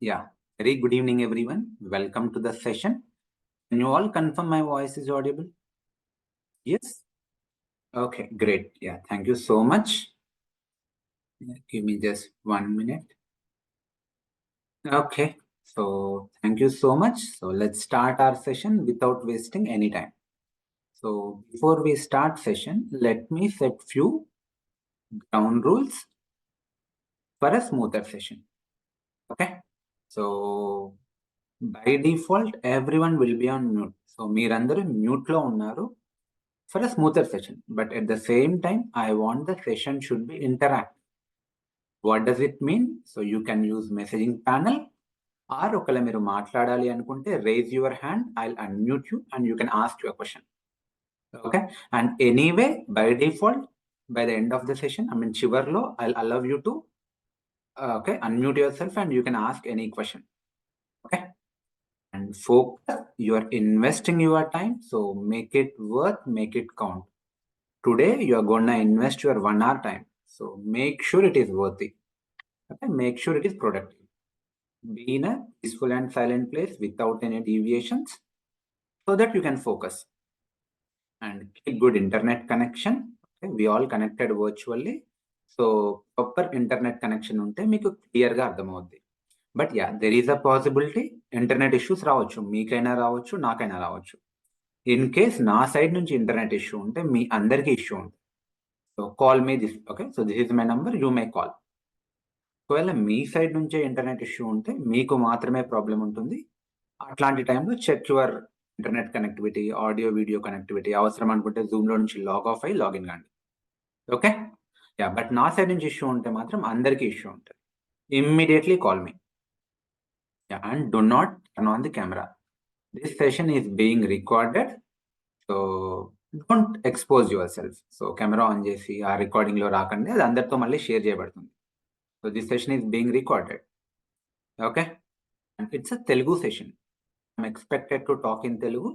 Yeah, very good evening, everyone. Welcome to the session. Can you all confirm my voice is audible? Yes? Okay, great. Yeah, thank you so much. Give me just 1 minute. Okay, so thank you so much. So let's start our session without wasting any time. So before we start session, let me set few ground rules for a smoother session. Okay, so by default, everyone will be on mute. So మీరందరూ mute లో ఉన్నారు for a smoother session. But at the same time, I want the session should be interactive. What does it mean? So you can use messaging panel or ఒకవేళ మీరు మాట్లాడాలి అనుకుంటే raise your hand, I'll unmute you and you can ask your question. Okay, and anyway, by default, by the end of the session, I mean చివర్లో I'll allow you to okay, unmute yourself and you can ask any question. Okay, and focus, you are investing your time, so make it worth, make it count. Today you are gonna invest your 1 hour time, so make sure it is worthy. Okay, make sure it is productive. Be in a peaceful and silent place without any deviations so that you can focus, and keep good internet connection. Okay, we all connected virtually, so proper internet connection ఉంటే మీకు క్లియర్గా అర్థమవుద్ది. But yeah, there is a possibility internet issues రావచ్చు, మీకైనా రావచ్చు, నాకైనా రావచ్చు. In case నా సైడ్ నుంచి ఇంటర్నెట్ ఇష్యూ ఉంటే మీ అందరికీ ఇష్యూ ఉంటుంది. So call me this. Okay, so this is my number, you may call. ఒకవేళ మీ సైడ్ నుంచే ఇంటర్నెట్ ఇష్యూ ఉంటే మీకు మాత్రమే ప్రాబ్లం ఉంటుంది. అట్లాంటి టైంలో check your internet connectivity, audio video connectivity. అవసరం అనుకుంటే జూమ్లో నుంచి లాగ్ ఆఫ్ అయ్యి లాగిన్ కాండి. ఓకే, యా, బట్ నా సైడ్ నుంచి ఇష్యూ ఉంటే మాత్రం అందరికీ ఇష్యూ ఉంటుంది. Immediately call me. Yeah, and do not turn on the camera. This session is being recorded, so don't expose your self. So camera on చేసి ఆ రికార్డింగ్లో రాకండి, అది అందరితో మళ్ళీ షేర్ చేయబడుతుంది. So this session is being recorded. Okay, and it's a Telugu session. I'm expected to talk in Telugu.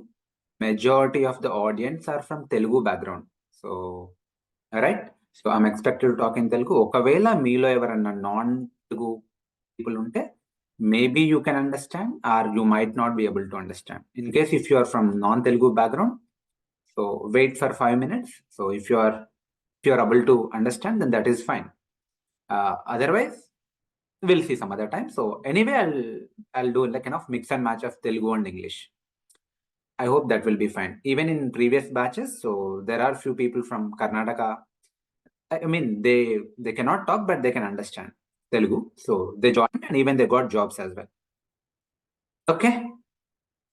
Majority of the audience are from Telugu background. So, alright. So I'm expected to talk in Telugu. Okavela meelo evaranna non-Telugu people unte, maybe you can understand or you might not be able to understand. In case if you are from non-Telugu background, so wait for 5 minutes. So if you are able to understand, then that is fine. Otherwise, we'll see some other time. So anyway, I'll do like enough mix and match of Telugu and English. I hope that will be fine. Even in previous batches, so there are few people from Karnataka. I mean, they cannot talk, but they can understand Telugu. So they joined and even they got jobs as well. Okay.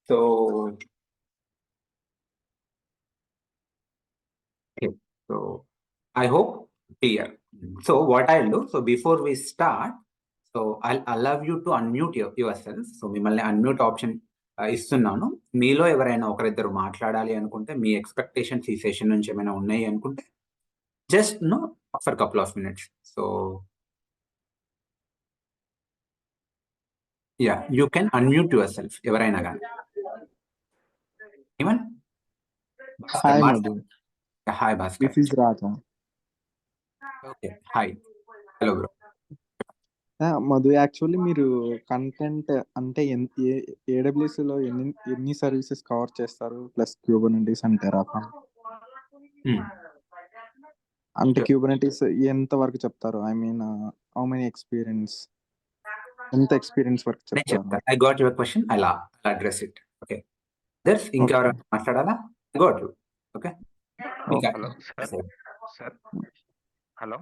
So okay. So I hope clear. So what I'll do, so before we start, so I'll allow you to unmute yourself. So మిమ్మల్ని unmute option ఇస్తున్నాను. మీలో ఎవరైనా ఒకరిద్దరు మాట్లాడాలి అనుకుంటే, మీ expectations ఈ session నుంచి ఏమైనా ఉన్నాయి అనుకుంటే just for couple of minutes. So yeah, you can unmute your self, ఎవరైనా కానీ. Even Hi, Madhu. Hi Bhaskar. This is Raja. Okay, hi, hello bro. Madhu, actually మీరు కంటెంట్ అంటే AWS లో ఎన్ని సర్వీసెస్ కవర్ చేస్తారు, ప్లస్ క్యూబర్నెటీస్ అండ్ టెరాఫార్మ్ అంటే Kubernetes ఎంత వరకు చెప్తారు? I mean how many experience, ఎంత ఎక్స్పీరియన్స్ వరకు చెప్తారు? I got your question, I address it. Okay, that's ఇంకెవరైనా మాట్లాడాలా? I got you. Okay, hello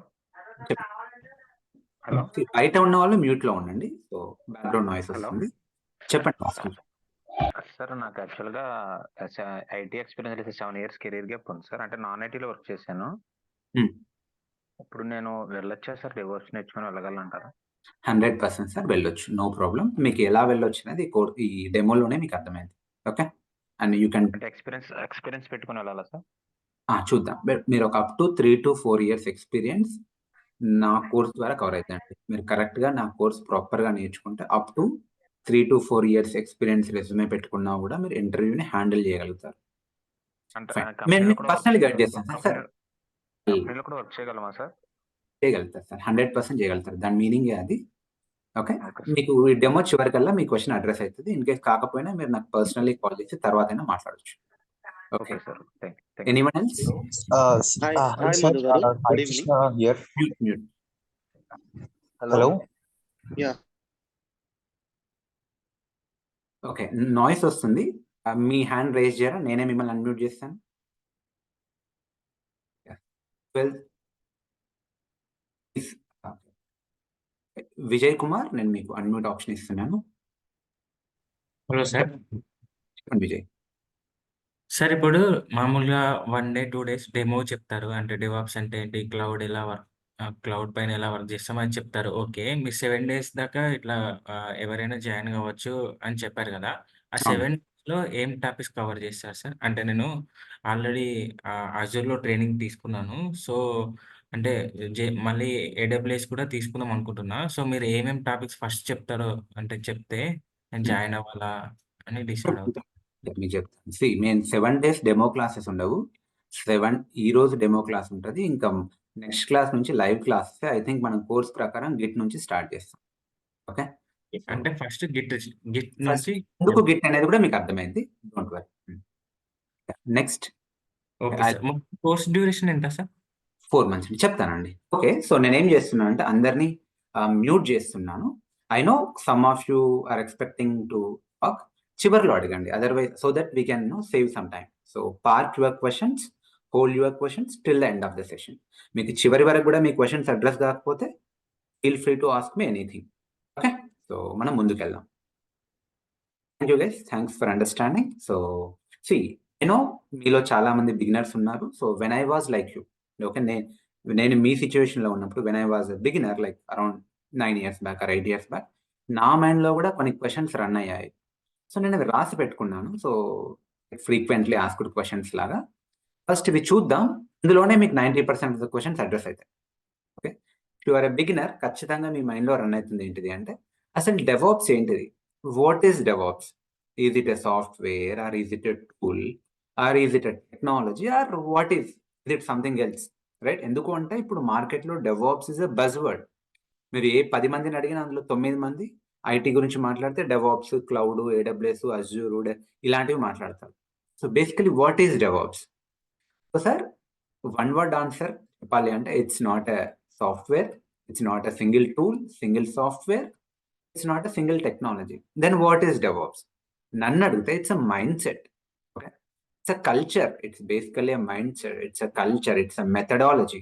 బయట ఉన్న వాళ్ళు మ్యూట్ లో ఉండండి. సో బ్యాక్గ్రౌండ్ నాయిస్ వస్తుంది. చెప్పండి సార్. నాకు యాక్చువల్గా IT experience 7 years career gap ఉంది సార్. అంటే నాన్ ఐటీలో వర్క్ చేశాను. ఇప్పుడు నేను వెళ్ళొచ్చా సార్? డివోర్స్ నేర్చుకుని వెళ్ళగలంటారా? 100% సార్, వెళ్ళొచ్చు, నో ప్రాబ్లం. మీకు ఎలా వెళ్ళొచ్చు అనేది ఈ డెమోలోనే మీకు అర్థమైంది. ఓకే, అండ్ యూ కెన్ అంటే ఎక్స్పీరియన్స్ పెట్టుకుని వెళ్ళాలా సార్? చూద్దాం. మీరు ఒక up to 3 to 4 years experience నా కోర్స్ ద్వారా కవర్ అవుతుందండి. మీరు కరెక్ట్గా నా కోర్స్ ప్రాపర్గా నేర్చుకుంటే up to 3 to 4 years experience resume పెట్టుకున్నా కూడా మీరు ఇంటర్వ్యూని హ్యాండిల్ చేయగలుగుతారు. నేను పర్సనల్ గైడ్ చేస్తాను సార్. వర్క్ చేయగలమా సార్? చేయగలుగుతారు సార్, 100% చేయగలుగుతారు. దాని మీనింగే అది. Okay okay sir. మీకు ఈ డెమో చివరికల్లా మీ క్వశ్చన్ అడ్రస్ అవుతుంది. ఇన్ కేస్ కాకపోయినా మీరు నాకు పర్సనలీ కాల్ చేసి తర్వాతైనా మాట్లాడొచ్చు. Okay, okay sir. Thank anyone else? Hi, Hi sir. Madhu garu. Hi Good evening. Krishna here. Mute. Hello. Yeah. Okay, noise వస్తుంది. మీ హ్యాండ్ రేజ్ చేయరా, నేనే మిమ్మల్ని అన్మ్యూట్ చేస్తాను. 12 విజయ్ కుమార్, నేను మీకు అన్మ్యూట్ ఆప్షన్ ఇస్తున్నాను. Hello sir. చెప్పండి విజయ్. సార్ ఇప్పుడు మామూలుగా 1 డే 2 డేస్ డెమో చెప్తారు. అంటే డెవాప్స్ అంటే ఏంటి, క్లౌడ్ పైన ఎలా వర్క్ చేస్తామని చెప్తారు. ఓకే, మీరు 7 డేస్ దాకా ఇట్లా ఎవరైనా జాయిన్ కావచ్చు అని చెప్పారు కదా. ఆ అవును. 7 డేస్లో ఏం టాపిక్స్ కవర్ చేస్తారు సార్? అంటే నేను ఆల్రెడీ అజూర్లో ట్రైనింగ్ తీసుకున్నాను. సో అంటే మళ్ళీ AWS కూడా తీసుకుందాం అనుకుంటున్నా. సో మీరు ఏమేమి టాపిక్స్ ఫస్ట్ చెప్తారో అంటే చెప్తే నేను జాయిన్ అవ్వాలా అని డిసైడ్ అవుతాను. మీకు చెప్తాను. మేము 7 డేస్ డెమో క్లాసెస్ ఉండవు. ఈ రోజు డెమో క్లాస్ ఉంటుంది. ఇంకా నెక్స్ట్ క్లాస్ నుంచి లైవ్ క్లాస్. ఐ థింక్ మనం కోర్స్ ప్రకారం గిట్ నుంచి స్టార్ట్ చేస్తాం. ఓకే, అంటే ఫస్ట్ గిట్ ఫస్ట్ నుంచి ఎందుకు గిట్ అనేది కూడా మీకు అర్థమైంది. Don't worry. Next okay sir. Course duration ఎంత సార్? 4 మంత్స్ చెప్తానండి. ఓకే, సో నేనేం చేస్తున్నాను అంటే అందరినీ మ్యూట్ చేస్తున్నాను. I know some of you are expecting to talk. చివరిలో అడగండి, otherwise so that we can save some time. So park your questions, hold your questions till the end of the session. మీకు చివరి వరకు కూడా మీ questions address కాకపోతే feel free to ask me anything. Okay, so మనం ముందుకెళ్దాం. Thank you guys, thanks for understanding. So నేను మీలో చాలా మంది బిగినర్స్ ఉన్నారు. So when I was like you, okay, నేను మీ సిచ్యువేషన్లో ఉన్నప్పుడు when I was beginner like around 9 years back or 8 years back, నా మైండ్లో కూడా కొన్ని క్వశ్చన్స్ రన్ అయ్యాయి. సో నేను అవి రాసి పెట్టుకున్నాను. సో ఫ్రీక్వెంట్లీ ఆస్క్డ్ క్వశ్చన్స్ లాగా ఫస్ట్ ఇవి చూద్దాం. ఇందులోనే మీకు 90% ఆఫ్ ద క్వశ్చన్స్ అడ్రస్ అవుతాయి. Okay, you are a beginner, ఖచ్చితంగా మీ మైండ్లో రన్ అవుతుంది ఏంటిది అంటే అసలు డెవాప్స్ ఏంటిది, what is DevOps, is it a software or is it a tool or is it a technology or what is it something else, right? ఎందుకు అంటే ఇప్పుడు మార్కెట్లో DevOps is a buzz word. మీరు ఏ 10 మందిని అడిగినా అందులో 9 మంది ఐటీ గురించి మాట్లాడితే డెవాప్స్, క్లౌడ్, AWS, అజూర్ ఇలాంటివి మాట్లాడతారు. So basically what is DevOps? So sir, one word answer చెప్పాలి అంటే it's not a software, it's not a single tool, single software, it's not a single technology. Then what is DevOps? నన్ను అడిగితే it's a mind set. Okay, it's a culture. It's basically a mindset. It's a culture. It's a methodology.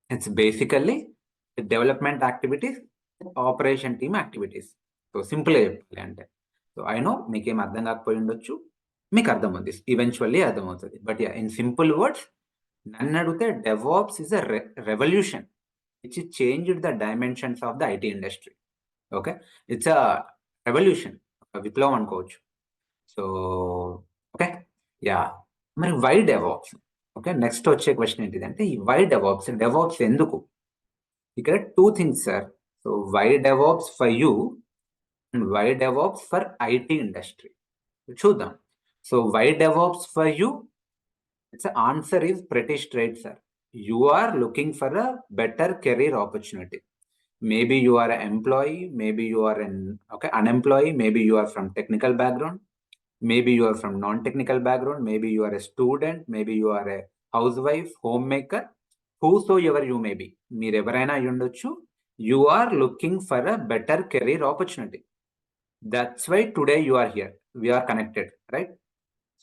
It's basically the development activities, operation team activities. So simple చెప్పాలి అంటే. So I know మీకేం అర్థం కాకపోయి ఉండొచ్చు, మీకు అర్థం అవుతుంది, eventually అర్థం అవుతుంది. But yeah, in simple words నన్ను అడిగితే DevOps is a revolution which changed the dimensions of the IT industry. Okay, it's a revolution, విప్లవం అనుకోవచ్చు. సో ఓకే, యా, మరి వై డెవాప్స్? ఓకే, నెక్స్ట్ వచ్చే క్వశ్చన్ ఏంటిదంటే ఈ వై డెవాప్స్, డెవాప్స్ ఎందుకు? ఇక్కడ 2 things sir. So why DevOps for you and why DevOps for IT industry చూద్దాం. So why DevOps for you, it's answer is pretty straight sir. You are looking for a better career opportunity. Maybe you are an employee, maybe you are an unemployee, maybe you are from technical background, maybe you are from non-technical background, maybe you are a student, maybe you are a housewife, homemaker, whosoever you may be. మీరు ఎవరైనా అయి ఉండొచ్చు. You are looking for a better career opportunity. That's why today you are here. We are connected, right?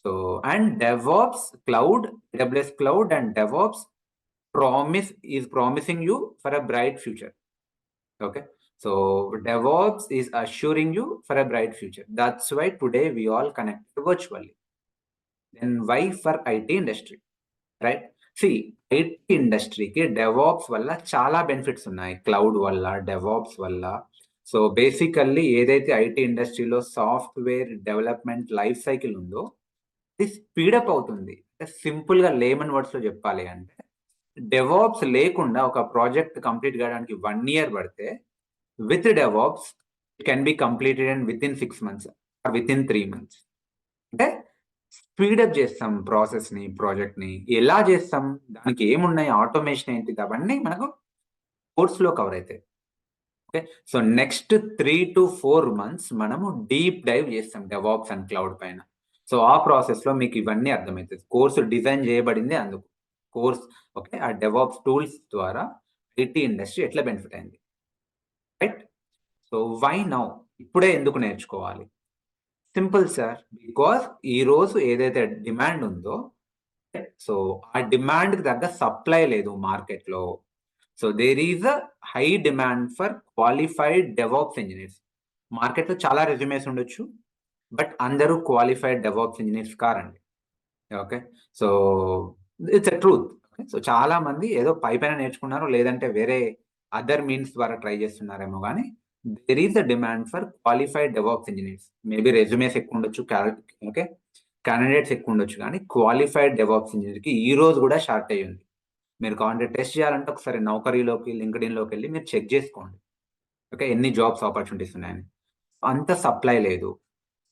So, and DevOps, cloud, AWS cloud and DevOps is promising you for a bright future. Okay, so DevOps is assuring you for a bright future. That's why today we all connect virtually. Then why for IT industry, right? See, IT industry ki DevOps valla chala benefits unnai, cloud valla, DevOps valla. So basically ఏదైతే IT ఇండస్ట్రీలో software development life cycle ఉందో ఇది speed up అవుతుంది. Simple గా lemon words లో చెప్పాలి అంటే DevOps లేకుండా ఒక ప్రాజెక్ట్ కంప్లీట్ కావడానికి 1 year పడితే with DevOps it can be completed and with in 6 months or with in 3 months. అంటే స్పీడప్ చేస్తాం ప్రాసెస్ ని, ప్రాజెక్ట్ ని. ఎలా చేస్తాం, దానికి ఏమున్నాయి, ఆటోమేషన్ ఏంటి, అవన్నీ మనకు కోర్స్ లో కవర్ అవుతాయి. Okay, so next 3 to 4 months మనము డీప్ డైవ్ చేస్తాం డెవాప్స్ అండ్ క్లౌడ్ పైన. సో ఆ ప్రాసెస్ లో మీకు ఇవన్నీ అర్థమవుతుంది. కోర్సు డిజైన్ చేయబడింది అందుకు. కోర్స్ ఓకే, ఆ డెవాప్స్ టూల్స్ ద్వారా ఐటీ ఇండస్ట్రీ ఎట్లా బెనిఫిట్ అయింది, రైట్? సో వై నౌ, ఇప్పుడే ఎందుకు నేర్చుకోవాలి? సింపుల్ సార్, బికాస్ ఈ రోజు ఏదైతే డిమాండ్ ఉందో, సో ఆ డిమాండ్ కి తగ్గ సప్లై లేదు మార్కెట్ లో. So there is a high demand for qualified DevOps engineers. Market లో చాలా రెజ్యూమేస్ ఉండొచ్చు, బట్ అందరూ క్వాలిఫైడ్ డెవాప్స్ ఇంజనీర్స్ కారండి. Okay, so it's a truth. So చాలా మంది ఏదో పైన నేర్చుకున్నారు, లేదంటే వేరే అదర్ మీన్స్ ద్వారా ట్రై చేస్తున్నారేమో, కానీ there is a demand for qualified DevOps engineers. Maybe resumes ఎక్కువ ఉండొచ్చు, ఓకే, క్యాండిడేట్స్ ఎక్కువ ఉండొచ్చు, కానీ క్వాలిఫైడ్ డెవాప్స్ ఇంజనీర్ కి ఈ రోజు కూడా షార్టేజ్ ఉంది. మీరు కావాలంటే టెస్ట్ చేయాలంటే ఒకసారి నౌకరీలోకి, లింక్డ్ఇన్లోకి వెళ్ళి మీరు చెక్ చేసుకోండి, ఓకే, ఎన్ని జాబ్స్ ఆపర్చునిటీస్ ఉన్నాయని. అంత సప్లై లేదు.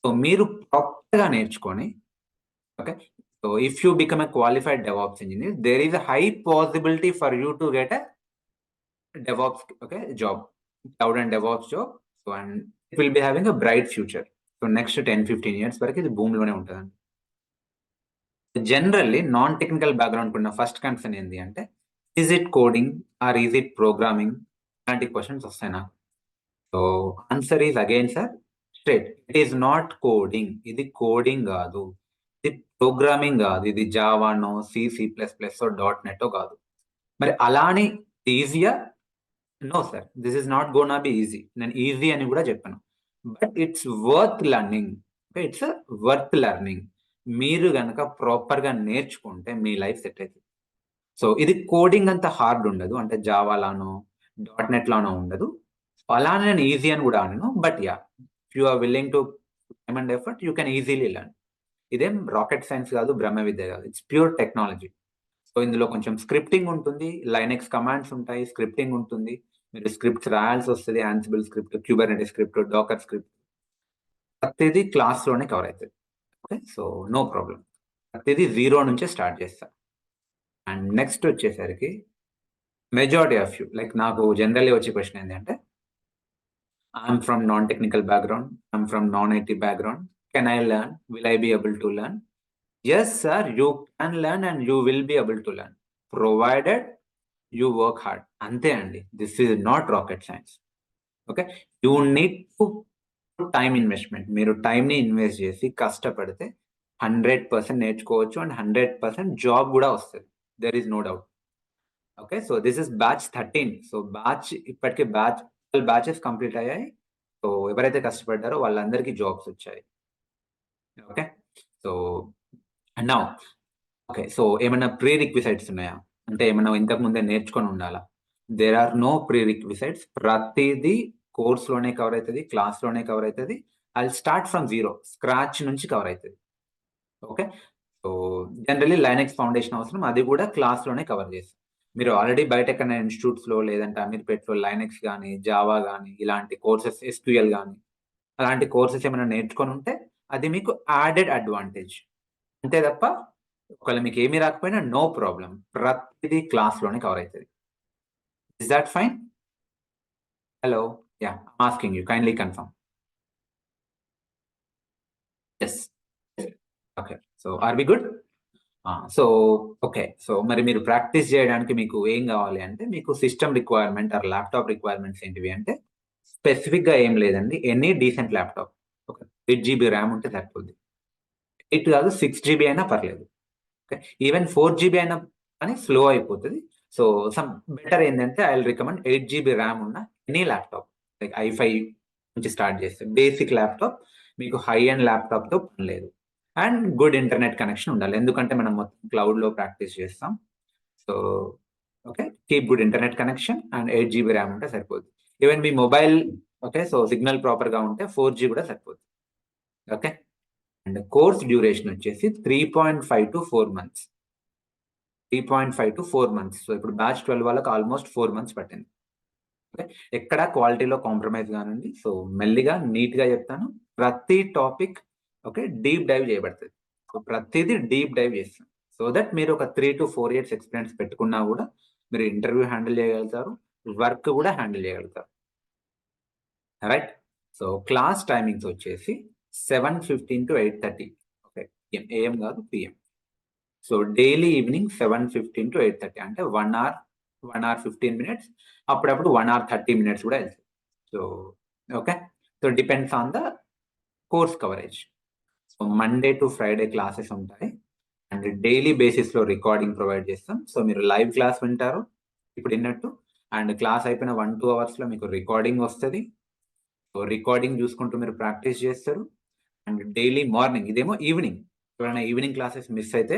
సో మీరు ప్రాపర్గా నేర్చుకొని, okay, so if you become a qualified DevOps engineer, there is a high possibility for you to get a DevOps, okay, job, cloud and DevOps job. So and it will be having a bright future. So next 10-15 years వరకు ఇది భూమిలోనే ఉంటుందండి. Generally non technical background ఉన్న first concern ఏంటి అంటే, is it coding or is it programming, ఇలాంటి questions వస్తాయి నాకు. So answer is again sir straight, it is not coding. ఇది కోడింగ్ కాదు, ఇది ప్రోగ్రామింగ్ కాదు, ఇది జావానో, C++, .NET కాదు. మరి అలానే ఈజీయా? No sir, this is not gonna be easy. నేను ఈజీ అని కూడా చెప్పాను, but it's worth learning. It's worth learning. మీరు కనుక ప్రాపర్గా నేర్చుకుంటే మీ లైఫ్ సెట్ అవుతుంది. సో ఇది కోడింగ్ అంత హార్డ్ ఉండదు, అంటే జావాలానో .NET లానో ఉండదు. అలానే నేను ఈజీ అని కూడా అనను, but yeah, if you are willing to time and effort, you can easily learn. ఇదేం రాకెట్ సైన్స్ కాదు, బ్రహ్మ విద్య కాదు, ఇట్స్ ప్యూర్ టెక్నాలజీ. సో ఇందులో కొంచెం స్క్రిప్టింగ్ ఉంటుంది, లైనెక్స్ కమాండ్స్ ఉంటాయి, స్క్రిప్టింగ్ ఉంటుంది. మీరు స్క్రిప్ట్స్ రాయాల్సి వస్తుంది, Ansible script, Kubernetes script, Docker script, ప్రతిదీ క్లాస్లోనే కవర్ అవుతుంది. Okay, so no problem. ప్రతిదీ 0 నుంచే స్టార్ట్ చేస్తా. అండ్ నెక్స్ట్ వచ్చేసరికి మెజారిటీ ఆఫ్ యూ, లైక్ నాకు జనరల్లీ వచ్చే క్వశ్చన్ ఏంటంటే, I'm from non technical background, I'm from non IT background, can I learn, will I be able to learn? Yes, sir, you can learn and you will be able to learn, provided you work hard. Ante andi, this is not rocket science. Okay, you need to put time investment. Meeru time ni invest chesi kashtapadite 100% నేర్చుకోవచ్చు and 100% job కూడా వస్తుంది. There is no doubt. Okay, so this is batch 13. So batch ఇప్పటికే batches complete అయ్యాయి. So ఎవరైతే కష్టపడ్డారో వాళ్ళందరికీ jobs వచ్చాయి. Okay, so now okay, so ఏమైనా ప్రీ రిక్విసైట్స్ ఉన్నాయా అంటే ఏమైనా ఇంతకు ముందే నేర్చుకొని ఉండాలా? There are no prerequisites. ప్రతిదీ కోర్స్లోనే కవర్ అవుతుంది, క్లాస్లోనే కవర్ అవుతుంది. ఐ స్టార్ట్ ఫ్రమ్ 0, స్క్రాచ్ నుంచి కవర్ అవుతుంది. Okay, so generally Linux foundation అవసరం, అది కూడా క్లాస్లోనే కవర్ చేస్తాం. మీరు ఆల్రెడీ బయట ఎక్కడైనా ఇన్స్టిట్యూట్స్లో లేదంటే అమీర్పేట్లో లైనెక్స్ కానీ, జావా కానీ, ఇలాంటి కోర్సెస్, SQL కానీ, అలాంటి కోర్సెస్ ఏమైనా నేర్చుకొని ఉంటే అది మీకు యాడెడ్ అడ్వాంటేజ్. అంతే తప్ప ఒకవేళ మీకు ఏమీ రాకపోయినా నో ప్రాబ్లం, ప్రతిదీ క్లాస్లోనే కవర్ అవుతుంది. Is that fine? Hello, yeah, I'm asking you, kindly confirm. Yes, okay, so are we good? So okay, so మరి మీరు ప్రాక్టీస్ చేయడానికి మీకు ఏం కావాలి అంటే, మీకు system requirement or laptop requirements ఏంటివి అంటే, స్పెసిఫిక్గా ఏం లేదండి, any decent laptop. Okay, 8 GB RAM ఉంటే సరిపోద్ది. 8 కాదు, 6 GB అయినా పర్లేదు. ఓకే, ఈవెన్ 4 GB అయినా కానీ స్లో అయిపోతుంది. సో సమ్ బెటర్ ఏంటంటే I will recommend 8 GB RAM ఉన్న ఎనీ ల్యాప్టాప్, లైక్ i5 నుంచి స్టార్ట్ చేస్తే బేసిక్ ల్యాప్టాప్. మీకు హై అండ్ ల్యాప్టాప్తో పని లేదు. అండ్ గుడ్ ఇంటర్నెట్ కనెక్షన్ ఉండాలి, ఎందుకంటే మనం మొత్తం క్లౌడ్లో ప్రాక్టీస్ చేస్తాం. So okay, keep good internet connection and 8 GB RAM ఉంటే సరిపోద్ది. ఈవెన్ మీ మొబైల్, ఓకే, సో సిగ్నల్ ప్రాపర్గా ఉంటే 4G కూడా సరిపోద్ది. ఓకే, అండ్ కోర్స్ డ్యూరేషన్ వచ్చేసి 3.5 to 4 months. 3.5 to 4 months. So ఇప్పుడు బ్యాచ్ 12 వాళ్ళకి ఆల్మోస్ట్ 4 months పట్టింది. ఓకే, ఎక్కడ క్వాలిటీలో కాంప్రమైజ్ కానండి. సో మెల్లిగా నీట్గా చెప్తాను. ప్రతి టాపిక్ ఓకే డీప్ డైవ్ చేయబడుతుంది. సో ప్రతిదీ డీప్ డైవ్ చేస్తాను. సో దట్ మీరు ఒక 3 to 4 years ఎక్స్పీరియన్స్ పెట్టుకున్నా కూడా మీరు ఇంటర్వ్యూ హ్యాండిల్ చేయగలుగుతారు, వర్క్ కూడా హ్యాండిల్ చేయగలుగుతారు. రైట్. సో క్లాస్ టైమింగ్స్ వచ్చేసి 7:15 to 8:30. ఓకే, ఏఎం కాదు, PM. So daily evening 7:15 to 8:30 అంటే 1 hour 15 minutes, అప్పుడప్పుడు 1 hour 30 minutes కూడా వెళ్తుంది. So okay, so depends on the course coverage. So Monday to Friday classes ఉంటాయి and daily బేసిస్లో recording provide చేస్తాం. So మీరు లైవ్ క్లాస్ వింటారు ఇప్పుడు విన్నట్టు, అండ్ క్లాస్ అయిపోయిన 1-2 hours మీకు రికార్డింగ్ వస్తుంది. సో రికార్డింగ్ చూసుకుంటూ మీరు ప్రాక్టీస్ చేస్తారు. అండ్ డైలీ మార్నింగ్, ఇదేమో ఈవినింగ్, ఎవరైనా ఈవినింగ్ క్లాసెస్ మిస్ అయితే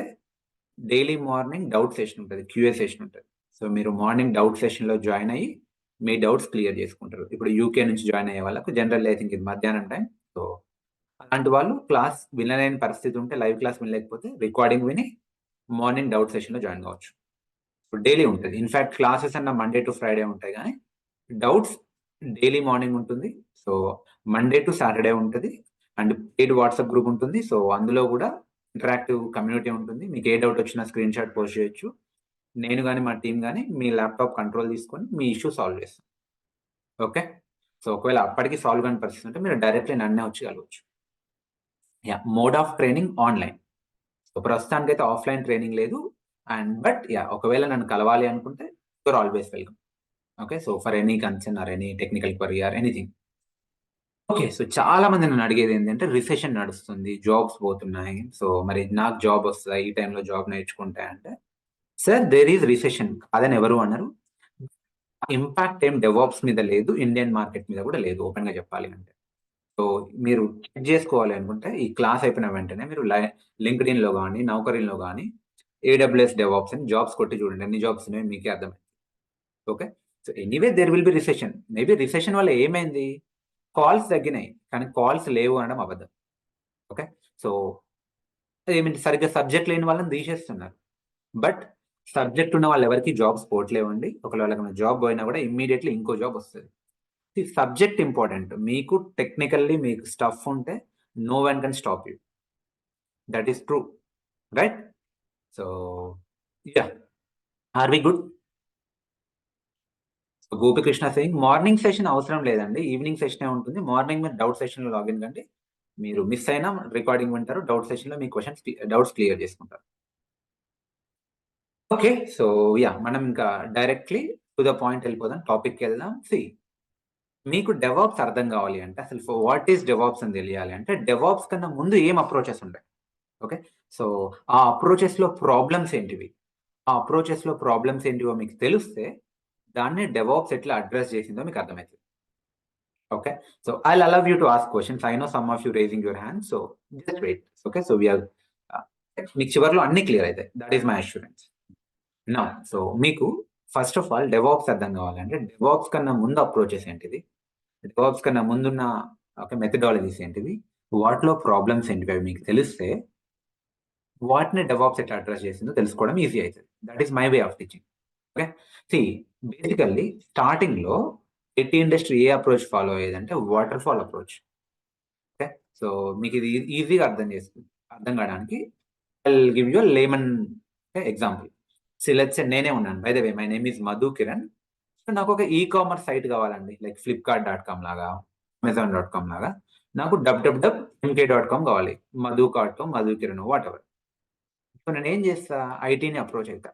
డైలీ మార్నింగ్ డౌట్ సెషన్ ఉంటుంది, క్యూఏ సెషన్ ఉంటుంది. సో మీరు మార్నింగ్ డౌట్ సెషన్లో జాయిన్ అయ్యి మీ డౌట్స్ క్లియర్ చేసుకుంటారు. ఇప్పుడు యూకే నుంచి జాయిన్ అయ్యే వాళ్ళకు జనరల్ ఐ థింక్ ఇది మధ్యాహ్నం టైం. సో అలాంటి వాళ్ళు క్లాస్ వినలేని పరిస్థితి ఉంటే, లైవ్ క్లాస్ వినలేకపోతే రికార్డింగ్ విని మార్నింగ్ డౌట్ సెషన్లో జాయిన్ కావచ్చు. ఇప్పుడు డైలీ ఉంటుంది. ఇన్ఫ్యాక్ట్ క్లాసెస్ అన్న మండే టు ఫ్రైడే ఉంటాయి, కానీ డౌట్స్ డైలీ మార్నింగ్ ఉంటుంది. సో మండే టు సాటర్డే ఉంటుంది అండ్ పెయిడ్ వాట్సాప్ గ్రూప్ ఉంటుంది. సో అందులో కూడా ఇంటరాక్టివ్ కమ్యూనిటీ ఉంటుంది. మీకు ఏ డౌట్ వచ్చినా స్క్రీన్ షాట్ పోస్ట్ చేయొచ్చు. నేను కానీ మా టీం కానీ మీ ల్యాప్టాప్ కంట్రోల్ తీసుకొని మీ ఇష్యూ సాల్వ్ చేస్తాం. ఓకే, సో ఒకవేళ అప్పటికి సాల్వ్ కాని పరిస్థితి ఉంటే మీరు డైరెక్ట్లీ నన్నే వచ్చి కలవచ్చు. Yeah, mode of training online. So ప్రస్తుతానికి అయితే ఆఫ్లైన్ ట్రైనింగ్ లేదు. అండ్ బట్ యా, ఒకవేళ నన్ను కలవాలి అనుకుంటే you're always welcome. Okay, so for any concern or any technical query or anything. Okay, so చాలా మంది నన్ను అడిగేది ఏంటంటే, రిసెషన్ నడుస్తుంది, జాబ్స్ పోతున్నాయి, సో మరి నాకు జాబ్ వస్తుందా ఈ టైంలో జాబ్ నేర్చుకుంటే అంటే, సార్ దేర్ ఈజ్ రిసెషన్ కాదని ఎవరు అన్నారు. ఇంపాక్ట్ ఏం డెవాప్స్ మీద లేదు, ఇండియన్ మార్కెట్ మీద కూడా లేదు, ఓపెన్ గా చెప్పాలి అంటే. సో మీరు చెక్ చేసుకోవాలి అనుకుంటే ఈ క్లాస్ అయిపోయిన వెంటనే మీరు లింక్డ్ఇన్ లో కానీ నౌకరీలో కానీ AWS డెవాప్స్ అని జాబ్స్ కొట్టి చూడండి, ఎన్ని జాబ్స్ ఉన్నాయో మీకే అర్థమైంది. Okay, so anyway there will be recession. Maybe recession వల్ల ఏమైంది, కాల్స్ తగ్గినాయి కానీ కాల్స్ లేవు అనడం అబద్ధం. ఓకే, సో ఏమిటి, సరిగ్గా సబ్జెక్ట్ లేని వాళ్ళని తీసేస్తున్నారు, బట్ సబ్జెక్ట్ ఉన్న వాళ్ళు ఎవరికి జాబ్స్ పోవట్లేవండి. ఒకవేళ వాళ్ళకి జాబ్ పోయినా కూడా ఇమ్మీడియట్లీ ఇంకో జాబ్ వస్తుంది. Subject important. మీకు టెక్నికల్లీ మీకు స్టఫ్ ఉంటే no one can stop you, that is true, right? So yeah, are we good? Gopikrishna saying morning session అవసరం లేదండి, ఈవినింగ్ సెషన్ ఉంటుంది. మార్నింగ్ మీరు డౌట్ సెషన్ లో లాగిన్ కండి, మీరు మిస్ అయినా రికార్డింగ్ వింటారు, డౌట్ సెషన్ లో మీ క్వశ్చన్స్ డౌట్స్ క్లియర్ చేసుకుంటారు. ఓకే, సో యా, మనం ఇంకా డైరెక్ట్లీ టు ద పాయింట్ వెళ్ళిపోదాం, టాపిక్ వెళ్దాం. మీకు డెవాప్స్ అర్థం కావాలి అంటే, అసలు వాట్ ఈస్ డెవాప్స్ అని తెలియాలి అంటే, డెవాప్స్ కన్నా ముందు ఏం అప్రోచెస్ ఉంటాయి. ఓకే, సో ఆ అప్రోచెస్ లో ప్రాబ్లమ్స్ ఏంటివి, ఆ అప్రోచెస్ లో ప్రాబ్లమ్స్ ఏంటివో మీకు తెలిస్తే దాన్ని డెవాప్స్ ఎట్లా అడ్రస్ చేసిందో మీకు అర్థమవుతుంది. Okay, so I allow you to ask questions. I know some of you raising your hand, so just wait. Okay, so మీకు చివరిలో అన్ని క్లియర్ అవుతాయి, దట్ ఈస్ మై అష్యూరెన్స్. నా సో మీకు ఫస్ట్ ఆఫ్ ఆల్ డెవాప్స్ అర్థం కావాలంటే, DevOps కన్నా ముందు అప్రోచెస్ ఏంటిది, డెవాప్స్ కన్నా ముందున్న ఒక మెథడాలజీస్ ఏంటివి, వాటిలో ప్రాబ్లమ్స్ ఏంటివి అవి మీకు తెలిస్తే వాటిని డెవాప్స్ ఎట్లా అడ్రస్ చేసిందో తెలుసుకోవడం ఈజీ అవుతుంది. That is my way of teaching. Okay, basically starting లో ఐటీ ఇండస్ట్రీ ఏ అప్రోచ్ ఫాలో అయ్యేదంటే water fall approach. Okay, so మీకు ఇది ఈజీగా అర్థం కావడానికి I will give you layman example. Let's say నేనే ఉన్నాను, by the way my name is Madhu Kiran. So నాకు ఒక ఈ-కామర్స్ సైట్ కావాలండి, లైక్ flipkart.com లాగా, amazon.com లాగా. నాకు www.mk.com కావాలి, మధు.com, Madhu Kiran, whatever. So నేను ఏం చేస్తా, ఐటీని అప్రోచ్ అవుతా.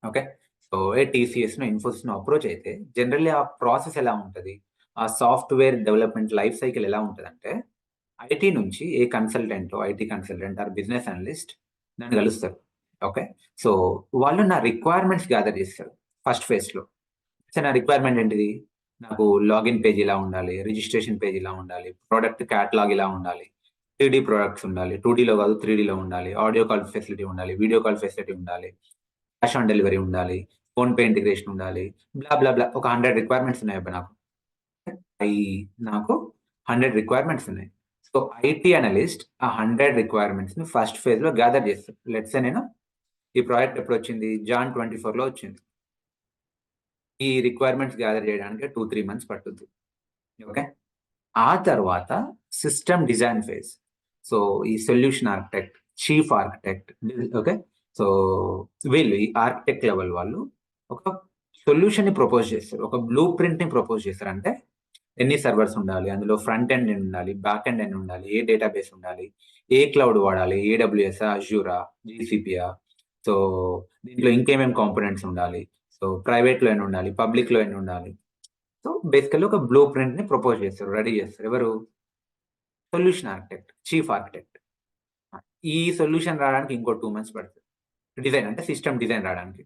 ఓకే, సో TCS ను ఇన్ఫోసిస్ ను అప్రోచ్ అయితే జనరల్లీ ఆ ప్రాసెస్ ఎలా ఉంటుంది, ఆ సాఫ్ట్వేర్ డెవలప్మెంట్ లైఫ్ సైకిల్ ఎలా ఉంటుంది అంటే, ఐటీ నుంచి a consultant, IT consultant or business analyst నన్ను కలుస్తారు. ఓకే, సో వాళ్ళు నా రిక్వైర్మెంట్స్ గ్యాదర్ చేస్తారు ఫస్ట్ ఫేజ్ లో. సో నా రిక్వైర్మెంట్ ఏంటిది, నాకు లాగిన్ పేజ్ ఇలా ఉండాలి, రిజిస్ట్రేషన్ పేజ్ ఇలా ఉండాలి, ప్రోడక్ట్ క్యాటలాగ్ ఇలా ఉండాలి, 3D ప్రొడక్ట్స్ ఉండాలి, 2Dలో కాదు 3Dలో ఉండాలి, ఆడియో కాల్ ఫెసిలిటీ ఉండాలి, వీడియో కాల్ ఫెసిలిటీ ఉండాలి, క్యాష్ ఆన్ డెలివరీ ఉండాలి, ఫోన్ పే ఇంటిగ్రేషన్ ఉండాలి, బ్లా బ్లా బ్లా. ఒక 100 రిక్వైర్మెంట్స్ ఉన్నాయి అబ్బా నాకు 100 రిక్వైర్మెంట్స్ ఉన్నాయి. సో ఐటీ అనలిస్ట్ ఆ 100 రిక్వైర్మెంట్స్ ని ఫస్ట్ ఫేజ్ లో గ్యాదర్ చేస్తాను. లెట్స్ సే నేను ఈ ప్రాజెక్ట్ ఎప్పుడు వచ్చింది, Jan 24 లో వచ్చింది. ఈ రిక్వైర్మెంట్స్ గ్యాదర్ చేయడానికి 2-3 months పట్టుద్ది. ఓకే, ఆ తర్వాత సిస్టమ్ డిజైన్ ఫేజ్. సో ఈ solution architect, chief architect, okay, so వీళ్ళు ఈ ఆర్కిటెక్ట్ లెవెల్ వాళ్ళు ఒక సొల్యూషన్ ని ప్రపోజ్ చేస్తారు, ఒక బ్లూ ప్రింట్ ని ప్రపోజ్ చేస్తారు. అంటే ఎన్ని సర్వర్స్ ఉండాలి, అందులో ఫ్రంట్ ఎండ్ ఎన్ని ఉండాలి, బ్యాక్ ఎండ్ ఎన్ని ఉండాలి, ఏ డేటాబేస్ ఉండాలి, ఏ క్లౌడ్ వాడాలి, ఏడబ్ల్యూఎస్, అజూరా, జీసీపీయా, సో దీంట్లో ఇంకేమేమి కాంపోనెంట్స్ ఉండాలి, సో ప్రైవేట్లో ఎన్ని ఉండాలి, పబ్లిక్లో ఎన్ని ఉండాలి. సో బేసికల్లీ ఒక బ్లూ ప్రింట్ ని ప్రపోజ్ చేస్తారు, రెడీ చేస్తారు. ఎవరు? Solution architect, chief architect. ఈ సొల్యూషన్ రావడానికి ఇంకో 2 months పడుతుంది. డిజైన్ అంటే సిస్టమ్ డిజైన్ రావడానికి.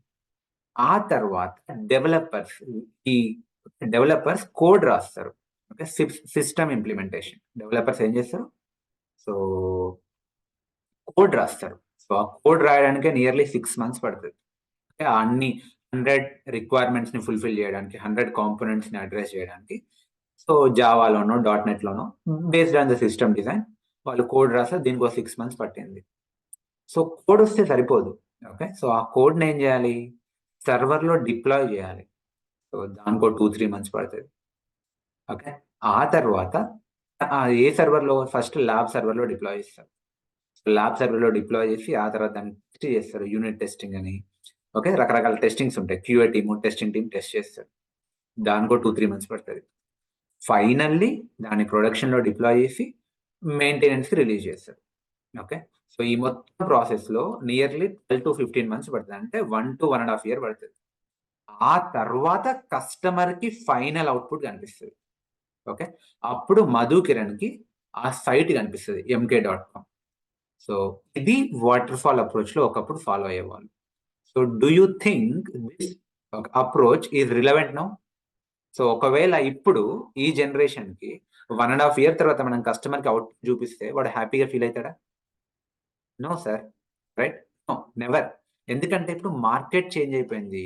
ఆ తర్వాత డెవలపర్స్ కోడ్ రాస్తారు. ఓకే, సిస్టమ్ ఇంప్లిమెంటేషన్ డెవలపర్స్ ఏం చేస్తారు? సో కోడ్ రాస్తారు. సో ఆ కోడ్ రాయడానికి నియర్లీ 6 months పడుతుంది. ఓకే, అన్ని 100 రిక్వైర్మెంట్స్ ని ఫుల్ఫిల్ చేయడానికి, 100 కాంపోనెంట్స్ ని అడ్రస్ చేయడానికి. సో జావాలోనో .NETలోనో based on the system design వాళ్ళు కోడ్ రాస్తారు. దీనికి ఒక 6 months పట్టింది. సో కోడ్ వస్తే సరిపోదు. ఓకే, సో ఆ కోడ్ని ఏం చేయాలి? సర్వర్లో డిప్లాయ్ చేయాలి. సో దానికో 2-3 months పడుతుంది. ఓకే, ఆ తర్వాత ఏ సర్వర్లో? ఫస్ట్ ల్యాబ్ సర్వర్లో డిప్లాయ్ చేస్తారు. ల్యాబ్ సర్వర్లో డిప్లాయ్ చేసి ఆ తర్వాత దాన్ని టెస్ట్ చేస్తారు, యూనిట్ టెస్టింగ్ అని. ఓకే, రకరకాల టెస్టింగ్స్ ఉంటాయి. QA team, testing team test చేస్తారు. దానికో 2-3 months పడుతుంది. ఫైనల్లీ దాన్ని ప్రొడక్షన్లో డిప్లాయ్ చేసి మెయింటెనెన్స్కి రిలీజ్ చేస్తారు. ఓకే, సో ఈ మొత్తం ప్రాసెస్లో నియర్లీ 12 to 15 months పడుతుంది. అంటే 1 to 1.5 years పడుతుంది. ఆ తర్వాత కస్టమర్కి ఫైనల్ అవుట్పుట్ కనిపిస్తుంది. ఓకే, అప్పుడు మధు కిరణ్కి ఆ సైట్ కనిపిస్తుంది, mk.com. సో ఇది వాటర్ ఫాల్ అప్రోచ్లో ఒకప్పుడు ఫాలో అయ్యేవాళ్ళు. So do you think this approach is relevant now? So ఒకవేళ ఇప్పుడు ఈ జనరేషన్కి 1.5 years తర్వాత మనం కస్టమర్కి అవుట్పుట్ చూపిస్తే వాడు హ్యాపీగా ఫీల్ అవుతాడా? No sir, right? No, never. ఎందుకంటే ఇప్పుడు మార్కెట్ చేంజ్ అయిపోయింది.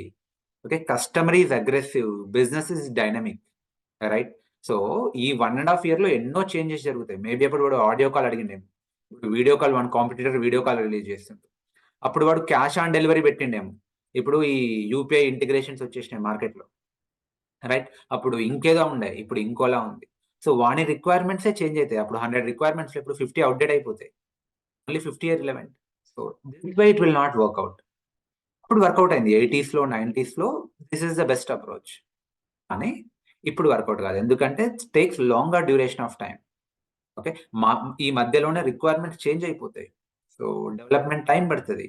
Okay, customer is aggressive, business is dynamic, right? So ఈ 1.5 years ఎన్నో చేంజెస్ జరుగుతాయి. మేబీ అప్పుడు వాడు ఆడియో కాల్ అడిగిండేమో, ఇప్పుడు video call, one competitor video call release చేస్తుంటాడు. అప్పుడు వాడు క్యాష్ ఆన్ డెలివరీ పెట్టిండేమో, ఇప్పుడు ఈ యూపీఐ ఇంటిగ్రేషన్స్ వచ్చేసినాయి మార్కెట్లో, రైట్? అప్పుడు ఇంకేదో ఉండే, ఇప్పుడు ఇంకోలా ఉంది. సో వాని రిక్వైర్మెంట్సే చేంజ్ అవుతాయి. అప్పుడు 100 రిక్వైర్మెంట్స్ ఇప్పుడు 50 అవుట్డేట్ అయిపోతాయి. Only 50 are relevant. So this why it will not work out. ఇప్పుడు వర్కౌట్ అయింది 80s లో 90s లో, this is the best approach. కానీ ఇప్పుడు వర్కౌట్ కాదు, ఎందుకంటే takes longer duration of time. Okay, ఈ మధ్యలోనే రిక్వైర్మెంట్స్ చేంజ్ అయిపోతాయి. సో డెవలప్మెంట్ టైం పడుతుంది.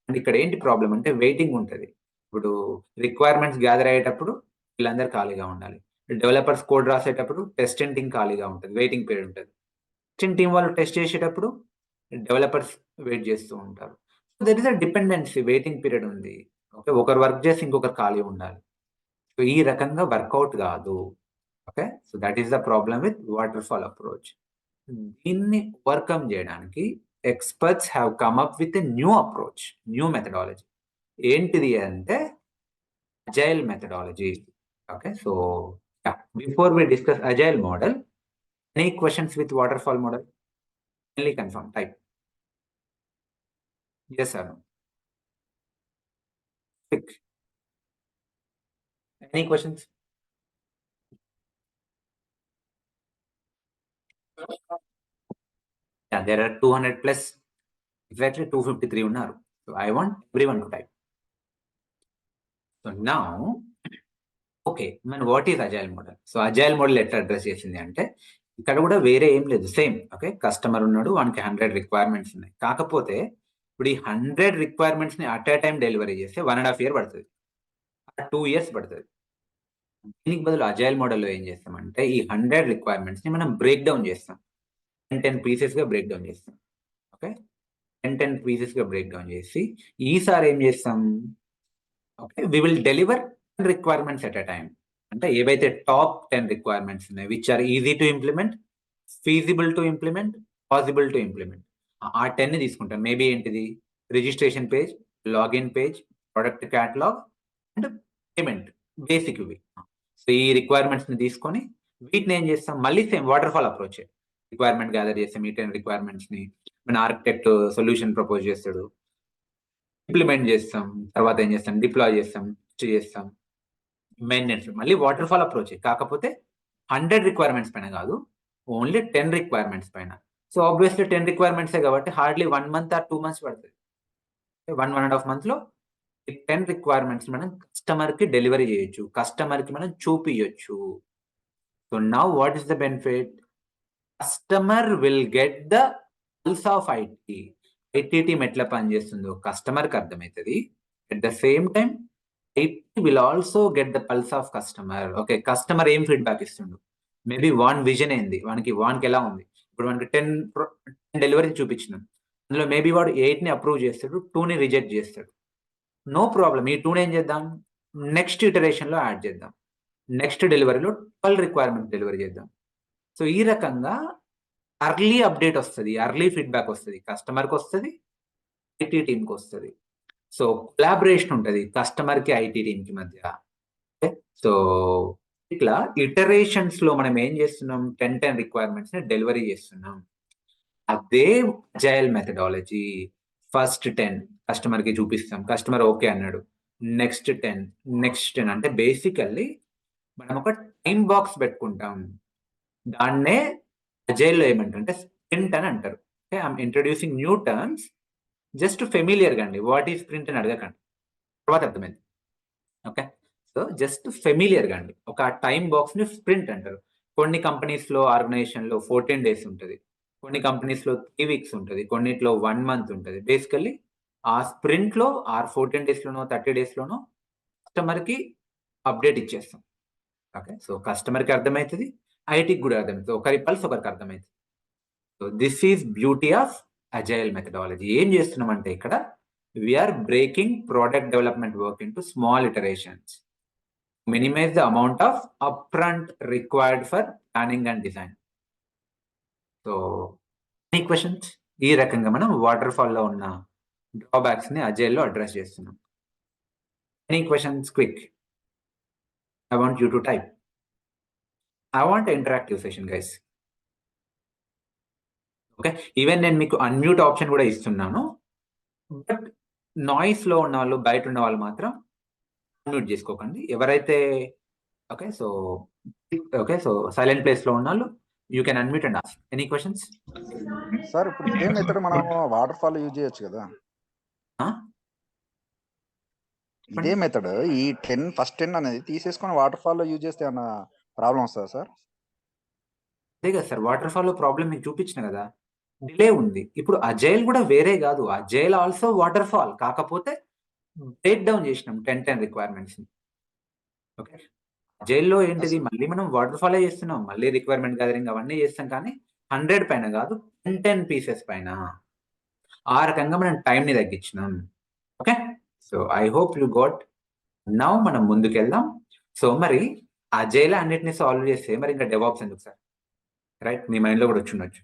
అండ్ ఇక్కడ ఏంటి ప్రాబ్లం అంటే వెయిటింగ్ ఉంటుంది. ఇప్పుడు రిక్వైర్మెంట్స్ గ్యాదర్ అయ్యేటప్పుడు వీళ్ళందరూ ఖాళీగా ఉండాలి. డెవలపర్స్ కోడ్ రాసేటప్పుడు టెస్టింగ్ టీం ఖాళీగా ఉంటుంది, వెయిటింగ్ పీరియడ్ ఉంటుంది. టెస్టింగ్ టీం వాళ్ళు టెస్ట్ చేసేటప్పుడు డెవలపర్స్ వెయిట్ చేస్తూ ఉంటారు. So that is a dependency, waiting period ఉంది. ఓకే, ఒకరు వర్క్ చేసి ఇంకొకరు ఖాళీ ఉండాలి. సో ఈ రకంగా వర్కౌట్ కాదు. Okay, so that is the problem with water fall approach. దీన్ని ఓవర్కమ్ చేయడానికి experts have come up with a new approach, new methodology. ఏంటిది అంటే agile methodology. Okay, so before we discuss agile model, any questions with water fall model? Only confirm, type yes or no. Quick. Any questions? Yeah, there are 200 plus, exactly 253 unnaru. So I want everyone to type. So now, okay, man, what is agile model? So agile model ఎట్లా address చేసింది అంటే, ఇక్కడ కూడా వేరే ఏం లేదు, same. Okay, customer ఉన్నాడు, వానికి 100 రిక్వైర్మెంట్స్ ఉన్నాయి. కాకపోతే ఇప్పుడు ఈ 100 రిక్వైర్మెంట్స్ ని అట్ ఏ టైం డెలివరీ చేస్తే 1.5 years పడుతుంది, 2 years పడుతుంది. దీనికి బదులు అజైల్ మోడల్లో ఏం చేస్తామంటే ఈ 100 రిక్వైర్మెంట్స్ ని మనం బ్రేక్ డౌన్ చేస్తాం, 10 pieces గా బ్రేక్ డౌన్ చేస్తాం. ఓకే, 10 pieces గా బ్రేక్ డౌన్ చేసి ఈసారి ఏం చేస్తాం? Okay, we will deliver requirements at a time. అంటే ఏవైతే టాప్ 10 రిక్వైర్మెంట్స్ ఉన్నాయి, which are easy to implement, feasible to implement, possible to implement, ఆ 10 తీసుకుంటాం. మేబీ ఏంటిది? Registration page, login page, product catalogue and payment, basic ఇవి. So ఈ requirements ని తీసుకొని వీటిని ఏం చేస్తాం? మళ్ళీ same water fall approach, requirement gather చేస్తాం. ఈ 10 రిక్వైర్మెంట్స్ ని మన ఆర్కిటెక్ట్ సొల్యూషన్ ప్రపోజ్ చేస్తాడు, ఇంప్లిమెంట్ చేస్తాం. తర్వాత ఏం చేస్తాం? డిప్లాయ్ చేస్తాం, చేస్తాం, మెయింటెనెన్స్. మళ్ళీ వాటర్ ఫాల్ అప్రోచ్, కాకపోతే 100 రిక్వైర్మెంట్స్ పైన కాదు, ఓన్లీ 10 రిక్వైర్మెంట్స్ పైన. సో ఆబ్వియస్లీ 10 రిక్వైర్మెంట్సే కాబట్టి హార్డ్లీ 1 month or 2 months పడుతుంది. 1.5 months లో 10 రిక్వైర్మెంట్స్ మనం కస్టమర్ కి డెలివరీ చేయొచ్చు, కస్టమర్ కి మనం చూపించచ్చు. So now what is the benefit? Customer will get the pulse of IT. IT team ఎట్లా పనిచేస్తుందో కస్టమర్కి అర్థమవుతుంది. At the same time, IT will also get the pulse of customer. Okay, customer ఏం feedback ఇస్తుండు, maybe van vision ఏంది, వానికి ఎలా ఉంది. ఇప్పుడు మనకి 10 డెలివరీ చూపించినాం, అందులో మేబీ వాడు 8ని అప్రూవ్ చేస్తాడు, 2ని రిజెక్ట్ చేస్తాడు. నో ప్రాబ్లం, ఈ 2ని ఏం చేద్దాం, నెక్స్ట్ ఇటరేషన్లో యాడ్ చేద్దాం, నెక్స్ట్ డెలివరీలో 12 రిక్వైర్మెంట్ డెలివరీ చేద్దాం. సో ఈ రకంగా అర్లీ అప్డేట్ వస్తుంది, అర్లీ ఫీడ్బ్యాక్ వస్తుంది, కస్టమర్కి వస్తుంది, ఐటీ టీమ్కి వస్తుంది. సో కొలాబరేషన్ ఉంటుంది కస్టమర్కి ఐటీ టీమ్కి మధ్య. సో ఇట్లా ఇటరేషన్స్ లో మనం ఏం చేస్తున్నాం, 10 రిక్వైర్మెంట్స్ ని డెలివరీ చేస్తున్నాం. అదే అజైల్ మెథడాలజీ. ఫస్ట్ 10 కస్టమర్ కి చూపిస్తాం, కస్టమర్ ఓకే అన్నాడు, నెక్స్ట్ 10 అంటే బేసికల్లీ మనం ఒక టైం బాక్స్ పెట్టుకుంటాం. దాన్నే అజైల్లో ఏమంటారంటే స్ప్రింట్ అని అంటారు. Okay, I'm introducing new terms, just ఫెమిలియర్గా అండి. వాట్ ఈస్ స్ప్రింట్ అని అడగకండి, తర్వాత అర్థమైంది. ఓకే, సో జస్ట్ ఫెమిలియర్గా అండి. ఒక టైం బాక్స్ ని స్ప్రింట్ అంటారు. కొన్ని కంపెనీస్ లో ఆర్గనైజేషన్ లో 14 days ఉంటుంది, కొన్ని కంపెనీస్ లో 3 weeks ఉంటుంది, కొన్నిట్లో 1 month ఉంటుంది. బేసికల్లీ ఆ స్ప్రింట్ లో 14 days లోనో 30 days లోనో కస్టమర్ కి అప్డేట్ ఇచ్చేస్తాం. ఓకే, సో కస్టమర్ కి అర్థమవుతుంది, ఐటీకి కూడా అర్థమవుతుంది, ఒకరి పల్స్ ఒకరికి అర్థమవుతుంది. So this is beauty of agile methodology. ఏం చేస్తున్నామంటే ఇక్కడ we are breaking product development work into small iterations, minimize the amount of upfront required for planning and design. So any questions? ఈ రకంగా మనం వాటర్ ఫాల్ లో ఉన్న డ్రాబ్యాక్స్ ని agile లో అడ్రస్ చేస్తున్నాం. Any questions quick? I want you to type. I want interactive session guys. Okay, even నేను మీకు అన్మ్యూట్ ఆప్షన్ కూడా ఇస్తున్నాను, బట్ నాయిస్ లో ఉన్న వాళ్ళు, బయట ఉన్న వాళ్ళు మాత్రం అన్మ్యూట్ చేసుకోకండి. ఎవరైతే ఓకే సో సైలెంట్ ప్లేస్ లో ఉన్నాళ్ళు, you can unmute and ask any questions. Sir ఇప్పుడు ఇదే మెథడ్ మనం వాటర్ ఫాల్ యూజ్ చేయొచ్చు కదా? ఇదే మెథడ్ ఈ 10 ఫస్ట్ 10 అనేది తీసేసుకొని వాటర్ ఫాల్ లో యూజ్ చేస్తే ఏమన్నా ప్రాబ్లం వస్తుందా సార్? అదే కదా సార్, వాటర్ ఫాల్ లో ప్రాబ్లం మీకు చూపించిన కదా, డిలే ఉంది. ఇప్పుడు అజైల్ కూడా వేరే కాదు, అజైల్ ఆల్సో వాటర్ ఫాల్, కాకపోతే బ్రేక్ డౌన్ చేసినాం 10 రిక్వైర్మెంట్స్. ఓకే, జైల్లో ఏంటిది, మళ్ళీ మనం వాటర్ ఫాలో చేస్తున్నాం, మళ్ళీ రిక్వైర్మెంట్ గ్యాదరింగ్ అవన్నీ చేస్తాం, కానీ 100 పైన కాదు, 10 pieces పైన. ఆ రకంగా మనం టైం ని తగ్గించినాం. Okay, so I hope you got. Now మనం ముందుకెళ్దాం. సో మరి అజైల్ అన్నిటిని సాల్వ్ చేస్తే మరి ఇంకా డెవాప్స్ ఎందుకు సార్? రైట్, మీ మైండ్ లో కూడా వచ్చి ఉండొచ్చు,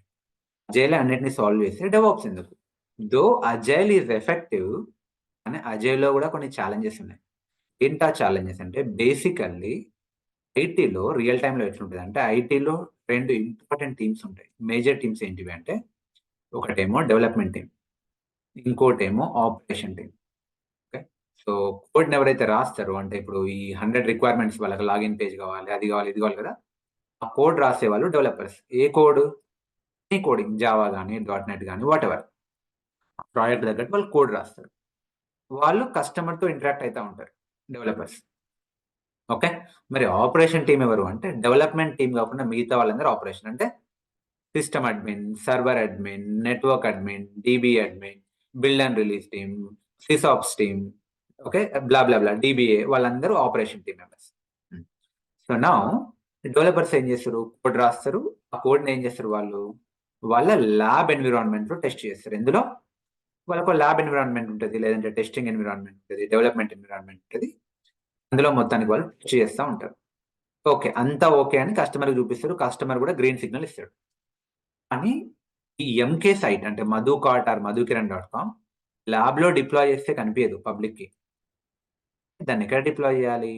అజైల్ అన్నిటిని సాల్వ్ చేస్తే డెవాప్స్ ఎందుకు? దో అజైల్ ఈజ్ ఎఫెక్టివ్, కానీ అజైల్ లో కూడా కొన్ని ఛాలెంజెస్ ఉన్నాయి. ఏంటా ఛాలెంజెస్ అంటే, బేసికల్లీ ఐటీలో రియల్ టైంలో ఎట్లుంటుంది అంటే, ఐటీలో 2 ఇంపార్టెంట్ టీమ్స్ ఉంటాయి. మేజర్ టీమ్స్ ఏంటివి అంటే, ఒకటేమో డెవలప్మెంట్ టీమ్, ఇంకోటేమో ఆపరేషన్ టీమ్. ఓకే, సో కోడ్ని ఎవరైతే రాస్తారో, అంటే ఇప్పుడు ఈ 100 రిక్వైర్మెంట్స్ వాళ్ళకి లాగిన్ పేజ్ కావాలి, అది కావాలి, ఇది కావాలి కదా, ఆ కోడ్ రాసే వాళ్ళు డెవలపర్స్. ఏ కోడ్? ఈ కోడింగ్, జావా కానీ .NET కానీ వాట్ ఎవర్, ప్రాజెక్ట్ తగ్గట్టు వాళ్ళు కోడ్ రాస్తారు. వాళ్ళు కస్టమర్తో ఇంటరాక్ట్ అవుతూ ఉంటారు, డెవలపర్స్. ఓకే, మరి ఆపరేషన్ టీం ఎవరు అంటే, డెవలప్మెంట్ టీం కాకుండా మిగతా వాళ్ళందరూ ఆపరేషన్. అంటే system admin, server admin, network admin, dB admin, build and release team, SysOps team, okay, blah blah blah, DBA, వాళ్ళందరూ ఆపరేషన్ టీం మెంబర్స్. సో నా డెవలపర్స్ ఏం చేస్తారు, కోడ్ రాస్తారు. ఆ కోడ్ని ఏం చేస్తారు, వాళ్ళు వాళ్ళ ల్యాబ్ ఎన్విరాన్మెంట్ లో టెస్ట్ చేస్తారు. ఎందులో వాళ్ళకు ల్యాబ్ ఎన్విరాన్మెంట్ ఉంటుంది, లేదంటే టెస్టింగ్ ఎన్విరాన్మెంట్ ఉంటుంది, డెవలప్మెంట్ ఎన్విరాన్మెంట్ ఉంటుంది. అందులో మొత్తానికి వాళ్ళు టెస్ట్ చేస్తూ ఉంటారు. ఓకే, అంతా ఓకే అని కస్టమర్కి చూపిస్తారు, కస్టమర్ కూడా గ్రీన్ సిగ్నల్ ఇస్తాడు. కానీ ఈ ఎంకే సైట్ అంటే మధుకాట్ ఆర్ madhukiran.com ల్యాబ్లో డిప్లాయ్ చేస్తే కనిపించదు పబ్లిక్కి. దాన్ని ఎక్కడ డిప్లాయ్ చేయాలి?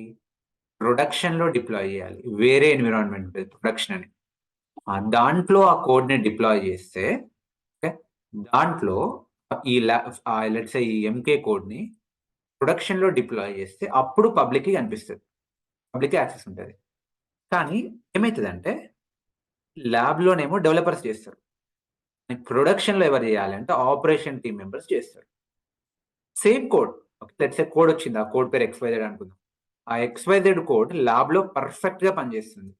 ప్రొడక్షన్లో డిప్లాయ్ చేయాలి. వేరే ఎన్విరాన్మెంట్ ఉంటుంది ప్రొడక్షన్ అని, దాంట్లో ఆ కోడ్ని డిప్లాయ్ చేస్తే, ఓకే, దాంట్లో ఈ లెట్స్ ఈ ఎంకే కోడ్ని ప్రొడక్షన్లో డిప్లాయ్ చేస్తే అప్పుడు పబ్లిక్కి కనిపిస్తుంది, పబ్లిక్ యాక్సెస్ ఉంటుంది. కానీ ఏమవుతుందంటే, ల్యాబ్లోనేమో డెవలపర్స్ చేస్తారు, ప్రొడక్షన్లో ఎవరు చేయాలి అంటే ఆపరేషన్ టీమ్ మెంబర్స్ చేస్తారు. Same code, let's A code వచ్చింది, ఆ కోడ్ పేరు XYZ అనుకుందాం. ఆ XYZ కోడ్ ల్యాబ్లో పర్ఫెక్ట్గా పనిచేస్తుంది,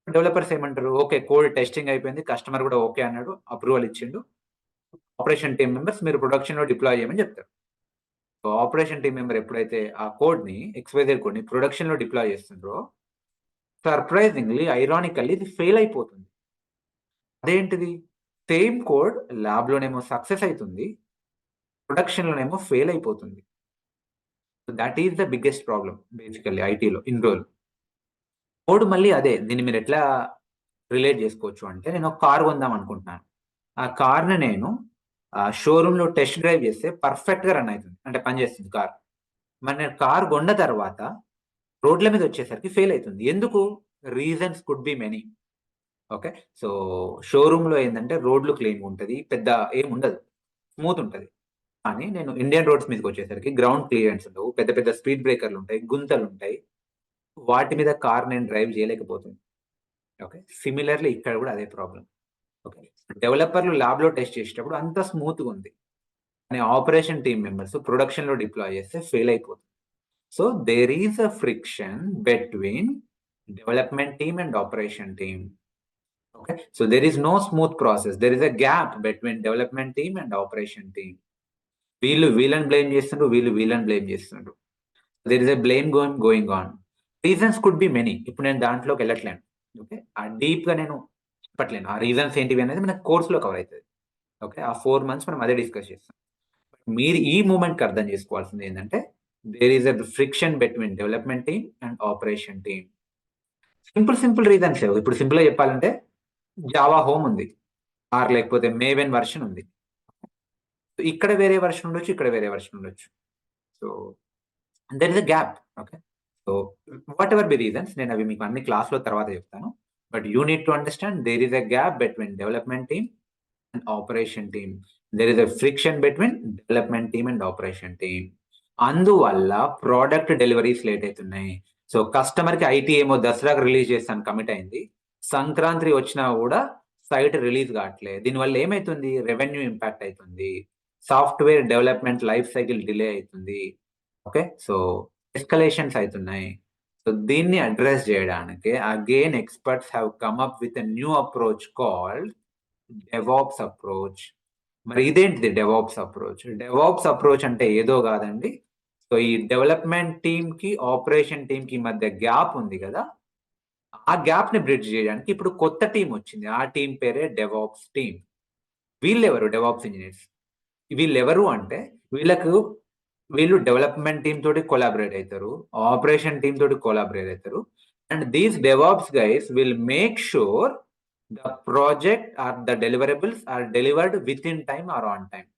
డెవలపర్స్ ఏమంటారు, ఓకే కోడ్ టెస్టింగ్ అయిపోయింది, కస్టమర్ కూడా ఓకే అన్నాడు, అప్రూవల్ ఇచ్చిండు, ఆపరేషన్ టీమ్ మెంబర్స్ మీరు ప్రొడక్షన్ లో డిప్లాయ్ చేయమని చెప్తారు. సో ఆపరేషన్ టీమ్ మెంబర్ ఎప్పుడైతే ఆ కోడ్ ని XYZ కోడ్ ని ప్రొడక్షన్ లో డిప్లాయ్ చేస్తుండ్రో సర్ప్రైజింగ్లీ ఐరానికల్లీ ఇది ఫెయిల్ అయిపోతుంది. అదేంటిది, సేమ్ కోడ్ ల్యాబ్ లోనేమో సక్సెస్ అవుతుంది, ప్రొడక్షన్ లోనేమో ఫెయిల్ అయిపోతుంది. That is the biggest problem basically ఐటీలో ఇన్ రోజులు. కోడ్ మళ్ళీ అదే, దీన్ని మీరు ఎట్లా రిలేట్ చేసుకోవచ్చు అంటే, నేను ఒక కార్ కొందాం అనుకుంటున్నాను, ఆ కార్ని నేను షోరూమ్ లో టెస్ట్ డ్రైవ్ చేస్తే పర్ఫెక్ట్ గా రన్ అవుతుంది, అంటే పనిచేస్తుంది కార్. మరి నేను కార్ కొన్న తర్వాత రోడ్ల మీద వచ్చేసరికి ఫెయిల్ అవుతుంది. ఎందుకు? Reasons could be many. Okay, so showroom లో ఏంటంటే రోడ్లు క్లీన్ ఉంటుంది, పెద్ద ఏం ఉండదు, స్మూత్ ఉంటుంది. కానీ నేను ఇండియన్ రోడ్స్ మీదకి వచ్చేసరికి గ్రౌండ్ క్లియరెన్స్ ఉండవు, పెద్ద పెద్ద స్పీడ్ బ్రేకర్లు ఉంటాయి, గుంతలు ఉంటాయి, వాటి మీద కార్ నేను డ్రైవ్ చేయలేకపోతుంది. ఓకే, సిమిలర్లీ ఇక్కడ కూడా అదే ప్రాబ్లం. ఓకే, డెవలపర్లు ల్యాబ్ లో టెస్ట్ చేసేటప్పుడు అంత స్మూత్ గా ఉంది, కానీ ఆపరేషన్ టీమ్ మెంబర్స్ ప్రొడక్షన్ లో డిప్లాయ్ చేస్తే ఫెయిల్ అయిపోతుంది. So there is a friction between development team and operation team. Okay, so there is no smooth process. There is a gap between development team and operation team. వీళ్ళని blame చేస్తుండ్రు, వీళ్ళని blame చేస్తుండ్రు. There is a blame going on. Reasons could be many. ఇప్పుడు నేను దాంట్లోకి వెళ్ళట్లేను. Okay, ఆ deep గా నేను చెప్పట్లేను ఆ రీజన్స్ ఏంటివి అనేది మన కోర్సులో కవర్ అవుతుంది. ఓకే, ఆ 4 months మనం అదే డిస్కస్ చేస్తాం. మీరు ఈ మూమెంట్ కి అర్థం చేసుకోవాల్సింది ఏంటంటే, there is a friction between development team and operation team. Simple reasons. ఇప్పుడు సింపుల్ గా చెప్పాలంటే, జావా హోమ్ ఉంది, ఆర్ లేకపోతే మేవెన్ వర్షన్ ఉంది, ఇక్కడ వేరే వర్షన్ ఉండొచ్చు, ఇక్కడ వేరే వర్షన్ ఉండొచ్చు. So there is a gap. Okay, so whatever be reasons, నేను అవి మీకు అన్ని క్లాస్ లో తర్వాత చెప్తాను. But you need to understand there is a gap between development team and operation team. There is a friction between development team and operation team. అందువల్ల product deliveries late అవుతున్నాయి. So customer కి IT ఏమో దసరాకు release చేస్తాను commit అయింది, సంక్రాంతి వచ్చినా కూడా site release కావట్లేదు. దీనివల్ల ఏమైతుంది, రెవెన్యూ ఇంపాక్ట్ అవుతుంది, software development life cycle delay అవుతుంది. ఓకే, సో ఎస్కలేషన్స్ అవుతున్నాయి. సో దీన్ని అడ్రస్ చేయడానికి again experts have come up with a new approach called DevOps approach. మరి ఇదేంటిది డెవాప్స్ అప్రోచ్? డెవాప్స్ అప్రోచ్ అంటే ఏదో కాదండి. సో ఈ డెవలప్మెంట్ టీమ్ కి ఆపరేషన్ టీమ్ కి మధ్య గ్యాప్ ఉంది కదా, ఆ గ్యాప్ ని బ్రిడ్జ్ చేయడానికి ఇప్పుడు కొత్త టీం వచ్చింది. ఆ టీం పేరే డెవాప్స్ టీమ్. వీళ్ళెవరు? DevOps engineers. వీళ్ళెవరు అంటే, వీళ్ళు డెవలప్మెంట్ టీమ్ తోటి కొలాబరేట్ అవుతారు, ఆపరేషన్ టీమ్ తోటి కొలాబరేట్ అవుతారు, and these DevOps guys will make sure the project or the deliverables are delivered within time or on time.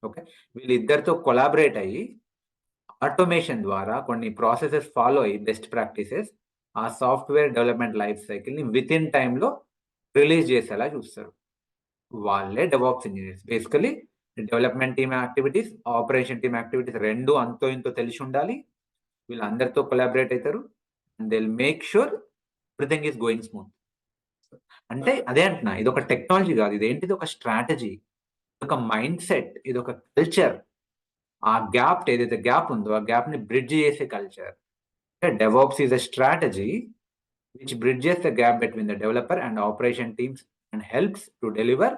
Okay, వీళ్ళిద్దరితో collaborate అయ్యి ఆటోమేషన్ ద్వారా కొన్ని ప్రాసెసెస్ ఫాలో అయ్యి best practices ఆ software development life cycle ని within టైంలో release చేసేలా చూస్తారు. వాళ్ళే DevOps engineers. Basically development team activities, operation team activities రెండు అంతో ఇంతో తెలిసి ఉండాలి. వీళ్ళందరితో కొలాబరేట్ అవుతారు and they will make sure everything is going smooth. అంటే అదే అంటున్నా, ఇది ఒక టెక్నాలజీ కాదు, ఇదేంటిది ఒక స్ట్రాటజీ, ఒక మైండ్ సెట్, ఇది ఒక కల్చర్. ఆ గ్యాప్ ఏదైతే గ్యాప్ ఉందో ఆ గ్యాప్ ని బ్రిడ్జ్ చేసే culture. DevOps is a strategy which bridges the gap between the developer and operation teams and helps to deliver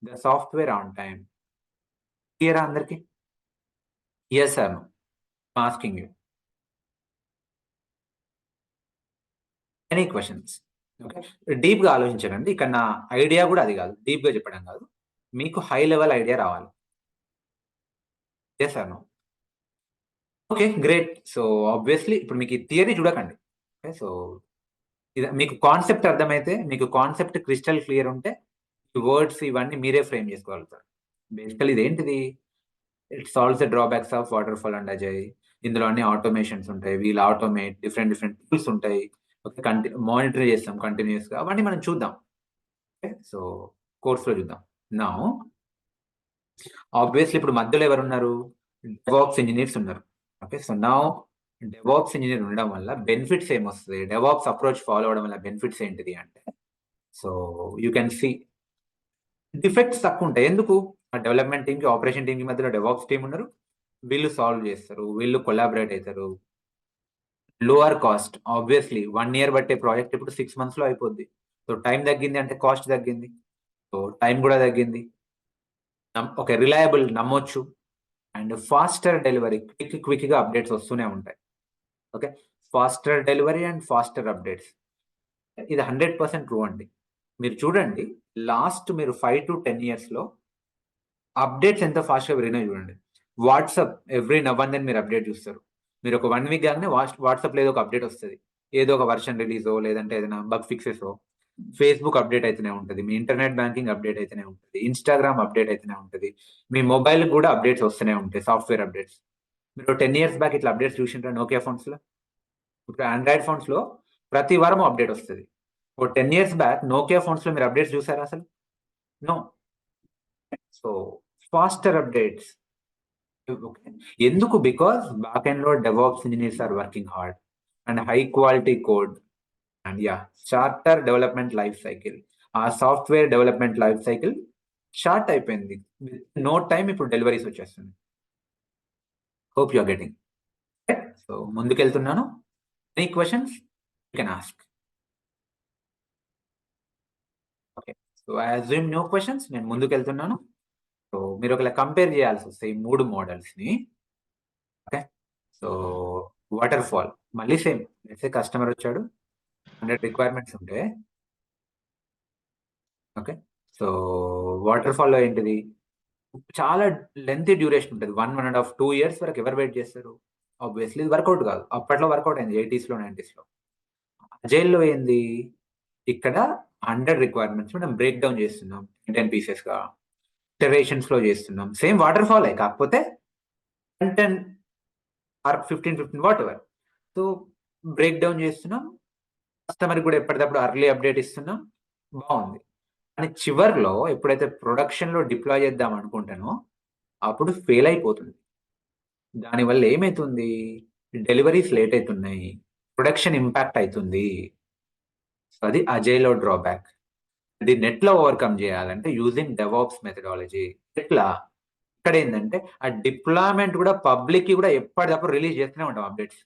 the software on time. Clear అందరికి? Yes or no? I'm asking you. Any questions? Okay. Deep గా ఆలోచించండి. ఇక్కడ నా idea కూడా అది కాదు, deep గా చెప్పడం కాదు, మీకు హై లెవెల్ ఐడియా రావాలి. Yes or no? Okay, great. So obviously ఇప్పుడు మీకు ఈ థియరీ చూడకండి. ఓకే, సో మీకు కాన్సెప్ట్ అర్థమైతే, మీకు కాన్సెప్ట్ క్రిస్టల్ క్లియర్ ఉంటే వర్డ్స్ ఇవన్నీ మీరే ఫ్రేమ్ చేసుకోగలుగుతారు. బేసికల్ ఇదేంటిది, it solves the drawbacks of water fall and Ajay. ఇందులో అన్ని ఆటోమేషన్స్ ఉంటాయి, వీళ్ళు ఆటోమేట్ డిఫరెంట్ టూల్స్ ఉంటాయి. ఓకే, మానిటర్ చేస్తాం కంటిన్యూస్ గా, అవన్నీ మనం చూద్దాం. ఓకే, సో కోర్సులో చూద్దాం. నా ఆబ్వియస్లీ ఇప్పుడు మధ్యలో ఎవరు ఉన్నారు? డెవాప్స్ ఇంజనీర్స్ ఉన్నారు. ఓకే, సో నా డెవాప్స్ ఇంజనీర్ ఉండడం వల్ల బెనిఫిట్స్ ఏమొస్తుంది, డెవాప్స్ అప్రోచ్ ఫాలో అవడం వల్ల బెనిఫిట్స్ ఏంటిది అంటే, so you can see defects తక్కువ ఉంటాయి. ఎందుకు? డెవలప్మెంట్ టీమ్ కి ఆపరేషన్ టీమ్ కి మధ్యలో డెవాప్స్ టీమ్ ఉన్నారు, వీళ్ళు సాల్వ్ చేస్తారు, వీళ్ళు కొలాబరేట్ అవుతారు. Lower caste. ఆబ్వియస్లీ 1 year బట్టే ప్రాజెక్ట్ ఇప్పుడు 6 months లో అయిపోద్ది. సో టైం తగ్గింది అంటే కాస్ట్ తగ్గింది, సో టైం కూడా తగ్గింది. ఒక రిలయబుల్ నమ్మొచ్చు, అండ్ ఫాస్టర్ డెలివరీ, క్విక్గా అప్డేట్స్ వస్తూనే ఉంటాయి. Okay, faster delivery and faster updates, ఇది 100% ట్రూ అండి. మీరు చూడండి, లాస్ట్ మీరు 5 to 10 yearsలో అప్డేట్స్ ఎంత ఫాస్ట్గా పెరిగినాయి చూడండి. WhatsApp every now and then మీరు అప్డేట్ చూస్తారు. మీరు ఒక 1 week కాగానే వాట్సాప్లో ఏదో ఒక అప్డేట్ వస్తుంది, ఏదో ఒక వర్షన్ రిలీజో లేదంటే ఏదైనా బగ్ ఫిక్సెసో. ఫేస్బుక్ అప్డేట్ అయితేనే ఉంటుంది, మీ ఇంటర్నెట్ బ్యాంకింగ్ అప్డేట్ అయితేనే ఉంటుంది, ఇన్స్టాగ్రామ్ అప్డేట్ అయితేనే ఉంటుంది, మీ మొబైల్ కూడా అప్డేట్స్ వస్తూనే ఉంటాయి, సాఫ్ట్వేర్ అప్డేట్స్. మీరు 10 years బ్యాక్ ఇట్లా అప్డేట్స్ చూసింటారు నోకియా ఫోన్స్లో. ఇప్పుడు ఆండ్రాయిడ్ ఫోన్స్లో ప్రతి వారం అప్డేట్ వస్తుంది. ఓ 10 years బ్యాక్ నోకియా ఫోన్స్లో మీరు అప్డేట్స్ చూసారా అసలు? నో. So faster updates. ఎందుకు? బికాస్ బ్యాక్ ఎండ్ లో DevOps engineers are working hard and high quality code and shorter development life cycle. ఆ software development life cycle short అయిపోయింది. No time ఇప్పుడు deliveries వచ్చేస్తుంది. Hope you are getting. So ముందుకెళ్తున్నాను. Any questions you can ask. Okay, so I assume no questions. నేను ముందుకెళ్తున్నాను. So మీరు ఒకవేళ compare చేయాల్సి వస్తే ఈ 3 మోడల్స్ని. ఓకే, సో వాటర్ ఫాల్ మళ్ళీ సేమ్. లెట్స్ కస్టమర్ వచ్చాడు, 100 రిక్వైర్మెంట్స్ ఉంటే. ఓకే, సో వాటర్ ఫాల్లో ఏంటిది, చాలా లెంతీ డ్యూరేషన్ ఉంటుంది. 1.5 2 years వరకు ఎవరు వెయిట్ చేస్తారు? ఆబ్వియస్లీ ఇది వర్కౌట్ కాదు. అప్పట్లో వర్కౌట్ అయింది 80sలో 90sలో. అజైల్లో ఏంది, ఇక్కడ 100 రిక్వైర్మెంట్స్ మనం బ్రేక్ డౌన్ చేస్తున్నాం 10 పీసెస్గా, ఇటరేషన్స్లో చేస్తున్నాం. సేమ్ వాటర్ ఫాలే, కాకపోతే 10 or 15 whatever. So break down చేస్తున్నాం, కస్టమర్కి కూడా ఎప్పటికప్పుడు అర్లీ అప్డేట్ ఇస్తున్నాం, బాగుంది. కానీ చివర్లో ఎప్పుడైతే ప్రొడక్షన్లో డిప్లాయ్ చేద్దాం అనుకుంటానో అప్పుడు ఫెయిల్ అయిపోతుంది. దానివల్ల ఏమవుతుంది, డెలివరీస్ లేట్ అవుతున్నాయి, ప్రొడక్షన్ ఇంపాక్ట్ అవుతుంది. సో అది అజైలో డ్రాబ్యాక్. ఇది నెట్లో ఓవర్కమ్ చేయాలంటే యూజింగ్ డెవాప్స్ మెథడాలజీ. ఎట్లా? ఇక్కడ ఏంటంటే ఆ డిప్లాయ్మెంట్ కూడా పబ్లిక్కి కూడా ఎప్పటికప్పుడు రిలీజ్ చేస్తూనే ఉంటాం అప్డేట్స్.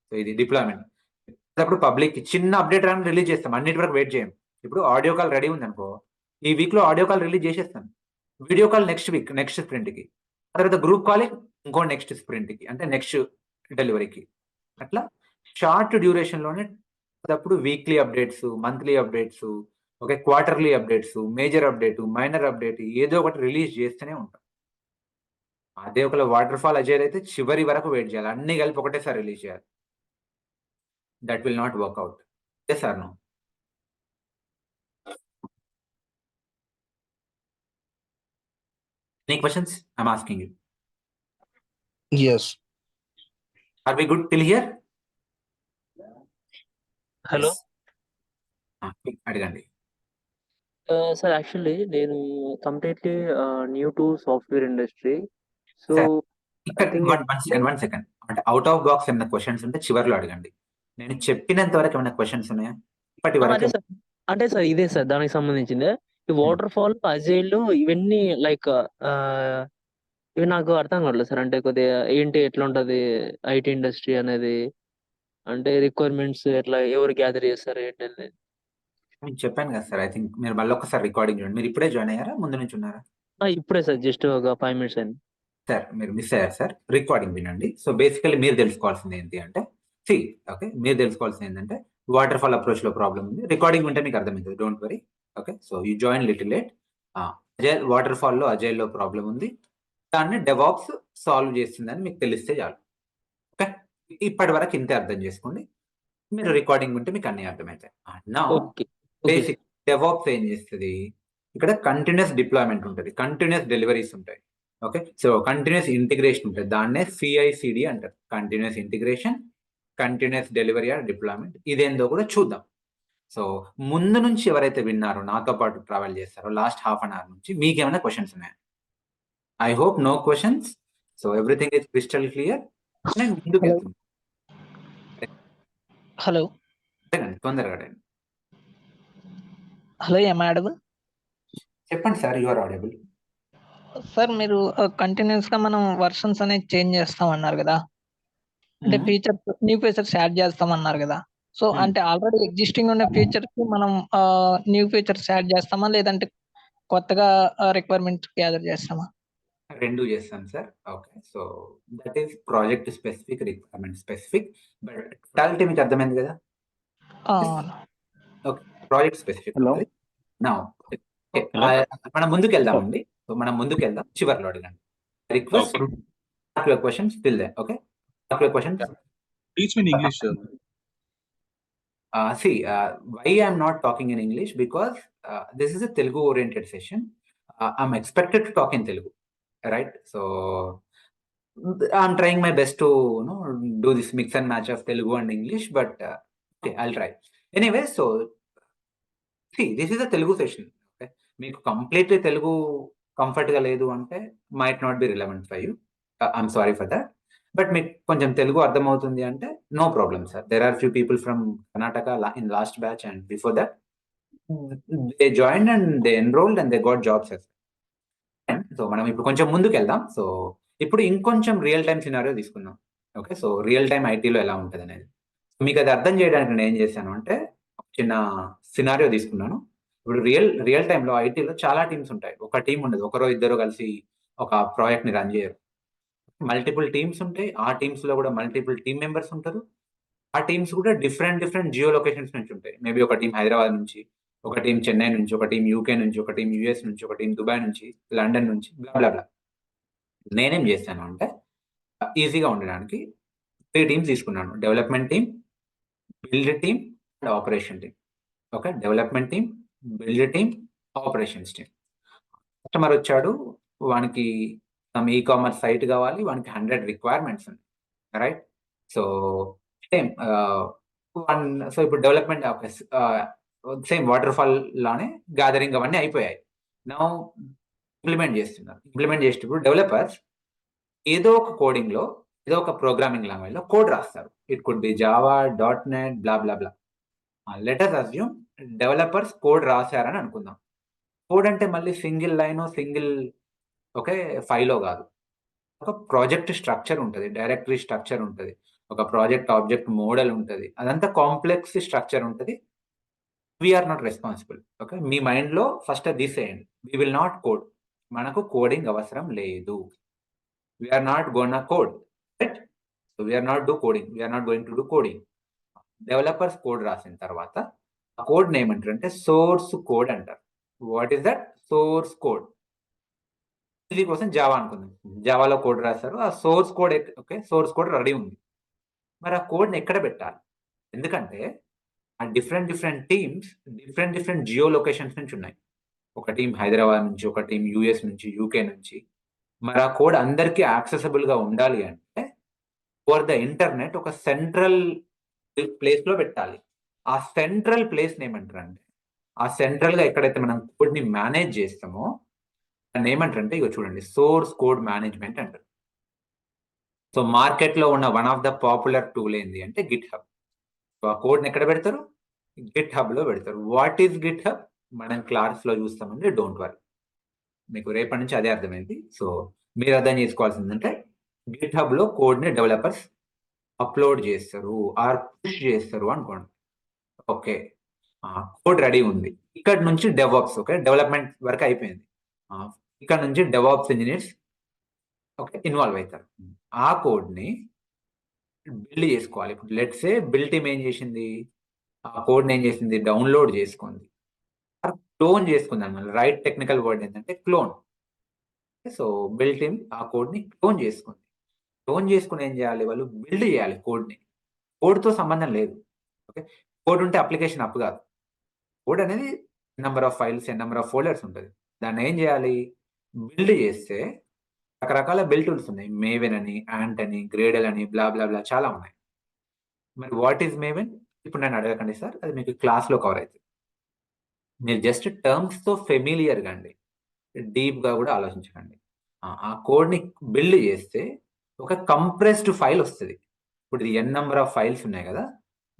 సో ఇది డిప్లాయ్మెంట్. అప్పుడు పబ్లిక్ చిన్న అప్డేట్ రాని రిలీజ్ చేస్తాం, అన్నిటి వరకు వెయిట్ చేయం. ఇప్పుడు ఆడియో కాల్ రెడీ ఉంది అనుకో, ఈ వీక్లో ఆడియో కాల్ రిలీజ్ చేసేస్తాను, video call next week next స్ప్రింట్కి, తర్వాత గ్రూప్ కాలింగ్ ఇంకో నెక్స్ట్ స్ప్రింట్కి, అంటే నెక్స్ట్ డెలివరీకి. అట్లా షార్ట్ డ్యూరేషన్లోనే అప్పుడు weekly updates, monthly updates, okay, quarterly updates, major update, minor update, ఏదో ఒకటి రిలీజ్ చేస్తూనే ఉంటాం. అదే ఒకవేళ వాటర్ ఫాల్ అజైల్ అయితే చివరి వరకు వెయిట్ చేయాలి, అన్ని కలిపి ఒకటేసారి రిలీజ్ చేయాలి. That will not work out. Yes or no? Any questions? I'm asking you. Yes. Are we good till here? Hello అడగండి. సార్, యాక్చువల్లీ నేను completely new to software industry. So one second. అంటే out of box ఏమైనా questions ఉంటే చివరిలో అడగండి. నేను చెప్పినంత వరకు ఏమైనా క్వశ్చన్స్ ఉన్నాయా ఇప్పటి వరకు? అంటే సార్ ఇదే సార్ దానికి సంబంధించిందే. ఈ వాటర్ ఫాల్, అజైల్ ఇవన్నీ లైక్ ఇవి నాకు అర్థం కావట్లేదు సార్. అంటే కొద్దిగా ఏంటి, ఎట్లా ఉంటది ఐటీ ఇండస్ట్రీ అనేది, అంటే రిక్వైర్మెంట్స్ ఎట్లా, ఎవరు గ్యాదర్ చేస్తారు ఏంటి అనేది. నేను చెప్పాను కదా సార్. ఐ థింక్ మీరు మళ్ళీ ఒకసారి రికార్డింగ్ చూడండి. మీరు ఇప్పుడే జాయిన్ అయ్యారా, ముందు నుంచి ఉన్నారా? ఇప్పుడే సార్, జస్ట్ ఒక 5 minutes అయింది సార్. మీరు మిస్ అయ్యారు సార్, రికార్డింగ్ వినండి. సో బేసికల్లీ మీరు తెలుసుకోవాల్సింది ఏంటి అంటే, ఓకే, మీరు తెలుసుకోవాల్సింది ఏంటంటే వాటర్ ఫాల్ అప్రోచ్ లో ప్రాబ్లం ఉంది. రికార్డింగ్ వింటే మీకు అర్థమవుతుంది, don't worry. Okay, so you join little late. Agile water fall లో అజైల్లో ప్రాబ్లం ఉంది, దాన్ని డెవాప్స్ సాల్వ్ చేస్తుందని మీకు తెలిస్తే చాలు. ఓకే, ఇప్పటి వరకు ఇంతే అర్థం చేసుకోండి. మీరు రికార్డింగ్ ఉంటే మీకు అన్ని అర్థమవుతాయి. నా బేసిక్ డెవాప్స్ ఏం చేస్తుంది, ఇక్కడ కంటిన్యూస్ డిప్లాయ్మెంట్ ఉంటుంది, కంటిన్యూస్ డెలివరీస్ ఉంటాయి. ఓకే, సో కంటిన్యూస్ ఇంటిగ్రేషన్ ఉంటుంది, దాన్నే CI/CD అంటారు. Continuous integration, continuous delivery or deployment. ఇదేందో కూడా చూద్దాం. సో ముందు నుంచి ఎవరైతే విన్నారో, నాతో పాటు ట్రావెల్ చేస్తారో లాస్ట్ హాఫ్ అన్ అవర్ నుంచి, మీకు ఏమైనా క్వశ్చన్స్ ఉన్నాయా? I hope no questions. So everything is crystal clear. నేను ముందుకు వెళ్తున్నాను. హలో తొందరగా హలో, ఏం ఆడబుల్? చెప్పండి sir, you are audible. Sir, మీరు కంటిన్యూస్ గా మనం వర్షన్స్ అనేది చేంజ్ చేస్తామన్నారు కదా, అంటే ఫీచర్స్, న్యూ ఫీచర్స్ యాడ్ చేస్తామన్నారు కదా. సో, అంటే ఆల్రెడీ ఎగ్జిస్టింగ్ ఉన్న ఫీచర్స్‌కి మనం న్యూ ఫీచర్స్ యాడ్ చేస్తామా? లేదంటే కొత్తగా రిక్వైర్మెంట్స్ గ్యాదర్ చేస్తామా? 2 చేస్తాం sir. Okay. So, that is project specific, requirement specific. But totality మీకు అర్థమైంది కదా? అవును. ఓకే. Project specific hello. ఉంటది. Now okay. హలో. మనం ముందుకెళ్దామండి. సో, మనం ముందుకెళ్దాం. చివర్లో అడగండి. Request Okay. ask your questions till there. Okay? Ask your questions. Teach me in English. See, why I'm not talking in English? Because this is a Telugu oriented session. I'm expected to talk in Telugu, right? So I'm trying my best to do this mix and match of Telugu and English, but okay, I'll try. Anyway, so see, this is a Telugu session. Okay, మీకు completely Telugu comfort గా లేదు అంటే might not be relevant for you. I'm sorry for that. But మీకు కొంచెం తెలుగు అర్థమవుతుంది అంటే no problem sir. There are few people from Karnataka in last batch and before that they join and they enrolled and they got jobs. So మనం ఇప్పుడు కొంచెం ముందుకు వెళ్దాం. సో ఇప్పుడు ఇంకొంచెం రియల్ టైమ్ సినారియో తీసుకుందాం. ఓకే, సో రియల్ టైమ్ ఐటీలో ఎలా ఉంటుంది అనేది మీకు అది అర్థం చేయడానికి నేను ఏం చేశాను అంటే చిన్న సినారియో తీసుకున్నాను. ఇప్పుడు రియల్ టైంలో ఐటీలో చాలా టీమ్స్ ఉంటాయి. ఒక టీం ఉండదు, ఒకరో ఇద్దరు కలిసి ఒక ప్రాజెక్ట్ ని రన్ చేయరు. మల్టిపుల్ టీమ్స్ ఉంటాయి. ఆ టీమ్స్ లో కూడా మల్టిపుల్ టీమ్ మెంబర్స్ ఉంటారు. ఆ టీమ్స్ కూడా డిఫరెంట్ జియో లొకేషన్స్ నుంచి ఉంటాయి. మేబీ ఒక టీం హైదరాబాద్ నుంచి, ఒక టీం చెన్నై నుంచి, ఒక టీం యూకే నుంచి, ఒక టీం యూఎస్ నుంచి, ఒక టీం దుబాయ్ నుంచి, లండన్ నుంచి, బ్లా బ్లా. నేనేం చేశాను అంటే ఈజీగా ఉండడానికి 3 టీమ్స్ తీసుకున్నాను. Development team, build team and operation team. Okay, development team, build team, operations team. Customer వచ్చాడు, వానికి ఈ కామర్స్ సైట్ కావాలి, వానికి 100 రిక్వైర్మెంట్స్ ఉన్నాయి, రైట్? సో సేమ్ సో ఇప్పుడు డెవలప్మెంట్ సేమ్ వాటర్ ఫాల్ లానే గ్యాదరింగ్ అవన్నీ అయిపోయాయి. నా ఇంప్లిమెంట్ చేస్తున్నారు. ఇంప్లిమెంట్ చేసేటప్పుడు డెవలపర్స్ ఏదో ఒక కోడింగ్ లో, ఏదో ఒక ప్రోగ్రామింగ్ లాంగ్వేజ్ లో కోడ్ రాస్తారు. It could be Java, .NET, blah blah blah. Let us assume developers code రాశారని అనుకుందాం. కోడ్ అంటే మళ్ళీ సింగిల్ లైన్, సింగిల్ ఫైలో కాదు. ఒక ప్రాజెక్ట్ స్ట్రక్చర్ ఉంటుంది, డైరెక్టరీ స్ట్రక్చర్ ఉంటుంది, ఒక ప్రాజెక్ట్ ఆబ్జెక్ట్ మోడల్ ఉంటుంది, అదంతా కాంప్లెక్స్ స్ట్రక్చర్ ఉంటుంది. We are not responsible. ఓకే, మీ మైండ్ లో ఫస్ట్ అది తీసేయండి. We will not code. మనకు కోడింగ్ అవసరం లేదు. We are not gonna code, right? So we are not do coding, we are not going to do coding. Developers code రాసిన తర్వాత ఆ కోడ్ ఏమంటారు అంటే సోర్స్ కోడ్ అంటారు. What is that? Source code. ఇది కోసం జావా అనుకుందాం. జావాలో కోడ్ రాస్తారు, ఆ source code source code ready ఉంది. మరి ఆ కోడ్ని ఎక్కడ పెట్టాలి? ఎందుకంటే ఆ different teams different geo locations నుంచి ఉన్నాయి. ఒక టీం హైదరాబాద్ నుంచి, ఒక టీం యూఎస్ నుంచి, యూకే నుంచి. మరి ఆ కోడ్ అందరికీ యాక్సెసిబుల్ గా ఉండాలి అంటే ఓవర్ ద ఇంటర్నెట్ ఒక సెంట్రల్ ప్లేస్ లో పెట్టాలి. ఆ సెంట్రల్ ప్లేస్ ఏమంటారు అంటే, ఆ సెంట్రల్ గా ఎక్కడైతే మనం కోడ్ ని మేనేజ్ చేస్తామో దాన్ని ఏమంటారు అంటే, ఇగో చూడండి, సోర్స్ కోడ్ మేనేజ్మెంట్ అంటారు. సో మార్కెట్ లో ఉన్న one of the popular tool ఏంది అంటే గిట్ హబ్. సో ఆ కోడ్ ని ఎక్కడ పెడతారు? గిట్ హబ్ లో పెడతారు. వాట్ ఈస్ గిట్ హబ్ మనం క్లాస్ లో చూస్తామండి, డోంట్ వరీ. మీకు రేపటి నుంచి అదే అర్థమైంది. సో మీరు అర్థం చేసుకోవాల్సిందంటే గిట్ హబ్ లో కోడ్ ని డెవలపర్స్ అప్లోడ్ చేస్తారు ఆర్ పుష్ చేస్తారు అనుకోండి. ఓకే, కోడ్ రెడీ ఉంది. ఇక్కడ నుంచి డెవాప్స్, డెవలప్మెంట్ వర్క్ అయిపోయింది. ఇక్కడ నుంచి డెవాప్స్ ఇంజనీర్స్ ఇన్వాల్వ్ అవుతారు. ఆ కోడ్ ని బిల్డ్ చేసుకోవాలి. ఇప్పుడు లెట్స్ సే బిల్డ్ టీమ్ ఏం చేసింది, ఆ కోడ్ ని ఏం చేసింది, డౌన్లోడ్ చేసుకుంది, క్లోన్ చేసుకుంది అన్నమాట. రైట్ టెక్నికల్ వర్డ్ ఏంటంటే క్లోన్. సో బిల్డ్ టీమ్ ఆ కోడ్ ని క్లోన్ చేసుకుంది. క్లోన్ చేసుకుని ఏం చేయాలి, వాళ్ళు బిల్డ్ చేయాలి కోడ్ ని. కోడ్ తో సంబంధం లేదు. ఓకే, కోడ్ ఉంటే అప్లికేషన్ అప్ కాదు. కోడ్ అనేది number of files, number of folders ఉంటుంది. దాన్ని ఏం చేయాలి, బిల్డ్ చేస్తే రకరకాల బిల్డ్ టూల్స్ ఉన్నాయి. మేవెన్ అని, యాంట్ అని, గ్రేడల్ అని, బ్లా బ్లా బ్లా చాలా ఉన్నాయి. మరి వాట్ ఈస్ మేవెన్ ఇప్పుడు నేను అడగకండి సార్, అది మీకు క్లాస్ లో కవర్ అవుతుంది. మీరు జస్ట్ టర్మ్స్ తో ఫెమిలియర్ గా అండి, డీప్ గా కూడా ఆలోచించకండి. ఆ కోడ్ ని బిల్డ్ చేస్తే ఒక కంప్రెస్డ్ ఫైల్ వస్తుంది. ఇప్పుడు ఎన్ నెంబర్ ఆఫ్ ఫైల్స్ ఉన్నాయి కదా,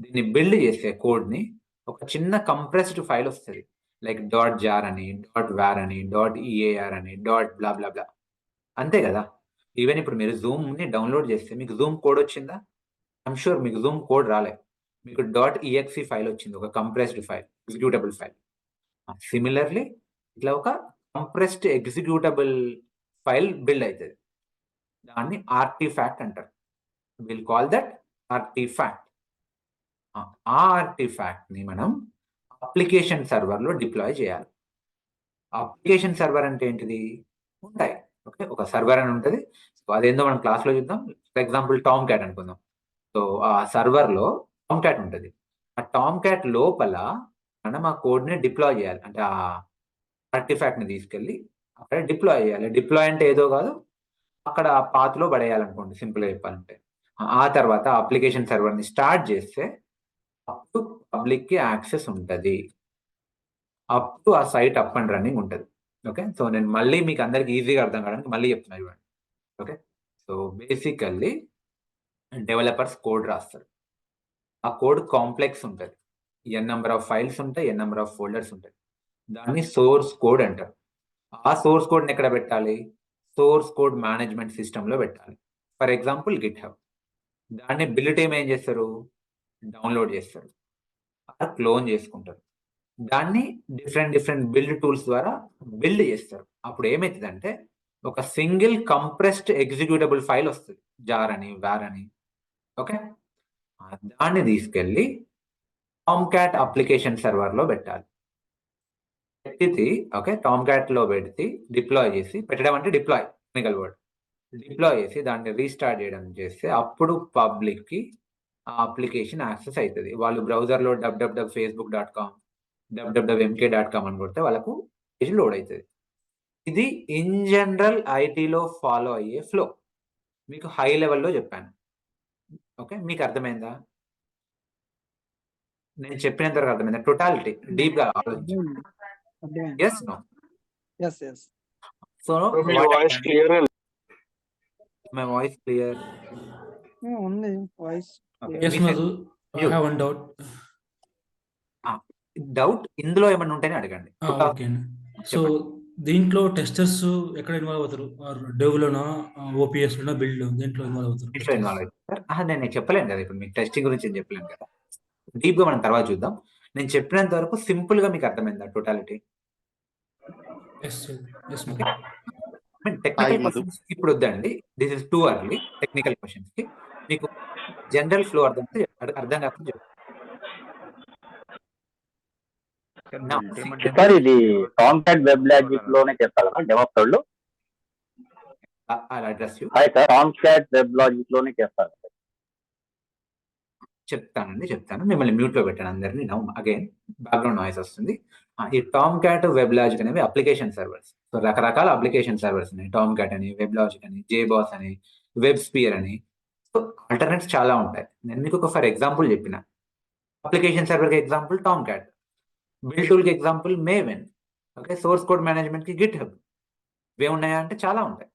దీన్ని బిల్డ్ చేస్తే కోడ్ ని ఒక చిన్న కంప్రెస్డ్ ఫైల్ వస్తుంది. లైక్ .jar అని, .var అని, .ear అని, బ్లా బ్లా బ్లా. అంతే కదా. ఈవెన్ ఇప్పుడు మీరు జూమ్ ని డౌన్లోడ్ చేస్తే మీకు జూమ్ కోడ్ వచ్చిందా? ఐమ్ షూర్ మీకు జూమ్ కోడ్ రాలే. మీకు .exe ఫైల్ వచ్చింది, ఒక compressed file, executable file. Similarly ఇట్లా ఒక కంప్రెస్డ్ ఎగ్జిక్యూటబుల్ ఫైల్ బిల్డ్ అవుతుంది. దాన్ని ఆర్టిఫాక్ట్ అంటారు. Will call that artefact. ఆ ఆర్టిఫాక్ట్ ని మనం అప్లికేషన్ సర్వర్ లో డిప్లాయ్ చేయాలి. అప్లికేషన్ సర్వర్ అంటే ఏంటిది? ఉంటాయి, ఓకే, ఒక సర్వర్ అని ఉంటుంది. సో అదేందో మనం క్లాస్ లో చూద్దాం. ఫర్ ఎగ్జాంపుల్ టామ్ క్యాట్ అనుకుందాం. సో ఆ సర్వర్ లో టామ్ క్యాట్ ఉంటుంది. ఆ టామ్ క్యాట్ లోపల మనం ఆ కోడ్ ని డిప్లాయ్ చేయాలి. అంటే ఆ ఆర్టిఫాక్ట్ ని తీసుకెళ్లి అక్కడ డిప్లాయ్ చేయాలి. డిప్లాయ్ అంటే ఏదో కాదు, అక్కడ పాత్ లో పడేయాలనుకోండి, సింపుల్ గా చెప్పాలంటే. ఆ తర్వాత అప్లికేషన్ సర్వర్ ని స్టార్ట్ చేస్తే అప్పుడు పబ్లిక్ కి యాక్సెస్ ఉంటుంది. అప్పుడు ఆ సైట్ అప్ అండ్ రన్నింగ్ ఉంటుంది. ఓకే, సో నేను మళ్ళీ మీకు అందరికి ఈజీగా అర్థం కావడానికి మళ్ళీ చెప్తున్నా చూడండి. Okay, so basically developers code రాస్తారు. ఆ కోడ్ కాంప్లెక్స్ ఉంటుంది. ఎన్ నెంబర్ ఆఫ్ ఫైల్స్ ఉంటాయి, ఎన్ నెంబర్ ఆఫ్ ఫోల్డర్స్ ఉంటాయి. దాన్ని సోర్స్ కోడ్ అంటారు. ఆ సోర్స్ కోడ్ని ఎక్కడ పెట్టాలి? సోర్స్ కోడ్ మేనేజ్మెంట్ సిస్టంలో పెట్టాలి. For example Git hub. దాన్ని బిల్డ్ టీమ్ ఏం చేస్తారు? డౌన్లోడ్ చేస్తారు, క్లోన్ చేసుకుంటారు. దాన్ని డిఫరెంట్ బిల్డ్ టూల్స్ ద్వారా బిల్డ్ చేస్తారు. అప్పుడు ఏమవుతుందంటే ఒక సింగిల్ కంప్రెస్డ్ ఎగ్జిక్యూటబుల్ ఫైల్ వస్తుంది, జార్ అని, వార్ అని. ఓకే, దాన్ని తీసుకెళ్ళి టామ్ క్యాట్ అప్లికేషన్ సర్వర్ లో పెట్టాలి. పెట్టి ఓకే, టామ్ క్యాట్ లో పెడితే డిప్లాయ్ చేసి, పెట్టడం అంటే డిప్లాయ్, టెక్నికల్ వర్డ్. డిప్లాయ్ చేసి దాన్ని రీస్టార్ట్ చేయడం చేస్తే అప్పుడు పబ్లిక్ కి ఆ అప్లికేషన్ యాక్సెస్ అవుతుంది. వాళ్ళు బ్రౌజర్ లో www.facebook.com, www.mk.com అని కొడితే వాళ్ళకు పేజ్ లోడ్ అవుతుంది. ఇది ఇన్ జనరల్ ఐటీలో ఫాలో అయ్యే ఫ్లో. మీకు హై లెవెల్లో చెప్పాను. ఓకే, మీకు అర్థమైందా? నేను చెప్పినంత వరకు అర్థమైందా? టోటాలిటీ డీప్ గా ఆలోచించండి. Yes, no? So me what voice clear my voice clear? ఉంది voice. Okay, Yes, me Madhu. I you have one doubt. Doubt ఇందులో ఏమన్నా ఉంటేనే అడగండి. ఓకే అండి. సో దీంట్లో టెస్టర్స్ ఎక్కడ ఇన్వాల్వ్ అవుతారు? డెవ్లోనా, ఓపీఎస్లోనా, బిల్డ్ దేంట్లో ఇన్వాల్వ్ అవుతారు? ఇంట్లో ఇన్వాల్వ్ అవుతారు. నేను చెప్పలేను కదా ఇప్పుడు, మీకు టెస్టింగ్ గురించి నేను చెప్పలేను కదా. డీప్ గా మనం తర్వాత చూద్దాం. నేను చెప్పినంత వరకు సింపుల్ గా మీకు అర్థమైందా టోటాలిటీ? టెక్నికల్ క్వశ్చన్స్ ఇప్పుడు వద్దండి, this is too early. Technical questions కి మీకు జనరల్ ఫ్లో అర్థం కాకుండా సార్ ఇది టామ్ క్యాట్ వెబ్ లాజిక్ లోనే చేస్తారు కదా డెవలప్ వాళ్ళు? Address hi sir, Tom cat web logic లోనే చేస్తారు. చెప్తాను. మిమ్మల్ని మ్యూట్ లో పెట్టాను అందరినీ. నౌ అగైన్ బ్యాక్గ్రౌండ్ నాయిస్ వస్తుంది. ఈ టామ్ క్యాట్, వెబ్ లాజిక్ అనేవి అప్లికేషన్ సర్వర్స్. సో రకరకాల అప్లికేషన్ సర్వర్స్ ఉన్నాయి. టామ్ క్యాట్ అని, వెబ్ లాజిక్ అని, జేబాస్ అని, వెబ్ స్పియర్ అని. సో ఆల్టర్నేట్స్ చాలా ఉంటాయి. నేను మీకు ఒక ఫర్ ఎగ్జాంపుల్ చెప్పిన. అప్లికేషన్ సర్వర్ కి example Tomcat, build tool కి example Maven, okay, source code management కి గిట్ హబ్. ఇవే ఉన్నాయా అంటే చాలా ఉంటాయి.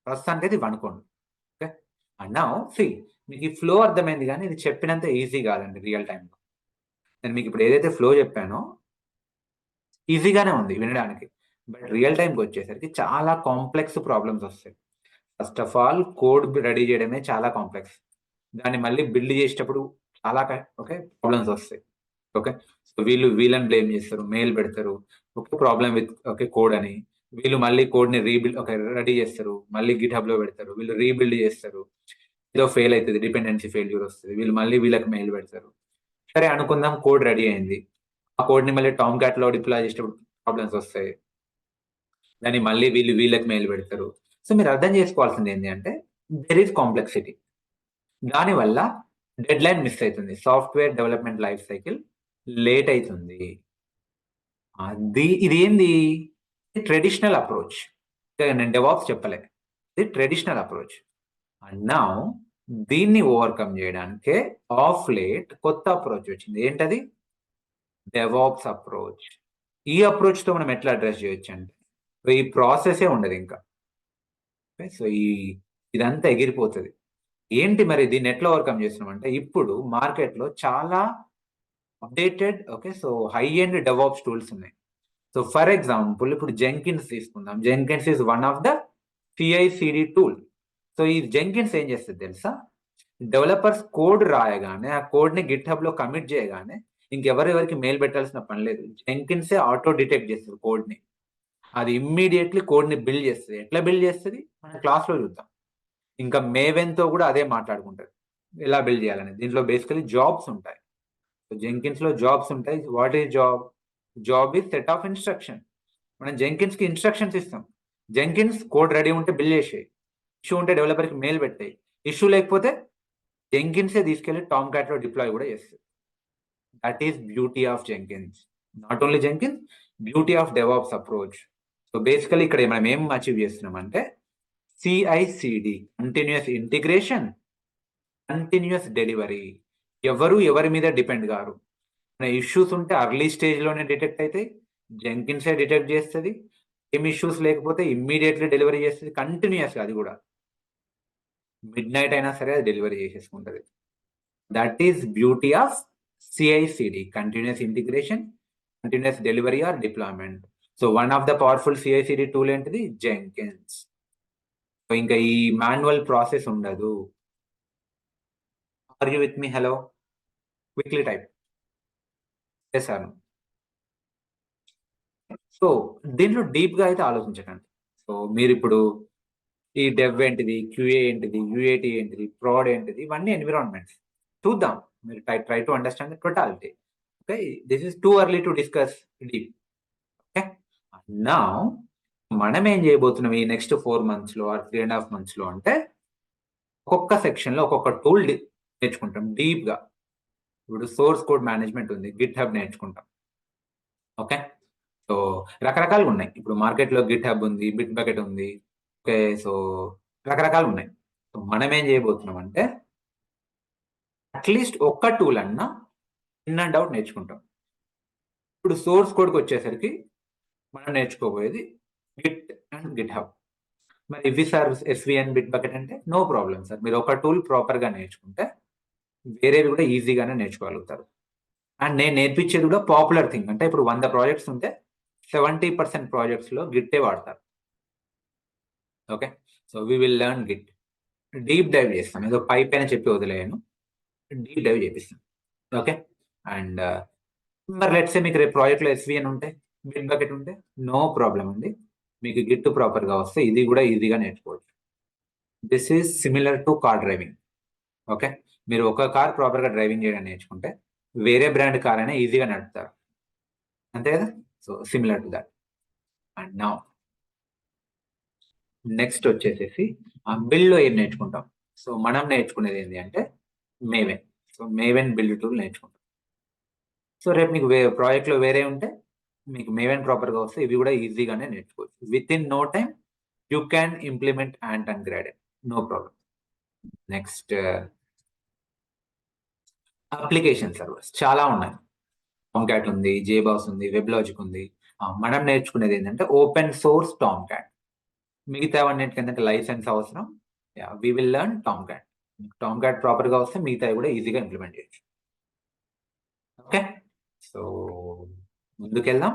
ప్రస్తుతానికి ఇది అనుకోండి. ఓకే, అండ్ నౌ సీ, మీకు ఈ ఫ్లో అర్థమైంది, కానీ ఇది చెప్పినంత ఈజీ కాదండి రియల్ టైంలో. నేను మీకు ఇప్పుడు ఏదైతే ఫ్లో చెప్పానో ఈజీగానే ఉంది వినడానికి, బట్ రియల్ టైంకి వచ్చేసరికి చాలా కాంప్లెక్స్ ప్రాబ్లమ్స్ వస్తాయి. First of all code ready చేయడమే చాలా కాంప్లెక్స్. దాన్ని మళ్ళీ బిల్డ్ చేసేటప్పుడు చాలా ఓకే ప్రాబ్లమ్స్ వస్తాయి. ఓకే, సో వీళ్ళని బ్లేమ్ చేస్తారు, మెయిల్ పెడతారు, okay, problem with okay code అని. వీళ్ళు మళ్ళీ కోడ్ ని రీబిల్డ్ ఓకే రెడీ చేస్తారు, మళ్ళీ గిట్ హబ్ లో పెడతారు, వీళ్ళు రీబిల్డ్ చేస్తారు, ఏదో ఫెయిల్ అవుతుంది, డిపెండెన్సీ ఫెయిల్యూర్ వస్తుంది, వీళ్ళు మళ్ళీ వీళ్ళకి మెయిల్ పెడతారు. సరే అనుకుందాం కోడ్ రెడీ అయింది, ఆ కోడ్ ని మళ్ళీ టామ్ క్యాట్ లో డిప్లాయ్ చేసేటప్పుడు ప్రాబ్లమ్స్ వస్తాయి, దాన్ని మళ్ళీ వీళ్ళకి మెయిల్ పెడతారు. సో మీరు అర్థం చేసుకోవాల్సింది ఏంటి అంటే దెర్ ఈస్ కాంప్లెక్సిటీ. దానివల్ల డెడ్ లైన్ మిస్ అవుతుంది, software development life cycle late అవుతుంది. ఇది ఏంది? Traditional approach. నేను డెవాప్స్ చెప్పలే, ఇది ట్రెడిషనల్ అప్రోచ్. అండ్ నౌ దీన్ని ఓవర్కమ్ చేయడానికే ఆఫ్ లేట్ కొత్త అప్రోచ్ వచ్చింది. ఏంటది? DevOps approach. ఈ అప్రోచ్ తో మనం ఎట్లా అడ్రస్ చేయొచ్చు అంటే ఈ ప్రాసెసే ఉండదు ఇంకా. సో ఇదంతా ఎగిరిపోతుంది. ఏంటి మరి దీన్ని ఎట్లా ఓవర్కమ్ చేస్తున్నాం అంటే ఇప్పుడు మార్కెట్ లో చాలా updated okay so high end DevOps tools ఉన్నాయి. సో ఫర్ ఎగ్జాంపుల్ ఇప్పుడు జెంకిన్స్ తీసుకుందాం. Jenkins is one of the CI/CD tool. So ఈ జెంకిన్స్ ఏం చేస్తుంది తెలుసా? డెవలపర్స్ కోడ్ రాయగానే ఆ కోడ్ని గిట్ హబ్లో కమిట్ చేయగానే ఇంకెవరెవరికి మెయిల్ పెట్టాల్సిన పని లేదు. జెంకిన్సే ఆటో డిటెక్ట్ చేస్తుంది కోడ్ని. అది ఇమ్మీడియట్లీ కోడ్ని బిల్డ్ చేస్తుంది. ఎట్లా బిల్డ్ చేస్తుంది మనం క్లాస్లో చూద్దాం. ఇంకా మేవెన్తో కూడా అదే మాట్లాడుకుంటారు ఎలా బిల్డ్ చేయాలని. దీంట్లో బేసికలీ జాబ్స్ ఉంటాయి. జెంకిన్స్లో జాబ్స్ ఉంటాయి. What is job? Job is set of instruction. మనం జెంకిన్స్కి ఇన్స్ట్రక్షన్స్ ఇస్తాం. జెంకిన్స్ కోడ్ రెడీ ఉంటే బిల్డ్ చేసేయి, ఇష్యూ ఉంటే డెవలపర్కి మెయిల్ పెట్టాయి, ఇష్యూ లేకపోతే జెంకిన్సే తీసుకెళ్లి టామ్ క్యాట్లో డిప్లాయ్ కూడా చేస్తుంది. That is beauty of Jenkins. Not only Jenkins, beauty of DevOps approach. So basically ఇక్కడ మనం ఏం అచీవ్ చేస్తున్నాం అంటే CI/CD, continuous integration, continuous delivery. ఎవరి మీద డిపెండ్ కారు. ఇష్యూస్ ఉంటే అర్లీ స్టేజ్లోనే డిటెక్ట్ అవుతాయి, జెంకిన్సే డిటెక్ట్ చేస్తుంది. ఏం ఇష్యూస్ లేకపోతే ఇమ్మీడియట్లీ డెలివరీ చేస్తుంది కంటిన్యూస్గా. అది కూడా మిడ్ నైట్ అయినా సరే అది డెలివరీ చేసేసుకుంటుంది. That is beauty of CI/CD, continuous integration, continuous delivery or deployment. So one of the powerful CI/CD tool ఏంటిది? జెంకిన్స్. సో ఇంకా ఈ మాన్యువల్ ప్రాసెస్ ఉండదు. Are you with me? Hello, quickly type చేశాను. సో దీంట్లో డీప్గా అయితే ఆలోచించకండి. సో మీరు ఇప్పుడు ఈ డెవ్ ఏంటిది, QA ఏంటిది, UAT ఏంటిది, ప్రాడ్ ఏంటిది, ఇవన్నీ ఎన్విరాన్మెంట్స్ చూద్దాం. మీరు try to understand the totality. Okay, this is too early to discuss deep. Okay, now మనం ఏం చేయబోతున్నాం ఈ నెక్స్ట్ 4 monthsలో ఆర్ 3.5 monthsలో అంటే ఒక్కొక్క సెక్షన్లో ఒక్కొక్క టూల్ నేర్చుకుంటాం డీప్గా. ఇప్పుడు సోర్స్ కోడ్ మేనేజ్మెంట్ ఉంది, గిట్ హబ్ నేర్చుకుంటాం. ఓకే, సో రకరకాలుగా ఉన్నాయి. ఇప్పుడు మార్కెట్లో గిట్ హబ్ ఉంది, బిట్ బకెట్ ఉంది. ఓకే, సో రకరకాలు ఉన్నాయి. సో మనం ఏం చేయబోతున్నాం అంటే అట్లీస్ట్ ఒక్క టూల్ అన్నా ఇన్ అండ్ అవుట్ నేర్చుకుంటాం. ఇప్పుడు సోర్స్ కోడ్కి వచ్చేసరికి మనం నేర్చుకోబోయేది గిట్ అండ్ గిట్ హబ్. మరి ఇవి సార్ SVN, బిట్ బకెట్ అంటే నో ప్రాబ్లం సార్. మీరు ఒక టూల్ ప్రాపర్గా నేర్చుకుంటే వేరేవి కూడా ఈజీగానే నేర్చుకోగలుగుతారు. అండ్ నేను నేర్పించేది కూడా పాపులర్ థింగ్. అంటే ఇప్పుడు 100 ప్రాజెక్ట్స్ ఉంటే 70% ప్రాజెక్ట్స్లో గిట్టే వాడతారు. Okay, so we will learn Git. Deep dive చేస్తాం. ఏదో పైప్ అయినా చెప్పి వదిలేయను, డీప్ డైవ్ చేపిస్తాం. ఓకే, అండ్ మరి లెట్సే మీకు రేపు ప్రాజెక్ట్లో SVN ఉంటే, బిట్ బకెట్ ఉంటే నో ప్రాబ్లం అండి. మీకు గిట్ ప్రాపర్గా వస్తే ఇది కూడా ఈజీగా నేర్చుకోవచ్చు. This is similar to car driving. Okay, మీరు ఒక కార్ ప్రాపర్గా డ్రైవింగ్ చేయడం నేర్చుకుంటే వేరే బ్రాండ్ కార్ అయినా ఈజీగా నడుపుతారు, అంతే కదా? So similar to that. And now next వచ్చేసేసి ఆ బిల్డ్లో ఏం నేర్చుకుంటాం. సో మనం నేర్చుకునేది ఏంటి అంటే maven. So maven build tool నేర్చుకుంటాం. సో రేపు మీకు ప్రాజెక్ట్లో వేరే ఉంటే మీకు మేవెన్ ప్రాపర్గా వస్తే ఇవి కూడా ఈజీగానే నేర్చుకోవచ్చు. Within no time you can implement Ant and Gradle, no problem. Next application servers చాలా ఉన్నాయి. టామ్క్యాట్ ఉంది, JBoss ఉంది, వెబ్లాజిక్ ఉంది. మనం నేర్చుకునేది ఏంటంటే ఓపెన్ సోర్స్ టామ్క్యాట్. మిగతా అన్నిటికీ ఏంటంటే లైసెన్స్ అవసరం. We will learn Tomcat. Tomcat ప్రాపర్గా వస్తే మిగతా కూడా ఈజీగా ఇంప్లిమెంట్ చేయొచ్చు. ఓకే, సో ముందుకెళ్దాం.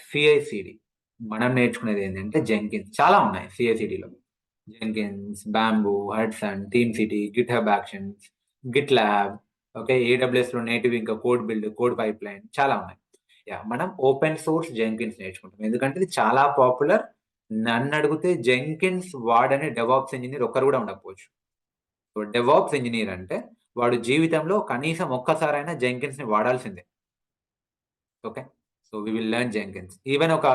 CI/CD మనం నేర్చుకునేది ఏంటంటే జెంకిన్స్. చాలా ఉన్నాయి CI/CDలో. Jenkins, Bamboo, Hudson, TeamCity, GitHub actions, GitLab. Okay, AWSలో నేటివ్ ఇంకా code build, code pipeline చాలా ఉన్నాయి. మనం ఓపెన్ సోర్స్ జెంకిన్స్ నేర్చుకుంటాం ఎందుకంటే ఇది చాలా పాపులర్. నన్ను అడిగితే జెంకిన్స్ వాడని డెవాప్స్ ఇంజనీర్ ఒక్కరు కూడా ఉండకపోవచ్చు. సో డెవాప్స్ ఇంజనీర్ అంటే వాడు జీవితంలో కనీసం ఒక్కసారైనా జెంకిన్స్ ని వాడాల్సిందే. Okay, so we will learn Jenkins. Even ఒక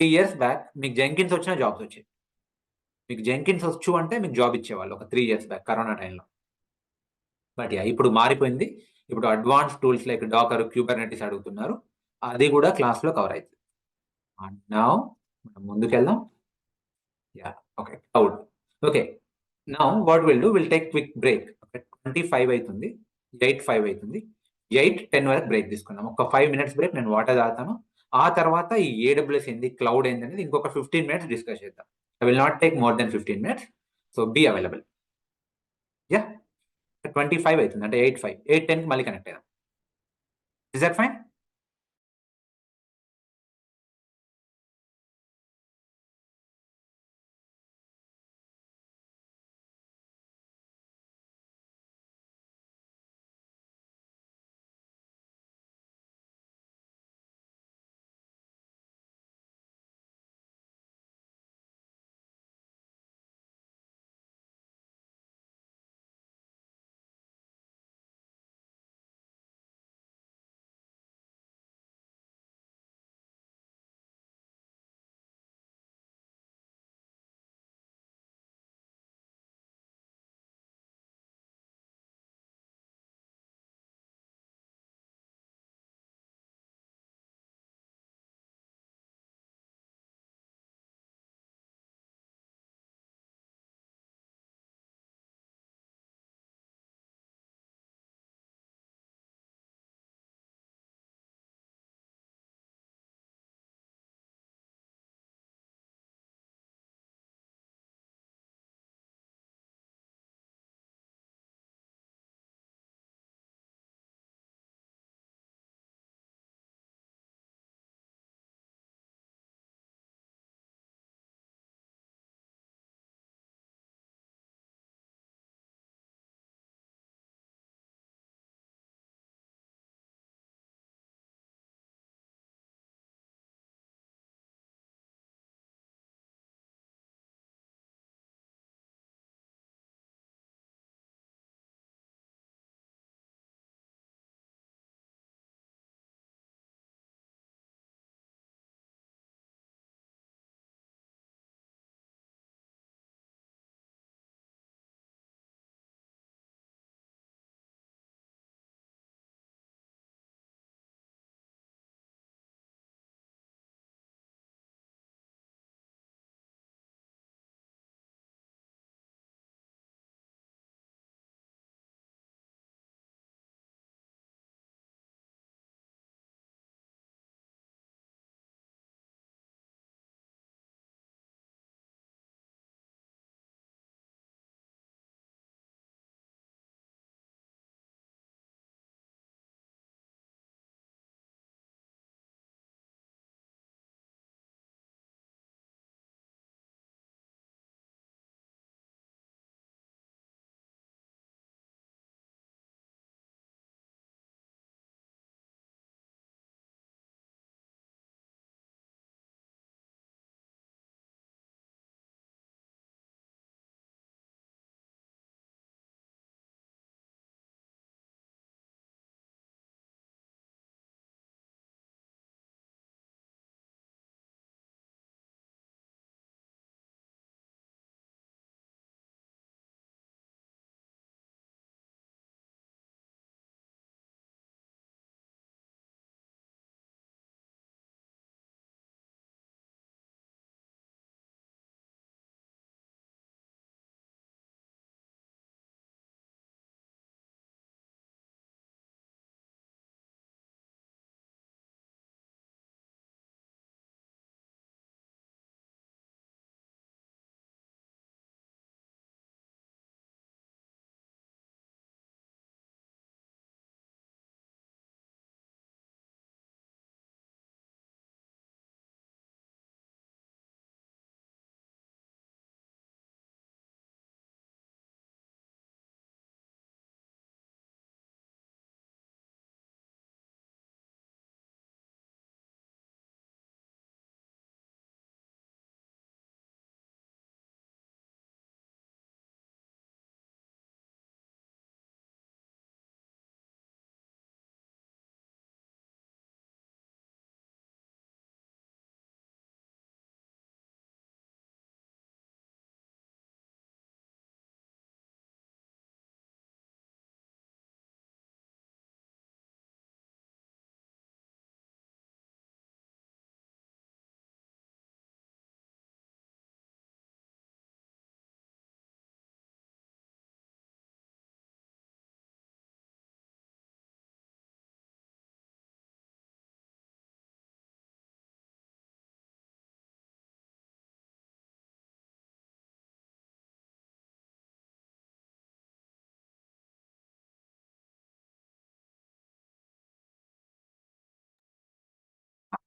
3 years బ్యాక్ మీకు జెంకిన్స్ వచ్చిన జాబ్స్ వచ్చాయి. మీకు జెంకిన్స్ వచ్చు అంటే మీకు జాబ్ ఇచ్చేవాళ్ళు ఒక 3 years బ్యాక్ కరోనా టైంలో. బట్ ఇప్పుడు మారిపోయింది. ఇప్పుడు advance tools like Docker, Kubernetes అడుగుతున్నారు. అది కూడా క్లాస్లో కవర్ అవుతుంది. అండ్ నౌ మనం ముందుకెళ్దాం. Okay, cloud. Okay, now what will do, will take quick break. 25 అవుతుంది, 8:05 అవుతుంది. 8:10 వరకు బ్రేక్ తీసుకుందాం. ఒక 5 minutes బ్రేక్. నేను వాటర్ తాగుతాను. ఆ తర్వాత ఈ AWS ఏంది, క్లౌడ్ ఏంది అనేది ఇంకొక 15 minutes డిస్కస్ చేద్దాం. I will not take more than 15 minutes. So be available. 25 అవుతుంది అంటే 8:05, 8:10కి మళ్ళీ కనెక్ట్ అయ్యాం. Is that fine?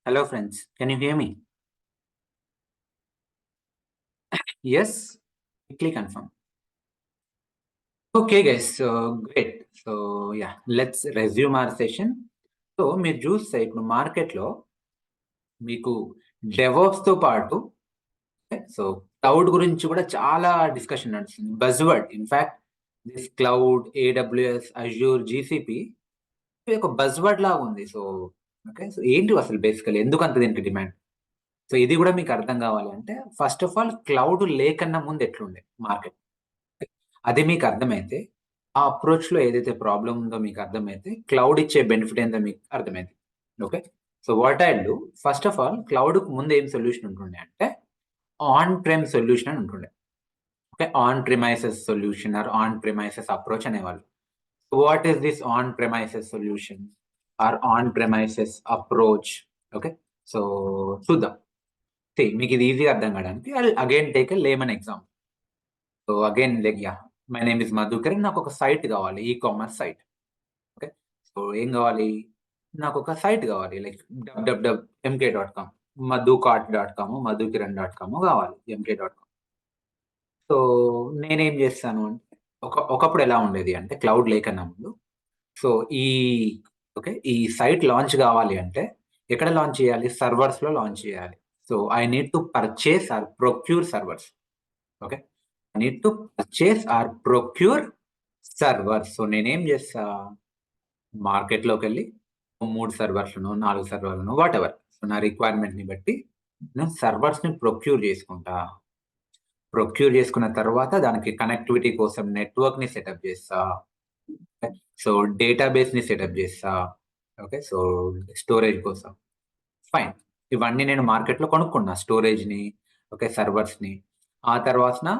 Hello, friends. Can you hear me? Yes? Quickly confirm. Okay, guys. So, great. So, yeah, let's resume our session. So మీరు చూస్తే ఇప్పుడు మార్కెట్లో మీకు డెవాప్స్ తో పాటు సో క్లౌడ్ గురించి కూడా చాలా డిస్కషన్ నడుస్తుంది. Buzzword in fact this cloud, AWS, Azure, GCP ఒక బజ్వర్డ్ లాగా ఉంది. సో ఓకే, సో ఏంటి అసలు బేసికల్ ఎందుకు అంత దీనికి డిమాండ్? సో ఇది కూడా మీకు అర్థం కావాలి అంటే ఫస్ట్ ఆఫ్ ఆల్ క్లౌడ్ లేకన్నా ముందు ఎట్లుండే మార్కెట్, అది మీకు అర్థమైతే ఆ అప్రోచ్ లో ఏదైతే ప్రాబ్లం ఉందో మీకు అర్థమైతే క్లౌడ్ ఇచ్చే బెనిఫిట్ ఏందో మీకు అర్థమైంది. Okay, so what I do, first of all cloud ముందు ఏం సొల్యూషన్ ఉంటుండే అంటే ఆన్ ప్రెమ్ సొల్యూషన్ అని ఉంటుండే. Okay, on premises solution or on premises approach అనేవాళ్ళు. What is this on premises solution or on premises approach? Okay, so చూద్దాం. మీకు ఇది ఈజీగా అర్థం కావడానికి I again take a layman example. So again like yeah, my name is Madhukar, నాకు ఒక site కావాలి, e commerce site. Okay, so ఏం కావాలి, నాకు ఒక సైట్ కావాలి లైక్ www.mk.com, madhucart.com, madhukiran.com కావాలి, mk.com. సో నేనేం చేస్తాను అంటే ఒకప్పుడు ఎలా ఉండేది అంటే క్లౌడ్ లేకన్నా ముందు, సో ఈ సైట్ లాంచ్ కావాలి అంటే ఎక్కడ లాంచ్ చేయాలి? సర్వర్స్ లో లాంచ్ చేయాలి. So I need to purchase or procure servers. Okay, I need to purchase or procure servers. So నేనేం చేస్తా, మార్కెట్లోకి వెళ్ళి 3 సర్వర్లను 4 సర్వర్లను వాట్ ఎవర్, సో నా రిక్వైర్మెంట్ని బట్టి నేను సర్వర్స్ని ప్రొక్యూర్ చేసుకుంటా. ప్రొక్యూర్ చేసుకున్న తర్వాత దానికి కనెక్టివిటీ కోసం నెట్వర్క్ని సెటప్ చేస్తా. సో డేటాబేస్ని సెటప్ చేస్తా. ఓకే, సో స్టోరేజ్ కోసం ఫైన్, ఇవన్నీ నేను మార్కెట్లో కొనుక్కున్నా, స్టోరేజ్ని, ఓకే, సర్వర్స్ని. ఆ తర్వాత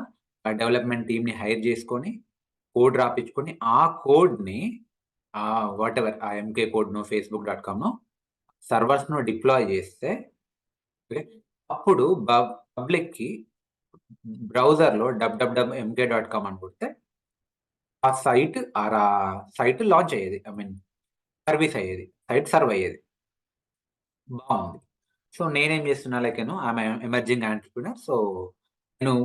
డెవలప్మెంట్ టీమ్ని హైర్ చేసుకొని కోడ్ రాపించుకొని ఆ కోడ్ని వాట్ ఎవర్ ఆ ఎంకే కోడ్ను facebook.com సర్వర్స్ను డిప్లాయ్ చేస్తే అప్పుడు పబ్లిక్కి బ్రౌజర్లో www.mk.com అని కొడితే ఆ సైట్ లాంచ్ అయ్యేది, ఐ మీన్ సర్వీస్ అయ్యేది, సైట్ సర్వ్ అయ్యేది. బాగుంది. సో నేనేం చేస్తున్నా like I'm emerging entrepreneur. So నేను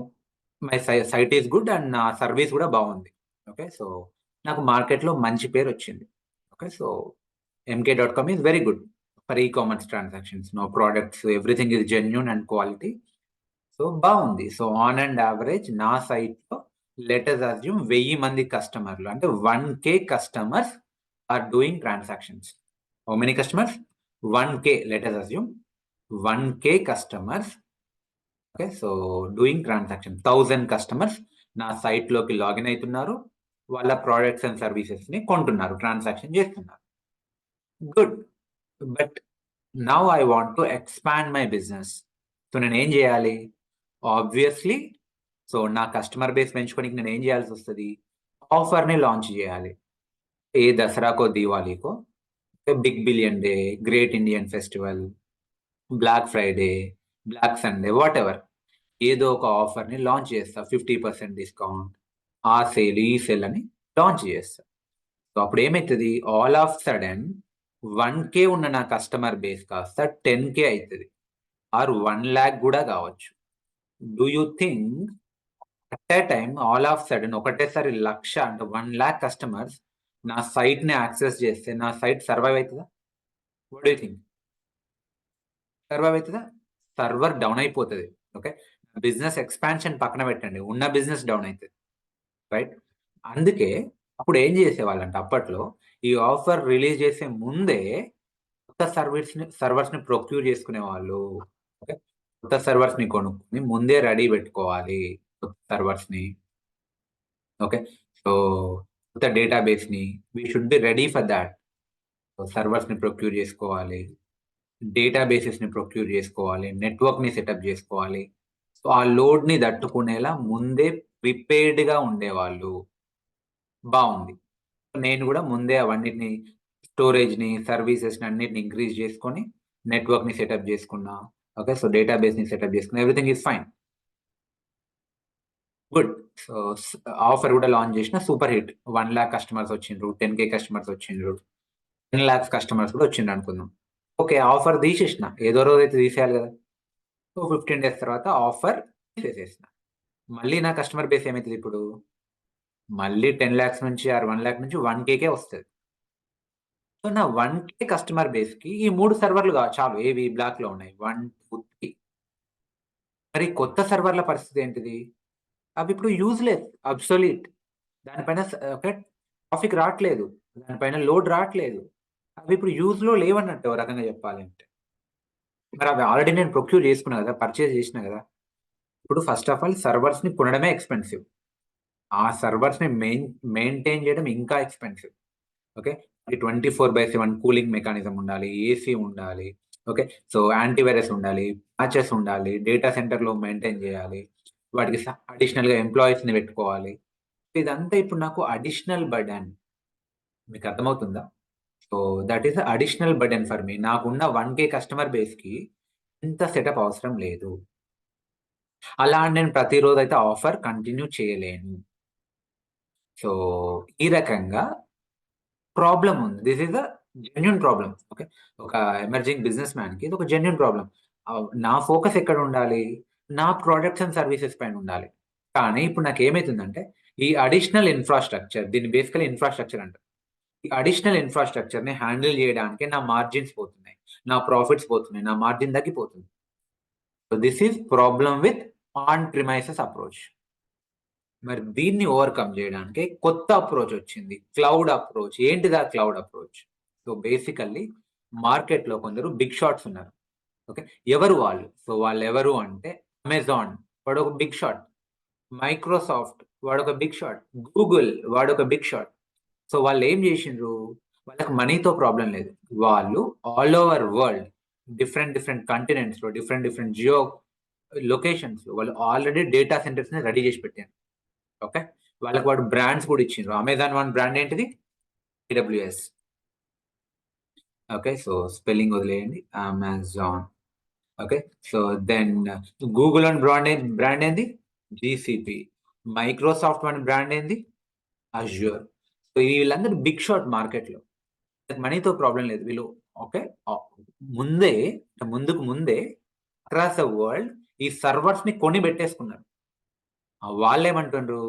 my site is good and నా సర్వీస్ కూడా బాగుంది. ఓకే, సో నాకు మార్కెట్లో మంచి పేరు వచ్చింది. Okay, so mk.com is very good for ecommerce transactions, no products, everything is genuine and quality. So బాగుంది. సో ఆన్ అండ్ యావరేజ్ నా సైట్లో లెట్ us assume 1000 మంది కస్టమర్లు అంటే 1K customers are doing transactions. How many customers? 1K. Let us assume 1K customers. Okay, so doing transaction 1000 customers నా సైట్లోకి login అవుతున్నారు, వాళ్ళ ప్రోడక్ట్స్ అండ్ సర్వీసెస్ని కొంటున్నారు, ట్రాన్సాక్షన్ చేస్తున్నారు. Good, but now I want to expand my business. So నేను ఏం చేయాలి? Obviously so నా కస్టమర్ బేస్ పెంచుకోనికి నేను ఏం చేయాల్సి వస్తుంది? ఆఫర్ని లాంచ్ చేయాలి. ఏ దసరాకో, దీవాళీకో, big billion day, great Indian festival, black Friday, black Sunday, whatever, ఏదో ఒక ఆఫర్ని లాంచ్ చేస్తా. 50% డిస్కౌంట్, ఆ సేల్, ఈ సేల్ అని లాంచ్ చేస్తా. సో అప్పుడు ఏమవుతుంది? ఆల్ ఆఫ్ సడన్ 1K ఉన్న నా కస్టమర్ బేస్ కాస్త 10K అవుతుంది, ఆర్ 1 lakh కూడా కావచ్చు. Do you think at a time all of sudden ఒకటేసారి 1,00,000 అంటే 1 lakh కస్టమర్స్ నా సైట్ని యాక్సెస్ చేస్తే నా సైట్ సర్వైవ్ అవుతుందా? What do think? సర్వైవ్ అవుతుందా? సర్వర్ డౌన్ అయిపోతుంది. ఓకే, బిజినెస్ ఎక్స్పాన్షన్ పక్కన పెట్టండి, ఉన్న బిజినెస్ డౌన్ అవుతుంది, రైట్? అందుకే అప్పుడు ఏం చేసేవాళ్ళంటే అప్పట్లో ఈ ఆఫర్ రిలీజ్ చేసే ముందే కొత్త సర్వర్స్ని ప్రొక్యూర్ చేసుకునే వాళ్ళు. ఓకే, కొత్త సర్వర్స్ని కొనుక్కొని ముందే రెడీ పెట్టుకోవాలి కొత్త సర్వర్స్ని. ఓకే, సో కొత్త డేటాబేస్ని we should be ready for that. సర్వర్స్ని ప్రొక్యూర్ చేసుకోవాలి, డేటాబేసెస్ని ప్రొక్యూర్ చేసుకోవాలి, నెట్వర్క్ని సెటప్ చేసుకోవాలి. సో ఆ లోడ్ని తట్టుకునేలా ముందే ప్రిపేర్డ్గా ఉండేవాళ్ళు. బాగుంది. నేను కూడా ముందే అవన్నిటిని, స్టోరేజ్ని, సర్వీసెస్ని అన్నిటిని ఇంక్రీజ్ చేసుకొని నెట్వర్క్ని సెటప్ చేసుకున్నా. ఓకే, సో డేటాబేస్ని సెటప్ చేసుకున్నా, everything is fine, good. So offer కూడా లాంచ్ చేసిన, సూపర్ హిట్. 1 lakh కస్టమర్స్ వచ్చిండ్రు, 10K కస్టమర్స్ వచ్చిండ్రు, 10 lakhs కస్టమర్స్ కూడా వచ్చిండ్రు అనుకుందాం. ఓకే, ఆఫర్ తీసేసిన, ఏదో రోజు అయితే తీసేయాలి కదా. సో 15 days తర్వాత ఆఫర్ తీసేసేసిన. మళ్ళీ నా కస్టమర్ బేస్ ఏమవుతుంది ఇప్పుడు, మళ్ళీ 10 lakhs నుంచి ఆర్ 1 lakh నుంచి 1K వస్తుంది. సో నా 1K కస్టమర్ బేస్ కి ఈ 3 సర్వర్లు చాలు. ఏవి బ్లాక్ లో ఉన్నాయి, 1, 2, 3. మరి కొత్త సర్వర్ల పరిస్థితి ఏంటిది, అవి ఇప్పుడు యూజ్లెస్, అబ్సొల్యూట్. దానిపైన ట్రాఫిక్ రావట్లేదు, దానిపైన లోడ్ రావట్లేదు, అవి ఇప్పుడు యూజ్ లో లేవన్నట్టు ఒక రకంగా చెప్పాలి అంటే. మరి అవి ఆల్రెడీ నేను ప్రొక్యూర్ చేసుకున్నా కదా, పర్చేజ్ చేసిన కదా. ఇప్పుడు ఫస్ట్ ఆఫ్ ఆల్ సర్వర్స్ ని కొనడమే ఎక్స్పెన్సివ్, ఆ సర్వర్స్ ని మెయింటైన్ చేయడం ఇంకా ఎక్స్పెన్సివ్. ఓకే, 24/7 కూలింగ్ మెకానిజం ఉండాలి, ఏసీ ఉండాలి. ఓకే, సో యాంటీవైరస్ ఉండాలి, ప్యాచెస్ ఉండాలి, డేటా సెంటర్ లో మెయింటైన్ చేయాలి, వాటికి అడిషనల్ గా ఎంప్లాయీస్ ని పెట్టుకోవాలి. ఇదంతా ఇప్పుడు నాకు అడిషనల్ బర్డెన్. మీకు అర్థమవుతుందా? So that is additional burden for me. నాకున్న 1K కస్టమర్ బేస్ కి ఇంత సెటప్ అవసరం లేదు. అలా నేను ప్రతిరోజు అయితే ఆఫర్ కంటిన్యూ చేయలేను. సో ఈ రకంగా ప్రాబ్లం ఉంది. This is a genuine problem. Okay, ఒక ఎమర్జింగ్ బిజినెస్ మ్యాన్ కి ఇది ఒక జెన్యూన్ ప్రాబ్లం. నా ఫోకస్ ఎక్కడ ఉండాలి, నా ప్రొడక్ట్స్ అండ్ సర్వీసెస్ పైన ఉండాలి. కానీ ఇప్పుడు నాకు ఏమైతుందంటే, ఈ అడిషనల్ ఇన్ఫ్రాస్ట్రక్చర్, దీన్ని బేసికలీ ఇన్ఫ్రాస్ట్రక్చర్ అంటారు. ఈ అడిషనల్ ఇన్ఫ్రాస్ట్రక్చర్ ని హ్యాండిల్ చేయడానికి నా మార్జిన్స్ పోతున్నాయి, నా ప్రాఫిట్స్ పోతున్నాయి, నా మార్జిన్ తగ్గిపోతుంది. So this is problem with on premises approach. మరి దీన్ని ఓవర్కమ్ చేయడానికి కొత్త అప్రోచ్ వచ్చింది, క్లౌడ్ అప్రోచ్. ఏంటిదా cloud approach? So basically market లో కొందరు బిగ్ షాట్స్ ఉన్నారు. ఓకే, ఎవరు వాళ్ళు? సో వాళ్ళు ఎవరు అంటే, అమెజాన్ వాడు ఒక బిగ్ షాట్, మైక్రోసాఫ్ట్ వాడు ఒక బిగ్ షాట్, గూగుల్ వాడు ఒక బిగ్ షాట్. సో వాళ్ళు ఏం చేసిండ్రు, వాళ్ళకి మనీతో ప్రాబ్లం లేదు. వాళ్ళు all over world, different continents లో, డిఫరెంట్ జియో లొకేషన్స్ లో వాళ్ళు ఆల్రెడీ డేటా సెంటర్స్ ని రెడీ చేసి పెట్టారు. ఓకే, వాళ్ళకి వాడు బ్రాండ్స్ కూడా ఇచ్చిండ్రు. అమెజాన్ వన్ బ్రాండ్ ఏంటిది, AWS. ఓకే, సో స్పెల్లింగ్ వదిలేయండి, Amazon. Okay, so then Google one brand ఏంది, GCP. మైక్రోసాఫ్ట్ వన్ బ్రాండ్ ఏంది, అజ్యూర్. సో వీళ్ళందరూ బిగ్ షాట్ మార్కెట్ లో, మనీతో ప్రాబ్లం లేదు వీళ్ళు. ఓకే, ముందే అక్రాస్ ద వరల్డ్ ఈ సర్వర్స్ ని కొని పెట్టేసుకున్నారు. వాళ్ళు ఏమంటుండ్రు,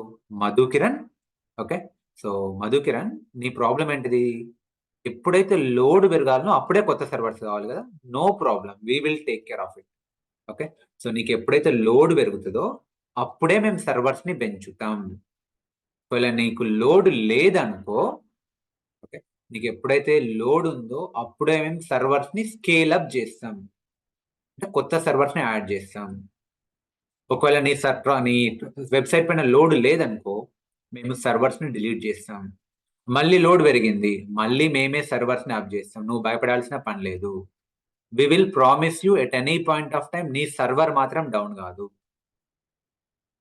మధుకిరణ్. ఓకే, సో మధుకిరణ్ నీ ప్రాబ్లం ఏంటిది, ఎప్పుడైతే లోడ్ పెరగాలనో అప్పుడే కొత్త సర్వర్స్ కావాలి కదా. No problem, we will take care of it. Okay, so నీకు ఎప్పుడైతే లోడ్ పెరుగుతుందో అప్పుడే మేము సర్వర్స్ ని పెంచుతాం. ఒకవేళ నీకు లోడ్ లేదనుకో, ఓకే, నీకు ఎప్పుడైతే లోడ్ ఉందో అప్పుడే మేము సర్వర్స్ ని స్కేల్ అప్ చేస్తాం, అంటే కొత్త సర్వర్స్ ని యాడ్ చేస్తాం. ఒకవేళ నీ వెబ్సైట్ పైన లోడ్ లేదనుకో, మేము సర్వర్స్ ని డిలీట్ చేస్తాం. మళ్ళీ లోడ్ పెరిగింది, మళ్ళీ మేమే సర్వర్స్ ని ఆఫ్ చేస్తాం. నువ్వు భయపడాల్సిన పని లేదు. We will promise you at any point of time నీ సర్వర్ మాత్రం డౌన్ కాదు.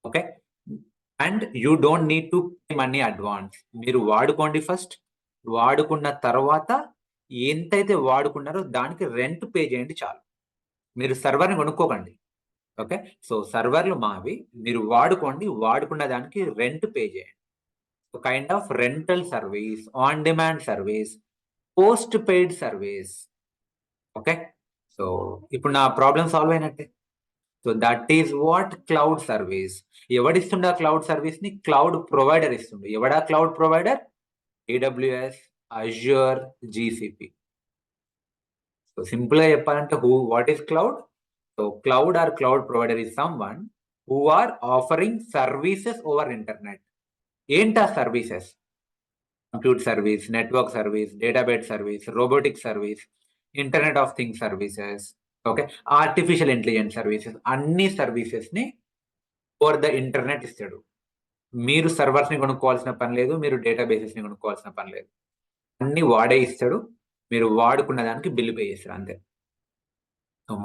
Okay, and you don't need to pay money advance. మీరు వాడుకోండి ఫస్ట్, వాడుకున్న తర్వాత ఎంతైతే వాడుకున్నారో దానికి రెంట్ పే చేయండి చాలు. మీరు సర్వర్ని కొనుక్కోకండి. ఓకే, సో సర్వర్లు మావి, మీరు వాడుకోండి, వాడుకున్న దానికి రెంట్ పే చేయండి. Kind of rental service, on demand service, postpaid service. Okay, so ఇప్పుడు నా ప్రాబ్లం సాల్వ్ అయినట్టే. So that is what cloud service. ఎవడిస్తుండ క్లౌడ్ సర్వీస్ ని, క్లౌడ్ ప్రొవైడర్ ఇస్తుండే. ఎవడా cloud provider, AWS, Azure, GCP. So simple గా చెప్పాలంటే what is cloud? So cloud or cloud provider is someone who are offering services over internet. ఏంటా services? Compute service, network service, database service, robotic service, internet of things services, okay, artificial intelligence services. అన్ని services ని over the internet ఇస్తాడు. మీరు servers ని కొనుక్కోవాల్సిన పని లేదు, మీరు databases ని కొనుక్కోవాల్సిన పని లేదు. అన్ని వాడే ఇస్తాడు, మీరు వాడుకున్న దానికి బిల్లు పే చేస్తారు అంతే.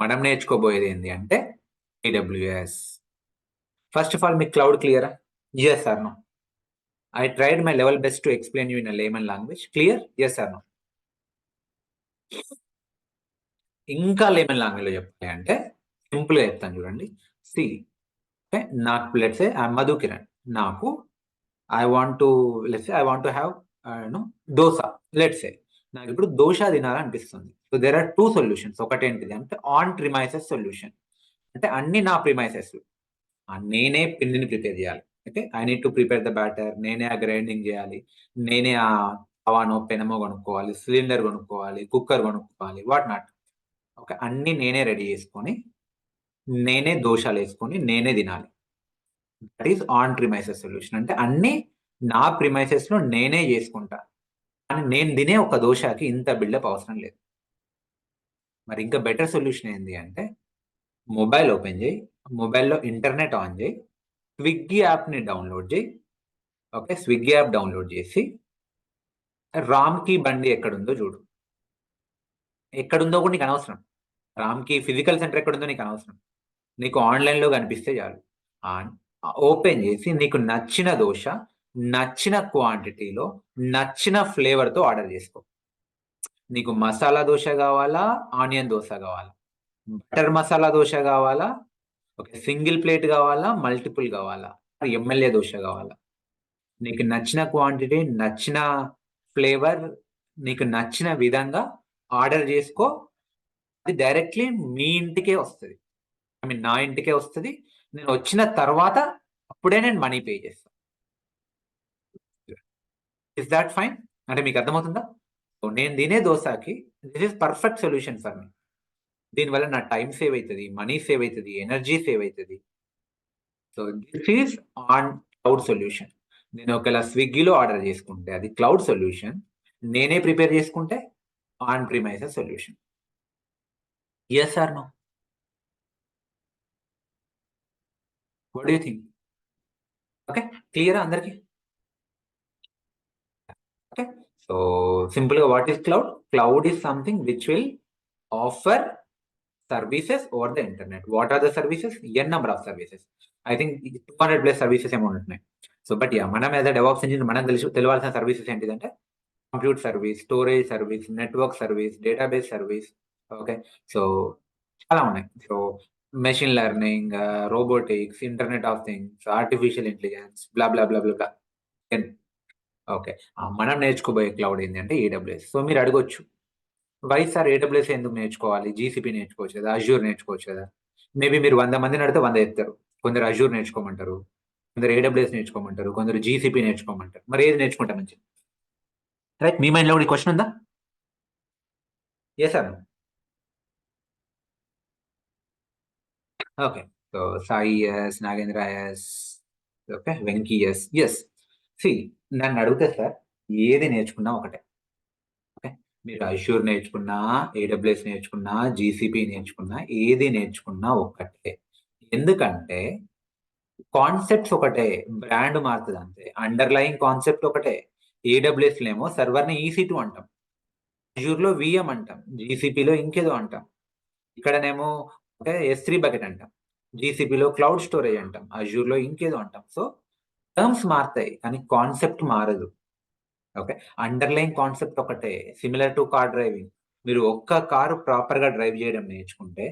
మనం నేర్చుకోబోయేది ఏంటి అంటే AWS. ఫస్ట్ ఆఫ్ ఆల్ మీకు క్లౌడ్ క్లియరా? Yes or no? I tried my level best to explain you in a layman language. Clear? Yes or no? ఇంకా లేమన్ లాంగ్వేజ్ లో చెప్పాలి అంటే సింపుల్ గా చెప్తాను చూడండి. సి, నాకు లెట్స్ సే మధు కిరణ్, నాకు I want to have dosa. Let's say నాకు ఇప్పుడు దోశ తినాలనిపిస్తుంది. So there are 2 solutions. ఒకటేంటిది అంటే ఆన్ ప్రిమైసెస్ సొల్యూషన్. అంటే అన్ని నా ప్రిమైసెస్. నేనే పిండిని ప్రిపేర్ చేయాలి. Okay. I need to prepare the batter. నేనే ఆ గ్రైండింగ్ చేయాలి. నేనే ఆ తవానో, పెనమో కొనుక్కోవాలి, సిలిండర్ కొనుక్కోవాలి, కుక్కర్ కొనుక్కోవాలి, వాట్ నాట్. ఓకే. అన్నీ నేనే రెడీ చేసుకొని, నేనే దోశలేసుకొని, నేనే తినాలి. That is on premises solution. అంటే అన్నీ నా ప్రిమైసెస్‌లో నేనే చేసుకుంటా. కానీ నేను తినే ఒక దోశకి ఇంత బిల్డప్ అవసరం లేదు. మరి ఇంకా బెటర్ సొల్యూషన్ ఏంది అంటే మొబైల్ ఓపెన్ చేయి. మొబైల్‌లో ఇంటర్నెట్ ఆన్ చేయి. స్విగ్గీ యాప్‌ని డౌన్లోడ్ చేయి. ఓకే. స్విగ్గీ యాప్ డౌన్లోడ్ చేసి రామ్‌కి బండి ఎక్కడుందో చూడు. ఎక్కడుందో కూడా నీకు అనవసరం. రామ్‌కి ఫిజికల్ సెంటర్ ఎక్కడుందో నీకు అనవసరం. నీకు ఆన్‌లైన్‌లో కనిపిస్తే చాలు. ఓపెన్ చేసి నీకు నచ్చిన దోశ, నచ్చిన క్వాంటిటీలో, నచ్చిన ఫ్లేవర్‌తో ఆర్డర్ చేసుకో. నీకు మసాలా దోశ కావాలా? ఆనియన్ దోస కావాలా? బటర్ మసాలా దోశ కావాలా? ఓకే. సింగిల్ ప్లేట్ కావాలా? మల్టిపుల్ కావాలా? ఎమ్మెల్యే దోశ కావాలా? నీకు నచ్చిన క్వాంటిటీ, నచ్చిన ఫ్లేవర్, నీకు నచ్చిన విధంగా ఆర్డర్ చేసుకో. అది డైరెక్ట్‌లీ మీ ఇంటికే వస్తది. ఐ మీన్ నా ఇంటికే వస్తది. నేను వచ్చిన తర్వాత అప్పుడే నేను మనీ పే చేస్తా. Is that fine? అంటే మీకు అర్థమవుతుందా? సో నేను తినే దోసకి this is perfect solution for me. దీనివల్ల నా టైం సేవ్ అవుతది, మనీ సేవ్ అవుతది, ఎనర్జీ సేవ్ అవుతది. So this is on cloud solution. నేను ఒకవేళ స్విగ్గీలో ఆర్డర్ చేసుకుంటే అది క్లౌడ్ సొల్యూషన్. నేనే ప్రిపేర్ చేసుకుంటే on premises solution. Yes or no? What do you think? Okay. క్లియరా అందరికి? ఓకే. సో సింపుల్‌గా what is cloud? Cloud is something which will offer services over the internet. What are the services? N number of services. I think 200+ services ఏమో ఉంటున్నాయి. So but yeah! మనం as a DevOps engineer మనకు తెలవాల్సిన services ఏంటిదంటే compute service, storage service, network service, database service. Okay. So చాలా ఉన్నాయి. So machine learning, robotics, internet of things, artificial intelligence bla blah blah blah bla. Okay. మనం నేర్చుకోబోయే cloud ఏంటంటే AWS. So మీరు అడగొచ్చు, వై సార్ ఏడబ్ల్యూఎస్ ఎందుకు నేర్చుకోవాలి? GCP నేర్చుకోవచ్చు కదా, అజ్యూర్ నేర్చుకోవచ్చు కదా. మేబీ మీరు 100 మందిని అడిగితే 100 చెప్తారు. కొందరు అజ్యూర్ నేర్చుకోమంటారు, కొందరు ఏడబ్ల్యూఎస్ నేర్చుకోమంటారు, కొందరు జీసీపీ నేర్చుకోమంటారు. మరి ఏది నేర్చుకుంటే మంచిది? రైట్. మీ మైండ్‌లో కూడా ఈ క్వశ్చన్ ఉందా? Yes or no? Okay. So Sai yes, Nagendra yes, okay, Venky yes. Yes. See నన్ను అడిగితే సార్ ఏది నేర్చుకున్నా ఒకటే. ఓకే. మీరు అజ్యూర్ నేర్చుకున్నా, ఏడబ్ల్యూఎస్ నేర్చుకున్నా, జీసీపీ నేర్చుకున్నా, ఏది నేర్చుకున్నా ఒకటే. ఎందుకంటే కాన్సెప్ట్స్ ఒకటే, బ్రాండ్ మారుతది అంతే. అండర్‌లయింగ్ కాన్సెప్ట్ ఒకటే. ఏడబ్ల్యూఎస్‌లో ఏమో సర్వర్‌ని EC2 అంటాం. అజ్యూర్‌లో VM అంటాం. జీసీపీలో ఇంకేదో అంటాం. ఇక్కడనేమో ఓకే S3 బకెట్ అంటాం. జీసీపీలో క్లౌడ్ స్టోరేజ్ అంటాం. అజ్యూర్‌లో ఇంకేదో అంటాం. సో టర్మ్స్ మారతాయి కానీ కాన్సెప్ట్ మారదు. ఓకే. అండర్‌లయింగ్ కాన్సెప్ట్ ఒకటే. Similar to car driving. మీరు ఒక్క కారు ప్రాపర్‌గా డ్రైవ్ చేయడం నేర్చుకుంటే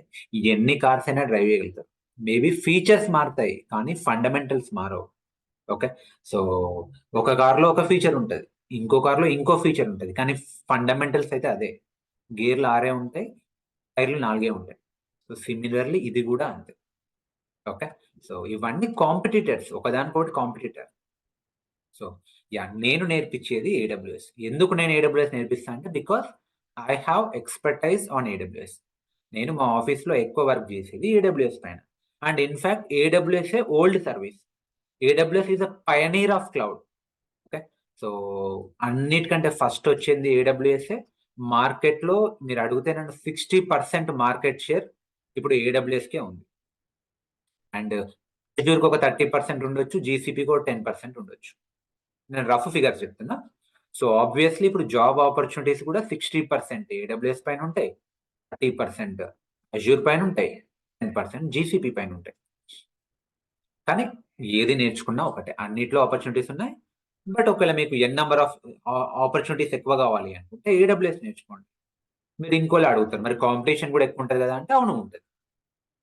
ఎన్ని కార్స్ అయినా డ్రైవ్ చేయగలుగుతారు. మేబీ ఫీచర్స్ మారతాయి కానీ ఫండమెంటల్స్ మారవు. ఓకే. సో ఒక కార్‌లో ఒక ఫీచర్ ఉంటది. ఇంకో కార్‌లో ఇంకో ఫీచర్ ఉంటది. కానీ ఫండమెంటల్స్ అయితే అదే. గేర్‌లు 6 ఉంటాయి. టైర్‌లు 4 ఉంటాయి. సో సిమిలర్‌లీ ఇది కూడా అంతే. ఓకే. సో ఇవన్నీ కాంపిటీటర్స్. ఒకదానికొకటి కాంపిటీటర్. So yeah! నేను నేర్పించేది ఏడబ్ల్యూఎస్. ఎందుకు నేను ఏడబ్ల్యూఎస్ నేర్పిస్తా అంటే because I have expertise on AWS. నేను మా ఆఫీస్‌లో ఎక్కువ వర్క్ చేసేది ఏడబ్ల్యూఎస్ పైన. అండ్ ఇన్‌ఫాక్ట్ ఏడబ్ల్యూఎస్ఏ old service. AWS is a pioneer of cloud. Okay. So అన్నిటికంటే ఫస్ట్ వచ్చింది ఏడబ్ల్యూఎస్ఏ. మార్కెట్‌లో మీరు అడిగితే నన్ను 60% మార్కెట్ షేర్ ఇప్పుడు ఏడబ్ల్యూఎస్‌కే ఉంది. అండ్ అజ్యూర్‌కి ఒక 30% ఉండొచ్చు. జీసీపీకి ఒక 10% ఉండొచ్చు. నేను రఫ్ ఫిగర్స్ చెప్తున్నా. సో ఆబ్వియస్‌లీ ఇప్పుడు జాబ్ ఆపర్చునిటీస్ కూడా 60% ఏడబ్ల్యూఎస్ పైన ఉంటాయి. 30% అజ్యూర్ పైన ఉంటాయి. 10% జీసీపీ పైన ఉంటాయి. కానీ ఏది నేర్చుకున్నా ఒకటే. అన్నిట్లో ఆపర్చునిటీస్ ఉన్నాయి. బట్ ఒకవేళ మీకు ఎన్ నంబర్ ఆఫ్ ఆపర్చునిటీస్ ఎక్కువ కావాలి అనుకుంటే ఏడబ్ల్యూఎస్ నేర్చుకోండి. మీరు ఇంకోలా అడుగుతారు. మరి కాంపిటీషన్ కూడా ఎక్కువ ఉంటది కదా అంటే అవును ఉంటది.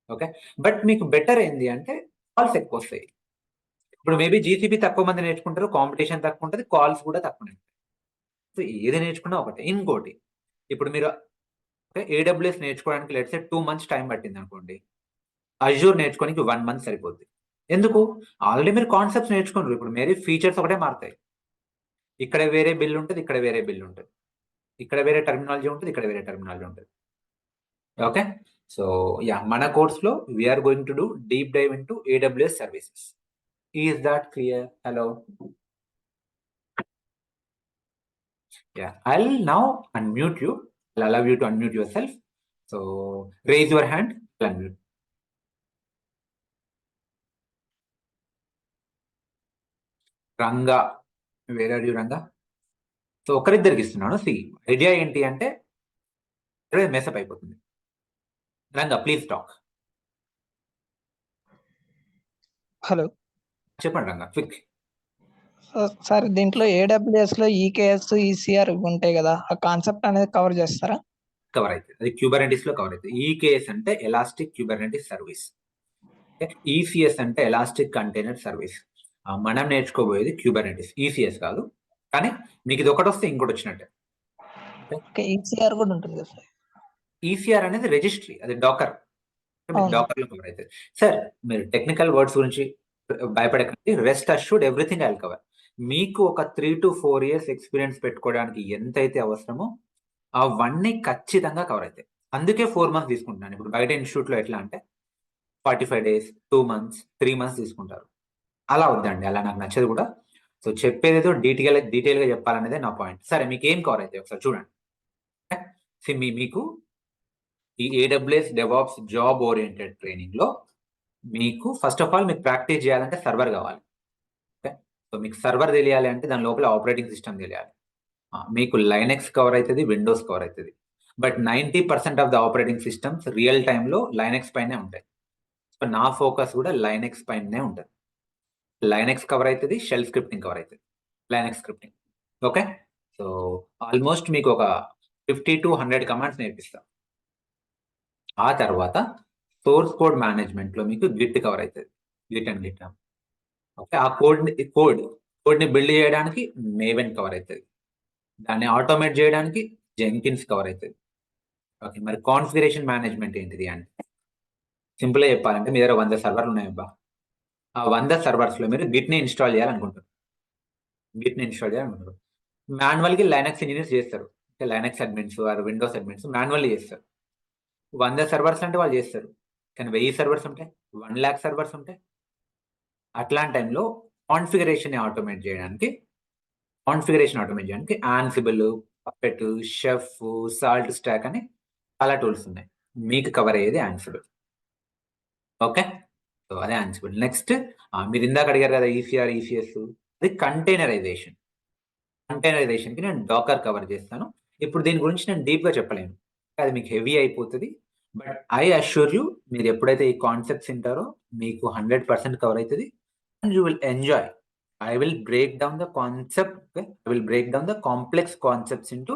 ఓకే. బట్ మీకు బెటర్ ఏంది అంటే కాల్స్ ఎక్కువొస్తాయి. ఇప్పుడు మేబీ జీసీపీ తక్కువ మంది నేర్చుకుంటారు. కాంపిటీషన్ తక్కువ ఉంటది. కాల్స్ కూడా తక్కువనే ఉంటాయి. సో ఏది నేర్చుకున్నా ఒకటే. ఇంకోటి ఇప్పుడు మీరు AWS నేర్చుకోవడానికి లెట్స్ సే 2 మంత్స్ టైం పట్టింది అనుకోండి, అజ్యూర్ నేర్చుకోవడానికి 1 మంత్ సరిపోద్ది. ఎందుకు? ఆల్రెడీ మీరు కాన్సెప్ట్స్ నేర్చుకున్నారు. ఇప్పుడు మేరీ ఫీచర్స్ ఒకటే మారుతాయి. ఇక్కడ వేరే బిల్ ఉంటది, ఇక్కడ వేరే బిల్ ఉంటది. ఇక్కడ వేరే టర్మినాలజీ ఉంటది, ఇక్కడ వేరే టర్మినాలజీ ఉంటది. ఓకే. సో మన కోర్స్లో we are going to do deep dive into AWS services. Is that clear? Hello. I'll now unmute you. I'll allow you to unmute yourself. So raise your hand. I'll unmute. Ranga, where are you, Ranga? So ఒకరిద్దరికి ఇస్తున్నాను. See idea ఏంటి అంటే mess up అయిపోతుంది. Ranga please talk. Hello చెప్పండి Ranga, quick. Sir, దీంట్లో AWS లో EKS, ECR ఉంటాయి కదా, ఆ కాన్సెప్ట్ అనేది కవర్ చేస్తారా? కవర్ అవుతుంది. అది క్యూబర్నెటిస్ లో కవర్ అవుతుంది. EKS అంటే ఎలాస్టిక్ క్యూబర్నెటిస్ సర్వీస్, ECS అంటే ఎలాస్టిక్ కంటైనర్ సర్వీస్. మనం నేర్చుకోబోయేది క్యూబర్నెటిస్, ECS కాదు. కానీ మీకు ఇది ఒకటి వస్తే ఇంకోటి వచ్చినట్టే. ECR కూడా ఉంటుంది కదా సార్? ECR అనేది రిజిస్ట్రీ, అది డాకర్. డాకర్ లో కవర్ అవుతుంది. సార్ మీరు టెక్నికల్ వర్డ్స్ గురించి భయపడకండి. Rest assured everything I will cover. మీకు ఒక 3 to 4 years ఎక్స్పీరియన్స్ పెట్టుకోవడానికి ఎంతైతే అవసరమో అవన్నీ ఖచ్చితంగా కవర్ అవుతాయి. అందుకే 4 months తీసుకుంటున్నాను. ఇప్పుడు బయట ఇన్స్టిట్యూట్ లో ఎట్లా అంటే 45 days, 2 months, 3 months తీసుకుంటారు. అలా వద్దండి, అలా నాకు నచ్చదు కూడా. సో చెప్పేదేదో డీటెయిల్ గా చెప్పాలనేదే నా పాయింట్. సరే మీకు ఏం కవర్ అవుతాయి ఒకసారి చూడండి. మీకు ఈ AWS DevOps job oriented training లో మీకు ఫస్ట్ ఆఫ్ ఆల్ మీకు ప్రాక్టీస్ చేయాలంటే సర్వర్ కావాలి. ఓకే. సో మీకు సర్వర్ తెలియాలి అంటే దాని లోపల ఆపరేటింగ్ సిస్టమ్ తెలియాలి. మీకు లైనెక్స్ కవర్ అవుతుంది, విండోస్ కవర్ అవుతుంది. But 90% of the operating systems real టైంలో లైనెక్స్ పైనే ఉంటాయి. సో నా ఫోకస్ కూడా లైనెక్స్ పైనే ఉంటుంది. లైనెక్స్ కవర్ అవుతుంది, షెల్ స్క్రిప్టింగ్ కవర్ అవుతుంది, Linux scripting. Okay. So almost మీకు ఒక 50 to 100 కమాండ్స్ నేర్పిస్తాం. ఆ తర్వాత సోర్స్ కోడ్ మేనేజ్మెంట్ లో మీకు గిట్ కవర్ అవుతుంది, గిట్ అండ్ గిట్. ఓకే. ఆ కోడ్ని బిల్డ్ చేయడానికి మేవెన్ కవర్ అవుతుంది, దాన్ని ఆటోమేట్ చేయడానికి జెంకిన్స్ కవర్ అవుతుంది. ఓకే. మరి కాన్ఫిగరేషన్ మేనేజ్మెంట్ ఏంటిది అంటే సింపుల్గా చెప్పాలంటే మీ దగ్గర 100 సర్వర్లు ఉన్నాయబ్బా. ఆ 100 సర్వర్స్ లో మీరు గిట్ని ఇన్స్టాల్ చేయాలనుకుంటారు. మాన్యువల్గా లైనక్స్ ఇంజనీర్స్ చేస్తారు. Linux admins or Windows admins manually చేస్తారు. 100 సర్వర్స్ అంటే వాళ్ళు చేస్తారు. కానీ 1000 సర్వర్స్ ఉంటాయి, 1 lakh సర్వర్స్ ఉంటాయి. అట్లాంటి టైంలో కాన్ఫిగరేషన్ ఆటోమేట్ చేయడానికి ఆన్సిబుల్, పప్పెట్, షెఫ్, సాల్ట్ స్టాక్ అని చాలా టూల్స్ ఉన్నాయి. మీకు కవర్ అయ్యేది ఆన్సిబుల్. ఓకే. సో అదే ఆన్సిబుల్. నెక్స్ట్ మీరు ఇందాక అడిగారు కదా ECR, ECS, అది కంటైనరైజేషన్కి నేను డాకర్ కవర్ చేస్తాను. ఇప్పుడు దీని గురించి నేను డీప్గా చెప్పలేను, అది మీకు హెవీ అయిపోతుంది. బట్ ఐ అష్యూర్ యూ, మీరు ఎప్పుడైతే ఈ కాన్సెప్ట్స్ వింటారో మీకు 100% కవర్ అవుతుంది and you will enjoy. I will break down the concept. Okay? I will break down the complex concepts into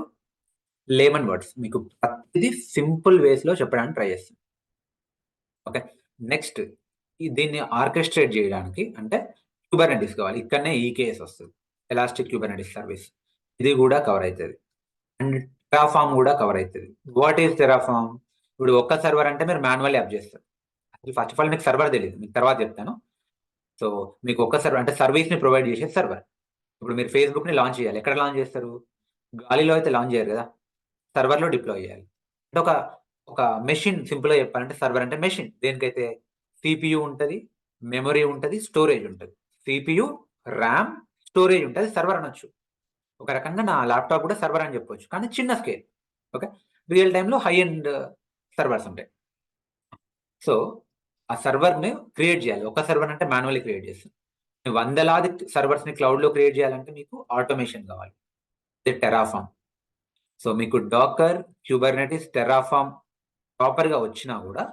layman words. మీకు ప్రతిదీ సింపుల్ వేస్ లో చెప్పడానికి ట్రై చేస్తాను. ఓకే. నెక్స్ట్ దీన్ని ఆర్కెస్ట్రేట్ చేయడానికి అంటే క్యూబర్నెటిస్ కావాలి. ఇక్కడనే EKS వస్తుంది, ఎలాస్టిక్ క్యూబర్నెటిస్ సర్వీస్. ఇది కూడా కవర్ అవుతుంది. అండ్ టెరాఫార్మ్ కూడా కవర్ అవుతుంది. What is Terraform? ఇప్పుడు ఒక్క సర్వర్ అంటే మీరు మాన్యువల్లీ అప్ చేస్తారు. ఫస్ట్ ఆఫ్ ఆల్ మీకు సర్వర్ తెలియదు, మీకు తర్వాత చెప్తాను. సో మీకు ఒక్క సర్వర్ అంటే సర్వీస్ ని ప్రొవైడ్ చేసే సర్వర్. ఇప్పుడు మీరు ఫేస్బుక్ ని లాంచ్ చేయాలి, ఎక్కడ లాంచ్ చేస్తారు? గాలిలో అయితే లాంచ్ చేయరు కదా, సర్వర్లో డిప్లాయ్ చేయాలి. అంటే ఒక మెషిన్, సింపుల్గా చెప్పాలంటే సర్వర్ అంటే మెషిన్. దేనికైతే CPU ఉంటుంది, మెమొరీ ఉంటుంది, స్టోరేజ్ ఉంటుంది. CPU, ర్యామ్, స్టోరేజ్ ఉంటుంది, సర్వర్ అనొచ్చు. ఒక రకంగా నా ల్యాప్టాప్ కూడా సర్వర్ అని చెప్పొచ్చు, కానీ చిన్న స్కేల్. ఓకే. రియల్ టైంలో హై ఎండ్ సర్వర్స్ ఉంటాయి. సో ఆ సర్వర్ని క్రియేట్ చేయాలి. ఒక సర్వర్ అంటే మాన్యువల్లీ క్రియేట్ చేస్తాం. 100లాది సర్వర్స్ని క్లౌడ్లో క్రియేట్ చేయాలంటే మీకు ఆటోమేషన్ కావాలి, టెరాఫార్మ్. సో మీకు డాకర్, క్యూబర్నెటిస్, టెరాఫార్మ్ ప్రాపర్గా వచ్చినా కూడా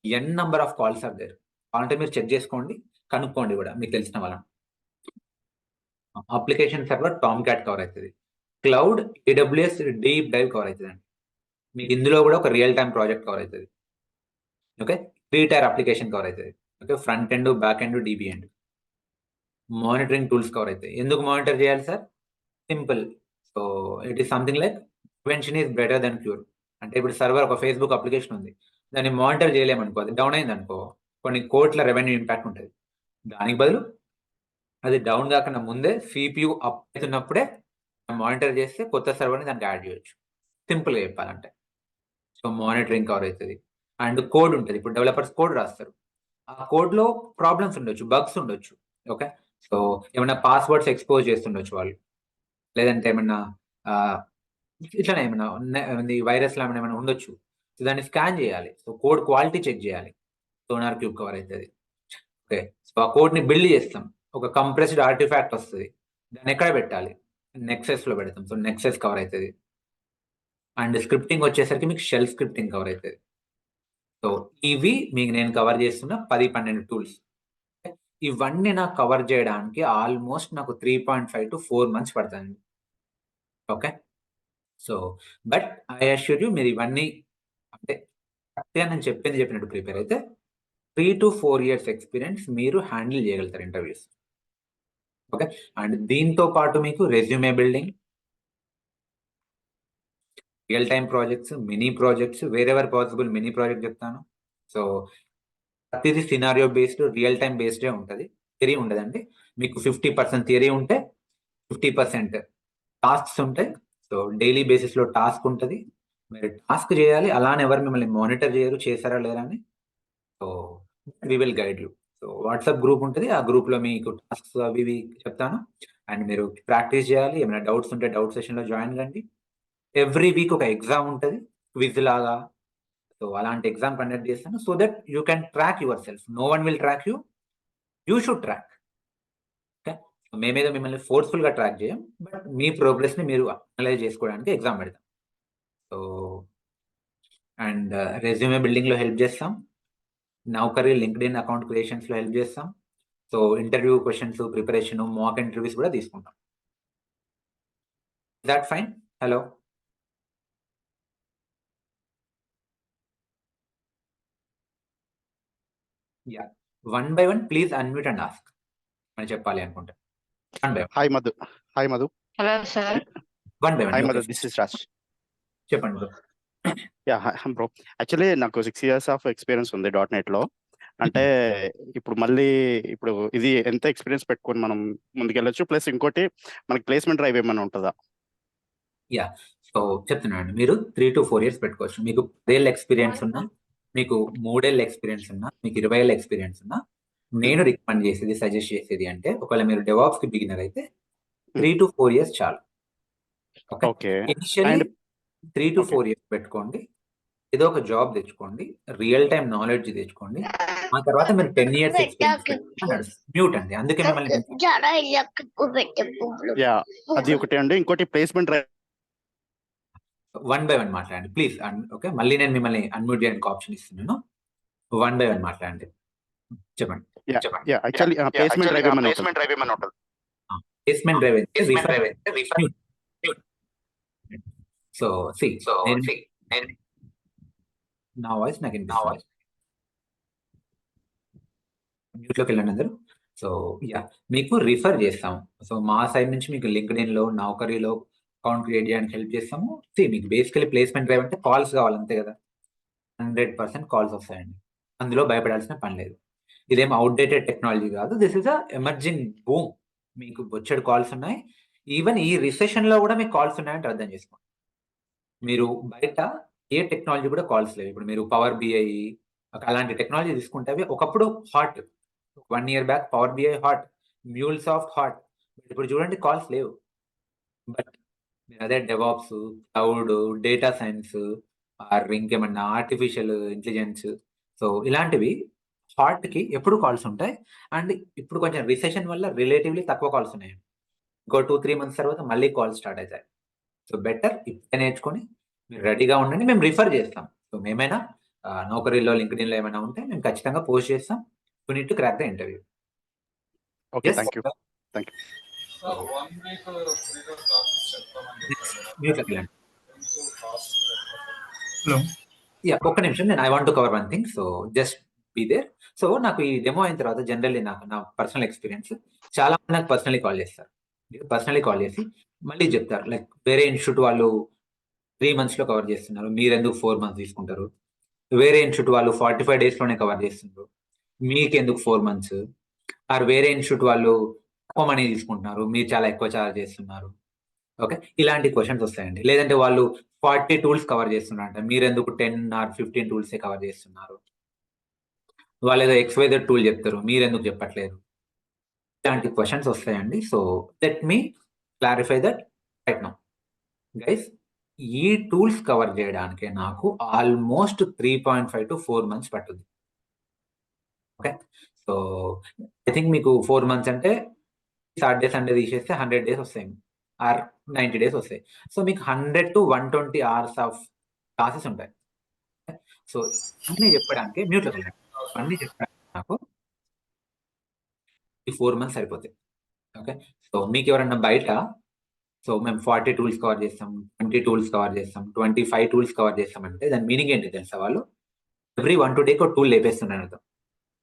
n number of calls are there. అంటే మీరు చెక్ చేసుకోండి, కనుక్కోండి కూడా మీకు తెలిసిన వాళ్ళని. Application server Tomcat cover అవుతుంది. Cloud AWS deep dive cover అవుతుంది అండి. మీకు ఇందులో కూడా ఒక రియల్ టైమ్ ప్రాజెక్ట్ కవర్ అవుతుంది. ఓకే. 3-tier అప్లికేషన్ కవర్ అవుతుంది. Okay. Front end, back end, DB end. Monitoring tools cover అవుతాయి. ఎందుకు మానిటర్ చేయాలి sir? Simple, so it is something like prevention is better than cure. అంటే ఇప్పుడు server ఒక Facebook application ఉంది, దాన్ని మానిటర్ చేయలేమనుకో, అది డౌన్ అయింది అనుకో, కొన్ని కోట్ల రెవెన్యూ ఇంపాక్ట్ ఉంటుంది. దానికి బదులు అది డౌన్ కాకుండా ముందే CPU అప్ అవుతున్నప్పుడే మానిటర్ చేస్తే కొత్త సర్వర్ని దానికి యాడ్ చేయొచ్చు. సింపుల్గా చెప్పాలంటే. సో మానిటరింగ్ కవర్ అవుతుంది. అండ్ కోడ్ ఉంటుంది, ఇప్పుడు డెవలపర్స్ కోడ్ రాస్తారు, ఆ కోడ్లో ప్రాబ్లమ్స్ ఉండొచ్చు, బగ్స్ ఉండొచ్చు. ఓకే, సో ఏమైనా పాస్వర్డ్స్ ఎక్స్పోజ్ చేస్తుండొచ్చు వాళ్ళు, లేదంటే ఏమన్నా ఇట్లనే ఏమైనా వైరస్ లా ఏమైనా ఉండొచ్చు. సో దాన్ని స్కాన్ చేయాలి, సో కోడ్ క్వాలిటీ చెక్ చేయాలి, సోనార్ క్యూబ్ కవర్ అవుతుంది. ఓకే, సో ఆ కోడ్ ని బిల్డ్ చేస్తాం, ఒక కంప్రెస్డ్ ఆర్టిఫాక్ట్ వస్తుంది, దాన్ని ఎక్కడ పెట్టాలి, నెక్సెస్ లో పెడతాం, సో నెక్సెస్ కవర్ అవుతుంది. అండ్ స్క్రిప్టింగ్ వచ్చేసరికి మీకు షెల్ స్క్రిప్టింగ్ కవర్ అవుతుంది. సో ఇవి మీకు నేను కవర్ చేస్తున్న 10-12 టూల్స్. ఇవన్నీ నాకు కవర్ చేయడానికి ఆల్మోస్ట్ నాకు 3.5 to 4 months పడుతుంది. Okay, so but I assure you, మీరు ఇవన్నీ అంటే కరెక్ట్గా నేను చెప్పినట్టు ప్రిపేర్ అయితే 3 to 4 years ఎక్స్పీరియన్స్ మీరు హ్యాండిల్ చేయగలుగుతారు ఇంటర్వ్యూస్. ఓకే, అండ్ దీంతో పాటు మీకు resume building, real time projects, mini projects, wherever possible mini project చెప్తాను. సో ప్రతిదీ సినారియో బేస్డ్, రియల్ టైమ్ బేస్డే ఉంటుంది, థియరీ ఉండదండి. మీకు 50% థియరీ ఉంటే 50% టాస్క్స్ ఉంటాయి. సో డైలీ బేసిస్లో టాస్క్ ఉంటుంది, మీరు టాస్క్ చేయాలి, అలానే ఎవరు మిమ్మల్ని మానిటర్ చేయరు చేశారా లేరా అని. So we will guide you. So WhatsApp group ఉంటుంది, ఆ గ్రూప్లో మీకు టాస్క్స్ అవి ఇవి చెప్తాను, అండ్ మీరు ప్రాక్టీస్ చేయాలి. ఏమైనా డౌట్స్ ఉంటే డౌట్ సెషన్లో జాయిన్ కండి. ఎవ్రీ వీక్ ఒక ఎగ్జామ్ ఉంటుంది, క్విజ్ లాగా. సో అలాంటి ఎగ్జామ్ కండక్ట్ చేస్తాను, so that you can track yourself. No one will track you, you should track. Okay, మేమేదో మిమ్మల్ని ఫోర్స్ఫుల్గా ట్రాక్ చేయం, బట్ మీ ప్రోగ్రెస్ని మీరు అనలైజ్ చేసుకోవడానికి ఎగ్జామ్ పెడతాం. సో అండ్ రెజ్యూమే బిల్డింగ్లో హెల్ప్ చేస్తాం, నౌకరీ లింక్డ్ఇన్ అకౌంట్ క్రియేషన్స్లో హెల్ప్ చేస్తాం. So interview questions preparation, mock interviews కూడా తీసుకుంటాం. That fine? Hello, yeah, 1 by 1 please unmute and ask అని చెప్పాలి అనుకుంటా. 1 by 1. Hi Madhu. Hi Madhu. Hello sir. 1 by 1. Hi Madhu, this is Raj. చెప్పండి bro. Yeah bro, actually నాకు 6 years of experience ఉంది .NET లో. అంటే ఇప్పుడు మళ్ళీ ఇప్పుడు ఇది ఎంత ఎక్స్పీరియన్స్ పెట్టుకొని మనం ముందుకెళ్ళొచ్చు, ప్లస్ ఇంకోటి మనకి ప్లేస్మెంట్ డ్రైవ్ ఏమైనా ఉంటుందా? యా, సో చెప్తున్నాను, మీరు 3 to 4 years పెట్టుకోవచ్చు. మీకు 10 ఏళ్ళ ఎక్స్పీరియన్స్ ఉన్నా, మీకు 3 ఏళ్ళ ఎక్స్పీరియన్స్ ఉన్నా, మీకు 20 ఏళ్ళ ఎక్స్పీరియన్స్ ఉన్నా, నేను రికమెండ్ చేసేది, సజెస్ట్ చేసేది అంటే, ఒకవేళ మీరు DevOps కి బిగినర్ అయితే 3 to 4 years చాలు. ఓకే, ఇనిషియల్లీ 3 to 4 years పెట్టుకోండి, ఏదో ఒక జాబ్ తెచ్చుకోండి, రియల్ టైం నాలెడ్జ్ తెచ్చుకోండి. ఆ తర్వాత మీరు 10 years ఎక్స్పీరియన్స్ మ్యూట్ అండి, అందుకే మిమ్మల్ని యా అది ఒకటి అండి. ఇంకోటి ప్లేస్మెంట్ డ్రైవ్ 1 by 1 మాట్లాడండి ప్లీజ్. ఓకే, మళ్ళీ నేను మిమ్మల్ని అన్మ్యూట్ చేయడానికి ఆప్షన్ ఇస్తున్నాను. 1 by 1 మాట్లాడండి, చెప్పండి. యా యాక్చువల్లీ ప్లేస్మెంట్ డ్రైవ్ ఏమైనా ఉంటుంది? ప్లేస్మెంట్ డ్రైవ్ సో నా వాయిస్ నాకు మ్యూట్లోకి వెళ్ళండి అందరూ. సో యా, మీకు రిఫర్ చేస్తాము. సో మా సైడ్ నుంచి మీకు లింక్డ్ఇన్లో, నౌకరీలో అకౌంట్ క్రియేట్ చేయడానికి హెల్ప్ చేస్తాము. మీకు బేసికలీ ప్లేస్మెంట్ డ్రైవ్ అంటే కాల్స్ కావాలి అంతే కదా, 100% కాల్స్ వస్తాయండి, అందులో భయపడాల్సిన పని లేదు. ఇదేం అవుట్డేటెడ్ టెక్నాలజీ కాదు, this is a emerging boom. మీకు వచ్చేడు కాల్స్ ఉన్నాయి, ఈవెన్ ఈ రిసెషన్ లో కూడా మీకు కాల్స్ ఉన్నాయంటే అర్థం చేసుకోండి. మీరు బయట ఏ టెక్నాలజీ కూడా కాల్స్ లేవు. ఇప్పుడు మీరు పవర్ BI అలాంటి టెక్నాలజీ తీసుకుంటే అవి ఒకప్పుడు hot, 1 year back power BI hot, MuleSoft hot, ఇప్పుడు చూడండి కాల్స్ లేవు. బట్ అదే డెవాప్స్, క్లౌడ్, డేటా సైన్స్, ఇంకేమన్నా ఆర్టిఫిషియల్ ఇంటెలిజెన్స్, సో ఇలాంటివి హార్ట్కి ఎప్పుడు కాల్స్ ఉంటాయి. అండ్ ఇప్పుడు కొంచెం రిసెషన్ వల్ల రిలేటివ్లీ తక్కువ కాల్స్ ఉన్నాయి. ఇంకో 2-3 months తర్వాత మళ్ళీ కాల్స్ స్టార్ట్ అవుతాయి. సో బెటర్ ఇప్పుడే నేర్చుకొని మీరు రెడీగా ఉండండి, మేము రిఫర్ చేస్తాం. సో మేమైనా నౌకరీలో, లింక్డ్ఇన్లో ఏమైనా ఉంటే మేము ఖచ్చితంగా పోస్ట్ చేస్తాం. You need to crack the interview. Okay, thank you. Yeah, ఒక్క నిమిషం, నేను I want to cover 1 thing. So just be there. So నాకు ఈ డెమో అయిన తర్వాత జనరల్లీ నా పర్సనల్ ఎక్స్పీరియన్స్, చాలా మంది నాకు పర్సనలీ కాల్ చేస్తారు, పర్సనలీ కాల్ చేసి మళ్ళీ చెప్తారు. లైక్ వేరే ఇన్స్టిట్యూట్ వాళ్ళు 3 మంత్స్‌లో కవర్ చేస్తున్నారు. మీరెందుకు 4 మంత్స్ తీసుకుంటారు? వేరే ఇన్స్టిట్యూట్ వాళ్ళు 45 డేస్‌లోనే కవర్ చేస్తున్నారు. మీకెందుకు 4 మంత్స్? ఆర్ వేరే ఇన్స్టిట్యూట్ వాళ్ళు తక్కువ మనీ తీసుకుంటున్నారు. మీరు చాలా ఎక్కువ చార్జ్ చేస్తున్నారు. ఓకే. ఇలాంటి క్వెషన్స్ వస్తాయండి. లేదంటే వాళ్ళు 40 టూల్స్ కవర్ చేస్తున్నారంట. మీరెందుకు 10 ఆర్ 15 టూల్సే కవర్ చేస్తున్నారు? వాళ్ళేదో XYZ టూల్ చెప్తారు. మీరెందుకు చెప్పట్లేదు? ఇలాంటి క్వెషన్స్ వస్తాయండి. So let me clarify that right now. Guys, ఈ టూల్స్ కవర్ చేయడానికే నాకు ఆల్మోస్ట్ 3.5 to 4 మంత్స్ పట్టుద్ది. ఓకే. సో ఐ థింక్ మీకు 4 మంత్స్ అంటే సాటర్డే, సండే తీసేస్తే 100 డేస్ వస్తాయి. ఆర్ 90 డేస్ వస్తాయి. సో మీకు 100 to 120 అవర్స్ ఆఫ్ క్లాసెస్ ఉంటాయి. సో అన్నీ చెప్పడానికి మ్యూట్లో అన్నీ చెప్పడానికి నాకు ఈ 4 మంత్స్ సరిపోతాయి. ఓకే. సో మీకు ఎవరన్నా బయట సో మేము 40 టూల్స్ కవర్ చేస్తాం, 20 టూల్స్ కవర్ చేస్తాం, 25 టూల్స్ కవర్ చేస్తామంటే దాని మీనింగ్ ఏంటి తెలుసా? వాళ్ళు ఎవ్రీ 1-2 డేకి ఒక టూల్ లేపేస్తున్నారు అర్థం.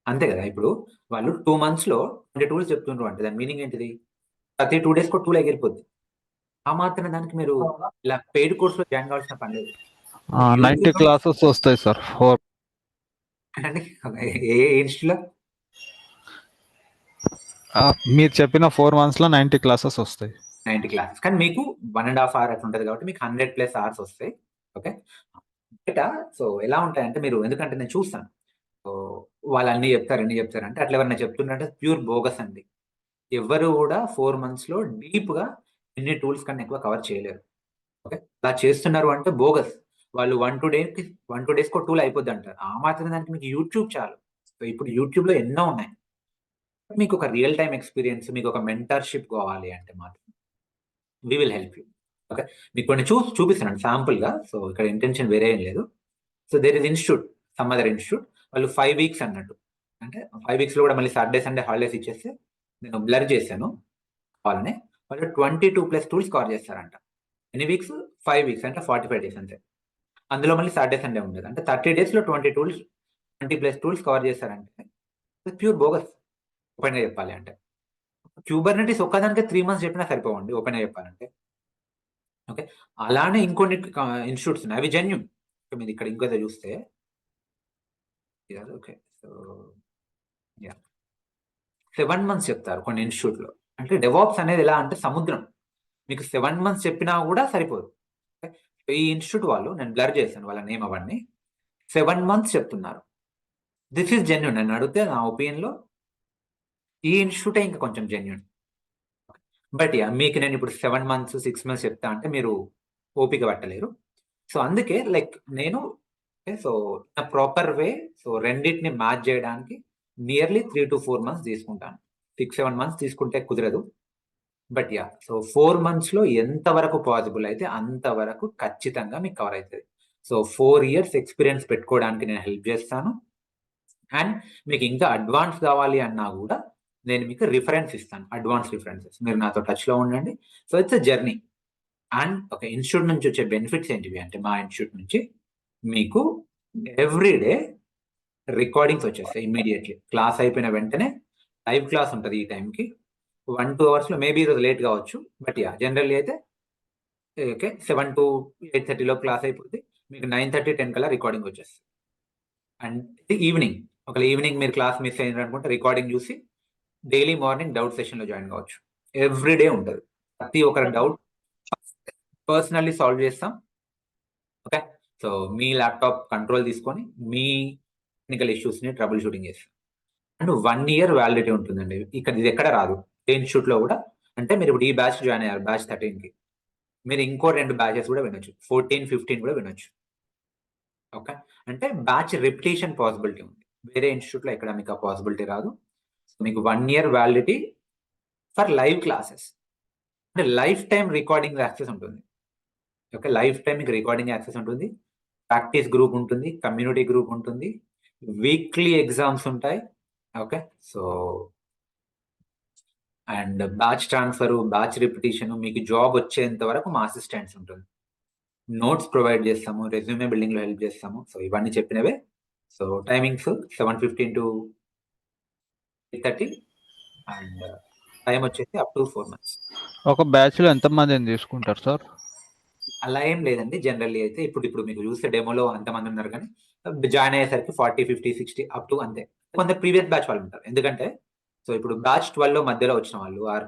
అంతే కదా! ఇప్పుడు వాళ్ళు 2 మంత్స్‌లో 20 టూల్స్ చెప్తుండ్రు అంటే దాని మీనింగ్ ఏంటిది? ప్రతి 2 డేస్‌కి ఒక టూల్ ఎగిరిపోద్ది. ఆ మాత్రం దానికి మీరు ఇలా పెయిడ్ కోర్స్‌లో జాయిన్ కావాల్సిన పని లేదు. 90 క్లాసెస్ వస్తాయి సార్. అంటే ఏ ఇన్స్టిట్యూట్‌లో? మీరు చెప్పిన 4 మంత్స్‌లో 90 క్లాసెస్ వస్తాయి. 90 క్లాసెస్. కానీ మీకు 1.5 అవర్ అట్లా ఉంటది కాబట్టి మీకు 100+ అవర్స్ వస్తాయి. ఓకే. బయట సో ఎలా ఉంటాయంటే మీరు ఎందుకంటే నేను చూస్తాను. సో వాళ్ళు అన్నీ చెప్తారు, ఇన్ని చెప్తారు అంటే అట్లా ఎవరైనా చెప్తున్నారంటే ప్యూర్ బోగస్ అండి. ఎవ్వరు కూడా 4 మంత్స్‌లో డీప్‌గా ఎన్ని టూల్స్ కన్నా ఎక్కువ కవర్ చేయలేరు. ఓకే. అలా చేస్తున్నారు అంటే బోగస్. వాళ్ళు 1-2 డేస్‌కి ఒక టూల్ అయిపోద్ది అంటారు. ఆ మాత్రం దానికి మీకు యూట్యూబ్ చాలు. సో ఇప్పుడు యూట్యూబ్‌లో ఎన్నో ఉన్నాయి. మీకు ఒక రియల్ టైమ్ ఎక్స్‌పీరియన్స్, మీకు ఒక మెంటర్‌షిప్ కావాలి అంటే మాత్రం we will help you. Okay. మీకు కొన్ని చూపిస్తున్నాను శాంపుల్‌గా. సో ఇక్కడ ఇంటెన్షన్ వేరే ఏం లేదు. So there is institute, some other institute. వాళ్ళు 5 వీక్స్ అన్నట్టు. అంటే 5 వీక్స్‌లో కూడా మళ్ళీ సాటర్డే, సండే హాలిడేస్ ఇచ్చేస్తే నేను బ్లర్ చేశాను వాళ్ళని. వాళ్ళు 22+ టూల్స్ కవర్ చేస్తారంట. ఎన్ని వీక్స్? 5 వీక్స్ అంటే 45 డేస్ అంతే. అందులో మళ్ళీ సాటర్డే, సండే ఉండదు. అంటే 30 డేస్‌లో 20+ టూల్స్ కవర్ చేస్తారంటే ప్యూర్ బోగస్ ఓపెన్‌గా చెప్పాలి అంటే. క్యూబర్నెటిస్ ఒక్కదానికే 3 మంత్స్ చెప్పినా సరిపోవండి ఓపెన్‌గా చెప్పాలంటే. ఓకే. అలానే ఇంకొన్ని ఇన్స్టిట్యూట్స్ ఉన్నాయి. అవి జెన్యూన్. మీరు ఇక్కడ ఇంకోదో చూస్తే ఓకే. So yeah! 7 మంత్స్ చెప్తారు కొన్ని ఇన్స్టిట్యూట్‌లో. అంటే డెవాప్స్ అనేది ఎలా అంటే సముద్రం. మీకు 7 మంత్స్ చెప్పినా కూడా సరిపోదు. ఓకే. ఈ ఇన్స్టిట్యూట్ వాళ్ళు నేను బ్లర్ చేశాను వాళ్ళ నేమ్ అవన్నీ. 7 మంత్స్ చెప్తున్నారు. This is genuine. నన్ను అడిగితే నా ఒపీనియన్‌లో ఈ ఇన్స్టిట్యూటే ఇంకా కొంచెం జెన్యూన్. But yeah! మీకు నేను ఇప్పుడు 7 మంత్స్, 6 మంత్స్ చెప్తా అంటే మీరు ఓపిక పట్టలేరు. సో అందుకే లైక్ నేను సో నా ప్రాపర్ వే సో రెండిటిని మ్యాచ్ చేయడానికి నియర్లీ 3-4 మంత్స్ తీసుకుంటాను. 6-7 మంత్స్ తీసుకుంటే కుదరదు. But yeah! సో 4 మంత్స్‌లో ఎంత వరకు పాసిబుల్ అయితే అంతవరకు ఖచ్చితంగా మీకు కవర్ అయితది. సో 4 ఇయర్స్ ఎక్స్‌పీరియన్స్ పెట్టుకోవడానికి నేను హెల్ప్ చేస్తాను. అండ్ మీకు ఇంకా అడ్వాన్స్ కావాలి అన్నా కూడా నేను మీకు రిఫరెన్స్ ఇస్తాను. Advance references. మీరు నాతో టచ్‌లో ఉండండి. So it's a journey. And ఒక ఇన్స్టిట్యూట్ నుంచి వచ్చే బెనిఫిట్స్ ఏంటివి అంటే మా ఇన్స్టిట్యూట్ నుంచి మీకు ఎవ్రీ డే రికార్డింగ్స్ వచ్చేస్తాయి ఇమ్మీడియేట్‌లీ. క్లాస్ అయిపోయిన వెంటనే లైవ్ క్లాస్ ఉంటది ఈ టైంకి. 1-2 అవర్స్‌లో మేబీ ఈరోజు లేట్ కావచ్చు. But yeah! జనరల్లీ అయితే ఓకే. 7 to 8:30 క్లాస్ అయిపోద్ది. మీకు 9:30, 10 కల్లా రికార్డింగ్ వచ్చేస్తది. And evening. ఒకవేళ ఈవినింగ్ మీరు క్లాస్ మిస్ అయిందనుకుంటే రికార్డింగ్ చూసి డైలీ మార్నింగ్ డౌట్ సెషన్‌లో జాయిన్ కావచ్చు. ఎవ్రీ డే ఉంటది. ప్రతి ఒక్కరి డౌట్ పర్సనల్లీ సాల్వ్ చేస్తాం. ఓకే. సో మీ ల్యాప్‌టాప్ కంట్రోల్ తీసుకొని మీ టెక్నికల్ ఇష్యూస్‌ని ట్రబుల్ షూటింగ్ చేస్తాం. అండ్ 1 ఇయర్ వాలిడిటీ ఉంటుందండి. ఇది ఎక్కడ రాదు. ఏ ఇన్స్టిట్యూట్‌లో కూడా అంటే మీరు ఇప్పుడు ఈ బ్యాచ్ జాయిన్ అయ్యారు బ్యాచ్ 13కి. మీరు ఇంకో 2 బ్యాచెస్ కూడా వినొచ్చు. 14, 15 కూడా వినొచ్చు. ఓకే. అంటే బ్యాచ్ రిపిటీషన్ పాసిబిలిటీ ఉంది. వేరే ఇన్స్టిట్యూట్‌లో ఎక్కడ మీకు ఆ పాసిబిలిటీ రాదు. మీకు 1 year validity for live classes. అంటే లైఫ్ టైమ్ రికార్డింగ్ యాక్సెస్ ఉంటుంది. ఓకే. లైఫ్ టైమ్ మీకు రికార్డింగ్ యాక్సెస్ ఉంటుంది. ప్రాక్టీస్ గ్రూప్ ఉంటుంది. కమ్యూనిటీ గ్రూప్ ఉంటుంది. వీక్లీ ఎగ్జామ్స్ ఉంటాయి. Okay. So and batch transfer, batch repetition మీకు జాబ్ వచ్చేంత వరకు మా అసిస్టెంట్స్ ఉంటుంది. నోట్స్ ప్రొవైడ్ చేస్తాము. రెజ్యూమే బిల్డింగ్‌లో హెల్ప్ చేస్తాము. సో ఇవన్నీ చెప్పినవే. So timings 7:15 to 8:30 and time వచ్చేసి అప్ టు 4 months. ఒక బ్యాచ్ లో ఎంత మందిని తీసుకుంటారు సార్? అలా ఏం లేదండి. జనరల్లీ అయితే ఇప్పుడు మీకు చూస్తే డెమోలో అంతమంది ఉన్నారు కానీ జాయిన్ అయ్యేసరికి 40, 50, 60 అప్ టు అంతే. కొంత ప్రీవియస్ బ్యాచ్ వాళ్ళు ఉంటారు. ఎందుకంటే సో ఇప్పుడు బ్యాచ్ 12లో మధ్యలో వచ్చిన వాళ్ళు ఆర్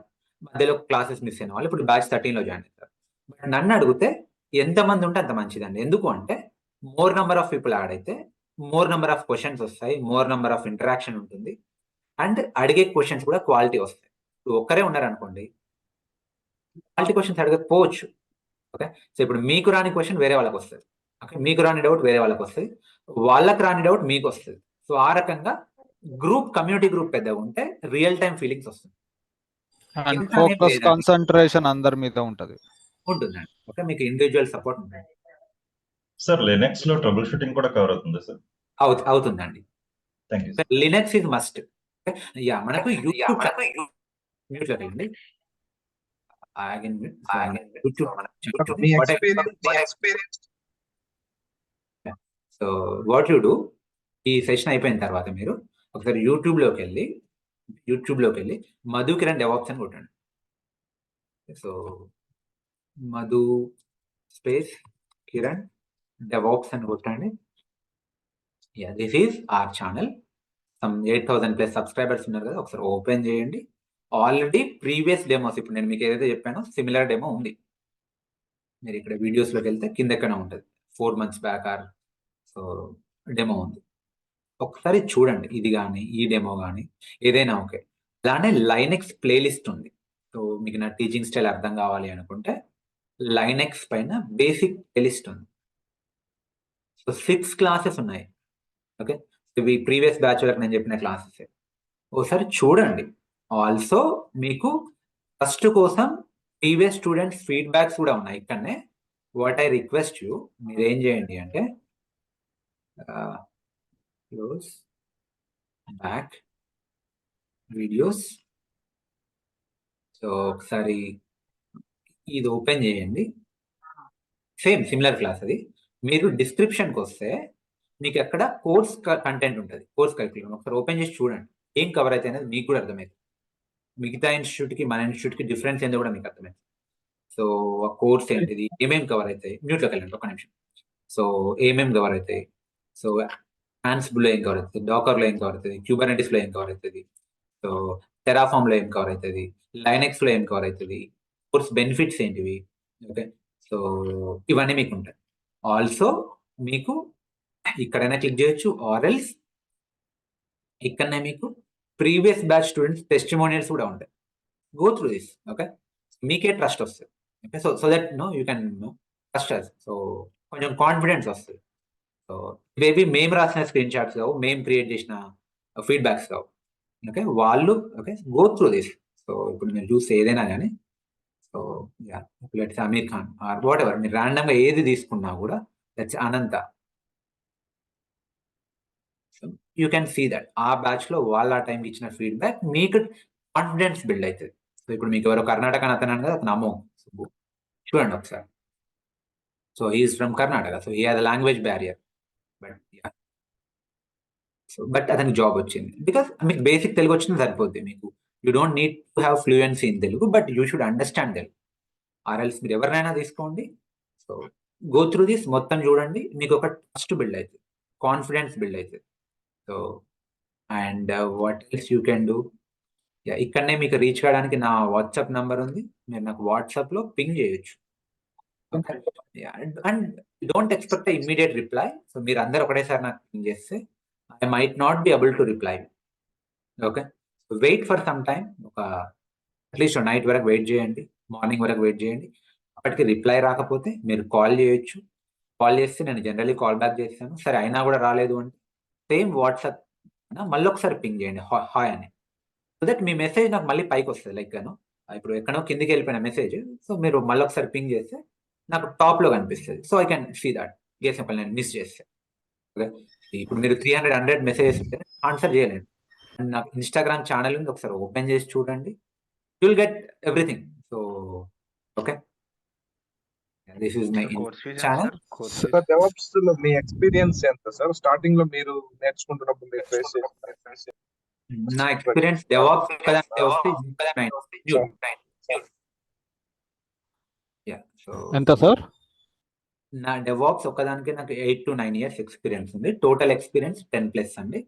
మధ్యలో క్లాసెస్ మిస్ అయిన వాళ్ళు ఇప్పుడు బ్యాచ్ 13లో జాయిన్ అవుతారు. బట్ నన్ను అడిగితే ఎంతమంది ఉంటే అంత మంచిదండి. ఎందుకు అంటే more number of people add అయితే మోర్ నెంబర్ ఆఫ్ క్వశ్చన్స్ వస్తాయి, మోర్ నెంబర్ ఆఫ్ ఇంటరాక్షన్ ఉంటుంది అండ్ అడిగే క్వశ్చన్స్ కూడా క్వాలిటీ వస్తాయి. ఇప్పుడు ఒక్కరే ఉన్నారనుకోండి క్వాలిటీ క్వశ్చన్స్ అడగకపోవచ్చు. ఓకే, సో ఇప్పుడు మీకు రాని క్వశ్చన్ వేరే వాళ్ళకి వస్తుంది. ఓకే, మీకు రాని డౌట్ వేరే వాళ్ళకి వస్తుంది, వాళ్ళకి రాని డౌట్ మీకు వస్తుంది. సో ఆ రకంగా కమ్యూనిటీ గ్రూప్ పెద్దగా ఉంటే రియల్ టైం ఫీలింగ్స్ వస్తుంది. అండ్ ఫోకస్ కాన్సంట్రేషన్ అందరి మీద ఉంటది. ఉంటుందండి. ఓకే, మీకు ఇండివిజువల్ సపోర్ట్ ఉంటుంది. సార్ లినక్స్ లో ట్రబుల్ షూటింగ్ కూడా కవర్ అవుతుంది సార్? అవుతుందండి. Linux is must. యా మనకు యూట్యూబ్ వెళ్ళండి. సో వాట్ యు డూ, ఈ సెషన్ అయిపోయిన తర్వాత మీరు ఒకసారి యూట్యూబ్ లోకి వెళ్ళి మధు కిరణ్ డెవాప్స్ అని కొట్టండి. So Madhu space Kiran DevOps అని కొట్టండి. Yeah, this is are channel. Some 8,000+ subscribers ఉన్నారు కదా, ఒకసారి ఓపెన్ చేయండి. ఆల్రెడీ ప్రీవియస్ డెమోస్ ఇప్పుడు నేను మీకు ఏదైతే చెప్పానో సిమిలర్ డెమో ఉంది. మీరు ఇక్కడ వీడియోస్లోకి వెళ్తే కింద ఎక్కడ ఉంటుంది 4 months back or so demo ఉంది. ఒకసారి చూడండి, ఇది కానీ ఈ డెమో కానీ ఏదైనా ఓకే. అలానే లైనెక్స్ ప్లేలిస్ట్ ఉంది. సో మీకు నా టీచింగ్ స్టైల్ అర్థం కావాలి అనుకుంటే లైనెక్స్ పైన బేసిక్ ప్లేలిస్ట్ ఉంది. సో 6 క్లాసెస్ ఉన్నాయి. ఓకే, ఇవి ప్రీవియస్ బ్యాచ్ వరకు నేను చెప్పిన క్లాసెస్. ఒకసారి చూడండి. ఆల్సో మీకు ఫస్ట్ కోసం ప్రీవియస్ స్టూడెంట్స్ ఫీడ్బ్యాక్స్ కూడా ఉన్నాయి ఇక్కడనే. వాట్ ఐ రిక్వెస్ట్ యూ, మీరు ఏం చేయండి అంటే క్లోజ్ బ్యాక్ వీడియోస్. సో ఒకసారి ఇది ఓపెన్ చేయండి. సేమ్ సిమిలర్ క్లాస్ అది. మీరు డిస్క్రిప్షన్కి వస్తే మీకు అక్కడ కోర్స్ కంటెంట్ ఉంటుంది, కోర్స్ కరిక్యులం. ఒకసారి ఓపెన్ చేసి చూడండి ఏం కవర్ అయితే అనేది మీకు కూడా అర్థమవుతుంది. మిగతా ఇన్స్టిట్యూట్కి మన ఇన్స్టిట్యూట్కి డిఫరెన్స్ ఏందో కూడా మీకు అర్థమైంది. సో ఆ కోర్స్ ఏంటిది, ఏమేమి కవర్ అవుతాయి, మ్యూట్లోకి వెళ్ళండి ఒక నిమిషం. సో ఏమేమి కవర్ అవుతాయి, సో ఆన్సిబుల్లో ఏం కవర్ అవుతుంది, డాకర్లో ఏం కవర్ అవుతుంది, క్యూబర్నెటిస్లో ఏం కవర్ అవుతుంది, సో టెరాఫామ్లో ఏం కవర్ అవుతుంది, లైనెక్స్లో ఏం కవర్ అవుతుంది, కోర్స్ బెనిఫిట్స్ ఏంటివి. ఓకే, సో ఇవన్నీ మీకు ఉంటాయి. ఆల్సో మీకు ఇక్కడైనా క్లిక్ చేయొచ్చు ఆర్ఎల్స్ ఇక్కడనే మీకు ప్రీవియస్ బ్యాచ్ స్టూడెంట్స్ టెస్టిమోనియల్స్ కూడా ఉంటాయి. Go through this. ఓకే, మీకే ట్రస్ట్ వస్తుంది. Okay, so that you can trust us. So కొంచెం కాన్ఫిడెన్స్ వస్తుంది. సో మేబీ మేము రాసిన స్క్రీన్ షాట్స్ కావు, మేము క్రియేట్ చేసిన ఫీడ్బ్యాక్స్ కావు. ఓకే, వాళ్ళు okay go through this. So ఇప్పుడు మీరు చూస్తే ఏదైనా కానీ so let's Aamir Khan or whatever, మీరు ర్యాండమ్గా ఏది తీసుకున్నా కూడా let's Anantha, you can see that ఆ బ్యాచ్ లో వాళ్ళ టైంకి ఇచ్చిన ఫీడ్బ్యాక్ మీకు కాన్ఫిడెన్స్ బిల్డ్ అవుతుంది. సో ఇప్పుడు మీకు ఎవరో కర్ణాటక అని అతను కదా, అతను అమ్మో చూడండి ఒకసారి. So he is from Karnataka, so he has language barrier, but అతనికి జాబ్ వచ్చింది బికాస్ మీకు బేసిక్ తెలుగు వచ్చింది సరిపోద్ది. మీకు you don't need to have fluency in Telugu, but you should understand Telugu. Or else మీరు ఎవరినైనా తీసుకోండి. సో గో త్రూ దిస్ మొత్తం చూడండి, మీకు ఒక ట్రస్ట్ బిల్డ్ అవుతుంది, కాన్ఫిడెన్స్ బిల్డ్ అవుతుంది. So and what else you can do, ఇక్కడనే మీకు రీచ్ కావడానికి నా వాట్సాప్ నంబర్ ఉంది, మీరు నాకు వాట్సాప్లో పింగ్ చేయొచ్చు. And don't expect immediate reply. So మీరు అందరు ఒకటేసారి నాకు పింగ్ చేస్తే I might not be able to reply. Okay, wait for some time, ఒక అట్లీస్ట్ నైట్ వరకు వెయిట్ చేయండి, మార్నింగ్ వరకు వెయిట్ చేయండి. అప్పటికి రిప్లై రాకపోతే మీరు కాల్ చేయొచ్చు. కాల్ చేస్తే నేను జనరల్లీ కాల్ బ్యాక్ చేస్తాను. సరే అయినా కూడా రాలేదు అంటే సేమ్ వాట్సాప్ మళ్ళీ ఒకసారి పింగ్ చేయండి హాయ్ అని. సో దట్ మీ మెసేజ్ నాకు మళ్ళీ పైకి వస్తుంది. లైక్ ఇప్పుడు ఎక్కడో కిందికి వెళ్ళిపోయిన మెసేజ్, సో మీరు మళ్ళీ ఒకసారి పింగ్ చేస్తే నాకు టాప్లో కనిపిస్తుంది. So I can see that case ఒకళ్ళు నేను మిస్ చేస్తే. ఓకే, ఇప్పుడు మీరు 300 మెసేజెస్ ఆన్సర్ చేయలేండి. అండ్ నాకు ఇన్స్టాగ్రామ్ ఛానల్ ఉంది, ఒకసారి ఓపెన్ చేసి చూడండి, you will get everything. So okay, this is my channel. Sir DevOps లో మీ ఎక్స్పీరియన్స్ ఎంత సార్? స్టార్టింగ్ లో మీరు నేర్చుకుంటున్నప్పుడు మీరు ఫేస్ చేసిన నా ఎక్స్పీరియన్స్ డెవాప్స్ కదంటే వస్తే సో ఎంత సార్? నా డెవాప్స్ ఒక్కదానికి నాకు 8 to 9 years ఎక్స్పీరియన్స్ ఉంది. టోటల్ ఎక్స్పీరియన్స్ 10+ అండి.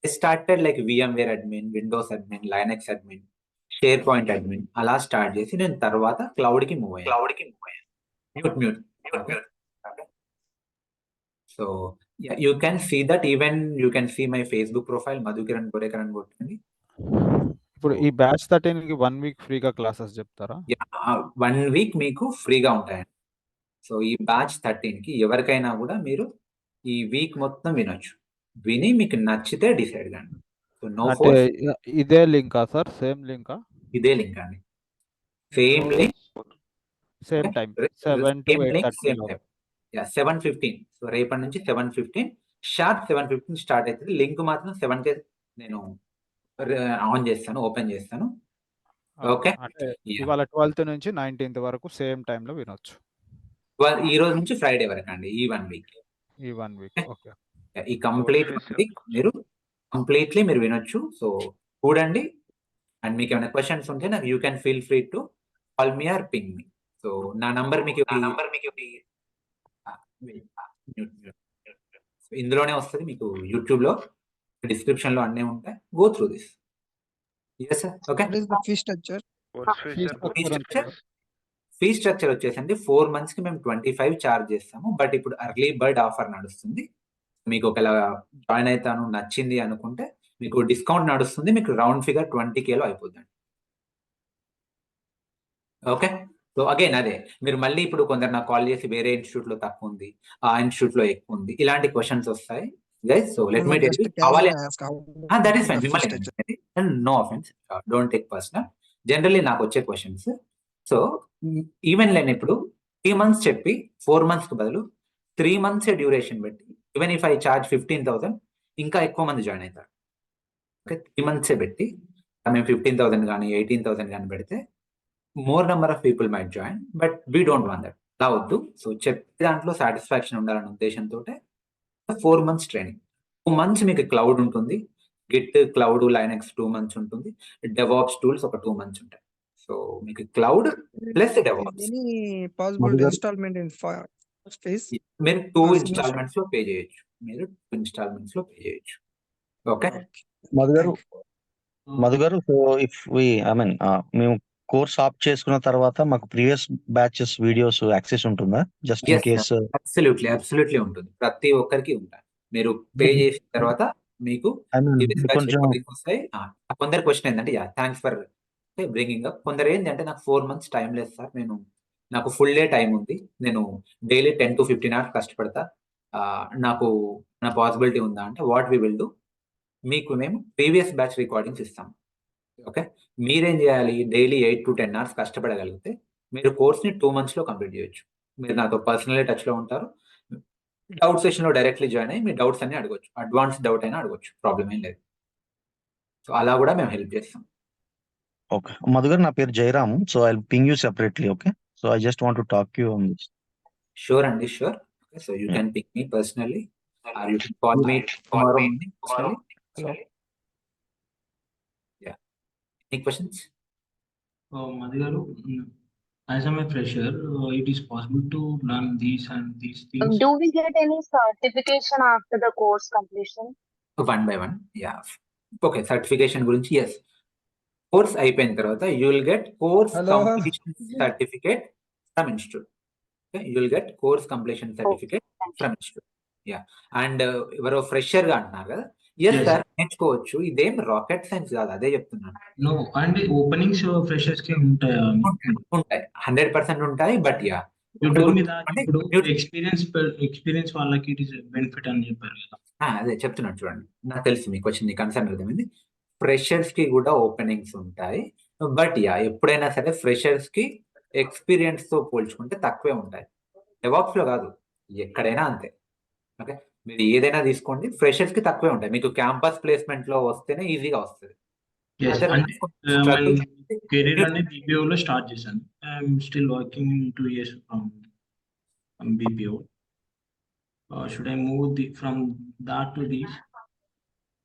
Started like VMware admin, Windows admin, Linux admin, SharePoint admin అలా స్టార్ట్ చేసి నేను తర్వాత క్లౌడ్కి మూవ్ అయ్యాను. Mute. So you can see that, even you can see my Facebook profile Madhukiran Gorekaran కొట్టండి. ఇప్పుడు ఈ బ్యాచ్ 13కి 1 వీక్ ఫ్రీగా క్లాసెస్ చెప్తారా? 1 వీక్ మీకు ఫ్రీగా ఉంటాయండి. సో ఈ బ్యాచ్ 13కి ఎవరికైనా కూడా మీరు ఈ వీక్ మొత్తం వినొచ్చు. విని మీకు నచ్చితే డిసైడ్ కండి. సో నో అంటే ఫోర్స్. ఇదే లింకా సార్? సేమ్ లింకా? ఇదే లింక్ అండి. Same link, same time 7 to 8:30 లో. 7:15. సో రేపటి నుంచి 7:15 షార్ప్ 7:15 స్టార్ట్ అవుతుంది. లింక్ మాత్రం 7కే నేను ఆన్ చేస్తాను, ఓపెన్ చేస్తాను. ఓకే, అంటే ఇవాళ 12th నుంచి 19th వరకు సేమ్ టైంలో వినొచ్చు. ఈ రోజు నుంచి ఫ్రైడే వరకు అండి, ఈ 1 వీక్. ఈ 1 వీక్ ఓకే. ఈ కంప్లీట్ వీక్ మీరు కంప్లీట్లీ మీరు వినొచ్చు. సో చూడండి, అండ్ మీకు ఏమైనా క్వశ్చన్స్ ఉంటే నాకు you can feel free to call me or ping me. So నా నంబర్ మీకు ఇందులోనే వస్తుంది, మీకు యూట్యూబ్ లో డిస్క్రిప్షన్ లో అన్నీ ఉంటాయి. Go through this. yes sir. Okay, fee structure వచ్చేసండి 4 months కి మేము 25 చార్జ్ చేస్తాము. బట్ ఇప్పుడు అర్లీ బర్డ్ ఆఫర్ నడుస్తుంది. మీకు ఒకవేళ జాయిన్ అవుతాను నచ్చింది అనుకుంటే మీకు డిస్కౌంట్ నడుస్తుంది. మీకు రౌండ్ ఫిగర్ 20K లో అయిపోద్దండి. ఓకే, సో అగైన్ అదే మీరు మళ్ళీ ఇప్పుడు కొందరు నాకు కాల్ చేసి వేరే ఇన్స్టిట్యూట్ లో తక్కువ ఉంది, ఆ ఇన్స్టిట్యూట్ లో ఎక్కువ ఉంది, ఇలాంటి క్వశ్చన్స్ వస్తాయి guys. So let me tell you కావాలి దట్ ఈస్ ఫైన్. మిమ్మల్ని no offence, don't take personal. Generally నాకు వచ్చే క్వశ్చన్స్. సో ఈవెన్ నేను ఇప్పుడు 3 months చెప్పి 4 months కి బదులు 3 months డ్యూరేషన్ పెట్టి ఈవెన్ ఇఫ్ ఐ చార్జ్ 15,000 ఇంకా ఎక్కువ మంది జాయిన్ అవుతారు. ఓకే, 3 months పెట్టి మేము 15,000 కానీ 18,000 కానీ పెడితే more number of people might join, but we don't want that. అలా వద్దు. సో చెప్పే దాంట్లో సాటిస్ఫాక్షన్ ఉండాలనే ఉద్దేశంతో 4 months ట్రైనింగ్. 2 months మీకు క్లౌడ్ ఉంటుంది, గిట్, క్లౌడ్, లైనక్స్ 2 months ఉంటుంది, డెవాప్స్ టూల్స్ ఒక 2 months ఉంటాయి. సో మీకు క్లౌడ్ ప్లస్ డెవాప్స్ మీరు 2 installments లో పే చేయొచ్చు. ఓకే మధు గారు, సో ఇఫ్ మేము కోర్స్ ఆప్ చేసుకున్న తర్వాత మాకు ప్రీవియస్ బ్యాచెస్ వీడియోస్ యాక్సెస్ ఉంటుందా? Just in case. అబ్సల్యూట్లీ ఉంటుంది, ప్రతి ఒక్కరికి ఉంటాయి. మీరు పే చేసిన తర్వాత మీకు కొంచెం వస్తాయి. కొందరు క్వశ్చన్ ఏంటంటే, థ్యాంక్స్ ఫర్ బ్రింగింగ్ అప్. కొందరు ఏంటంటే నాకు 4 months టైం లేదు సార్, నాకు ఫుల్ డే టైం ఉంది, నేను డైలీ 10 to 15 hours కష్టపడతా, నాకు నా పాసిబిలిటీ ఉందా అంటే, వాట్ వి విల్ డూ, మీకు మేము ప్రీవియస్ బ్యాచ్ రికార్డింగ్స్ ఇస్తాం. ఓకే, మీరేం చేయాలి, డైలీ 8 to 10 hours కష్టపడగలిగితే మీరు కోర్స్ని 2 months లో కంప్లీట్ చేయొచ్చు. మీరు నాతో పర్సనల్లీ టచ్ లో ఉంటారు. డౌట్ సెషన్ లో డైరెక్ట్లీ జాయిన్ అయ్యి మీ డౌట్స్ అన్ని అడగొచ్చు, అడ్వాన్స్ డౌట్ అయినా అడగొచ్చు, ప్రాబ్లం ఏం లేదు. సో అలా కూడా మేము హెల్ప్ చేస్తాం. ఓకే మధు గారు, నా పేరు Jayaram. So I ping you separately. Okay, so I just want to talk you on this. Sure అండి, sure. So you can pick me personally or you can call me tomorrow morning personally. Yeah, any questions? Madhu garu, as I'm a fresher, it is possible to learn these and these things. Do we get any certification after the course completion? One by one, yeah. Okay, certification గురించి yes. Course అయిపోయిన తర్వాత you will get course completion certificate from institute. Okay, you will get course completion certificate from institute. Yeah, and ఎవరో fresher గా అంటున్నారు కదా, yes sir, నేర్చుకోవచ్చు. ఇదేం rocket science కాదు, అదే చెప్తున్నాను. No, and openings freshers కి ఉంటాయి 100% ఉంటాయి. But yeah, you told me that ఇప్పుడు ఎక్స్పీరియన్స్ వాళ్ళకి ఇట్ ఇస్ బెనిఫిట్ అని చెప్పారు కదా. అదే చెప్తున్నాను చూడండి, నాకు తెలుసు మీ క్వశ్చన్, నీ కన్సర్న్ అర్థమైంది. ఫ్రెషర్స్ కి కూడా ఓపెనింగ్స్ ఉంటాయి. బట్ యా, ఎప్పుడైనా సరే ఫ్రెషర్స్ కి ఎక్స్పీరియన్స్ తో పోల్చుకుంటే తక్కువే ఉంటాయి. డెవాప్స్ లో కాదు, ఎక్కడైనా అంతే. ఓకే, మీరు ఏదైనా తీసుకోండి, ఫ్రెషర్స్ కి తక్కువే ఉంటాయి. మీకు క్యాంపస్ ప్లేస్మెంట్ లో వస్తేనే ఈజీగా వస్తుంది. కెరీర్ అనేది BPO లో స్టార్ట్ చేశాను. I'm still working in 2 years from BPO. Should I move from that to this?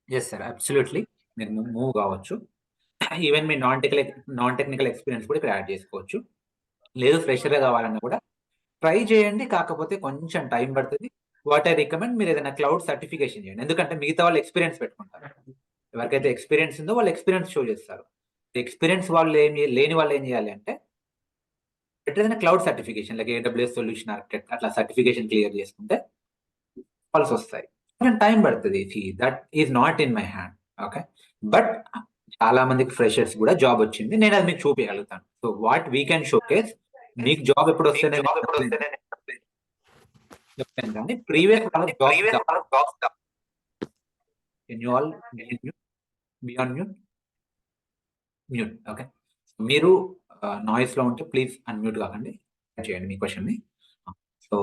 Yes sir, absolutely మీరు మూవ్ కావచ్చు. ఈవెన్ మీ నాన్ టెక్నికల్ ఎక్స్పీరియన్స్ కూడా ఇక్కడ యాడ్ చేసుకోవచ్చు. లేదు ఫ్రెషర్ కావాలన్నా కూడా ట్రై చేయండి. కాకపోతే కొంచెం టైం పడుతుంది. వాట్ ఐ రికమెండ్, మీరు ఏదైనా క్లౌడ్ సర్టిఫికేషన్ చేయండి. ఎందుకంటే మిగతా వాళ్ళు ఎక్స్పీరియన్స్ పెట్టుకుంటారు. ఎవరికైతే ఎక్స్పీరియన్స్ ఉందో వాళ్ళు ఎక్స్పీరియన్స్ షో చేస్తారు. ఎక్స్పీరియన్స్ వాళ్ళు లేని వాళ్ళు ఏం చేయాలి అంటే ఏదైనా cloud certification like AWS solution architect అట్లా సర్టిఫికేషన్ క్లియర్ చేసుకుంటే కాల్స్ వస్తాయి. కొంచెం టైం పడుతుంది. That is not in my hand. Okay, but చాలా మందికి ఫ్రెషర్స్ కూడా జాబ్ వచ్చింది. నేను అది మీకు చూపించగలుగుతాను. So what we can showcase, మీకు జాబ్ ఎప్పుడు వస్తే చెప్పాను కానీ ప్రీవియస్ మ్యూట్. ఓకే, మీరు నాయిస్ లో ఉంటే ప్లీజ్ అన్మ్యూట్ కాకండి, చేయండి మీ క్వశ్చన్ ని. సో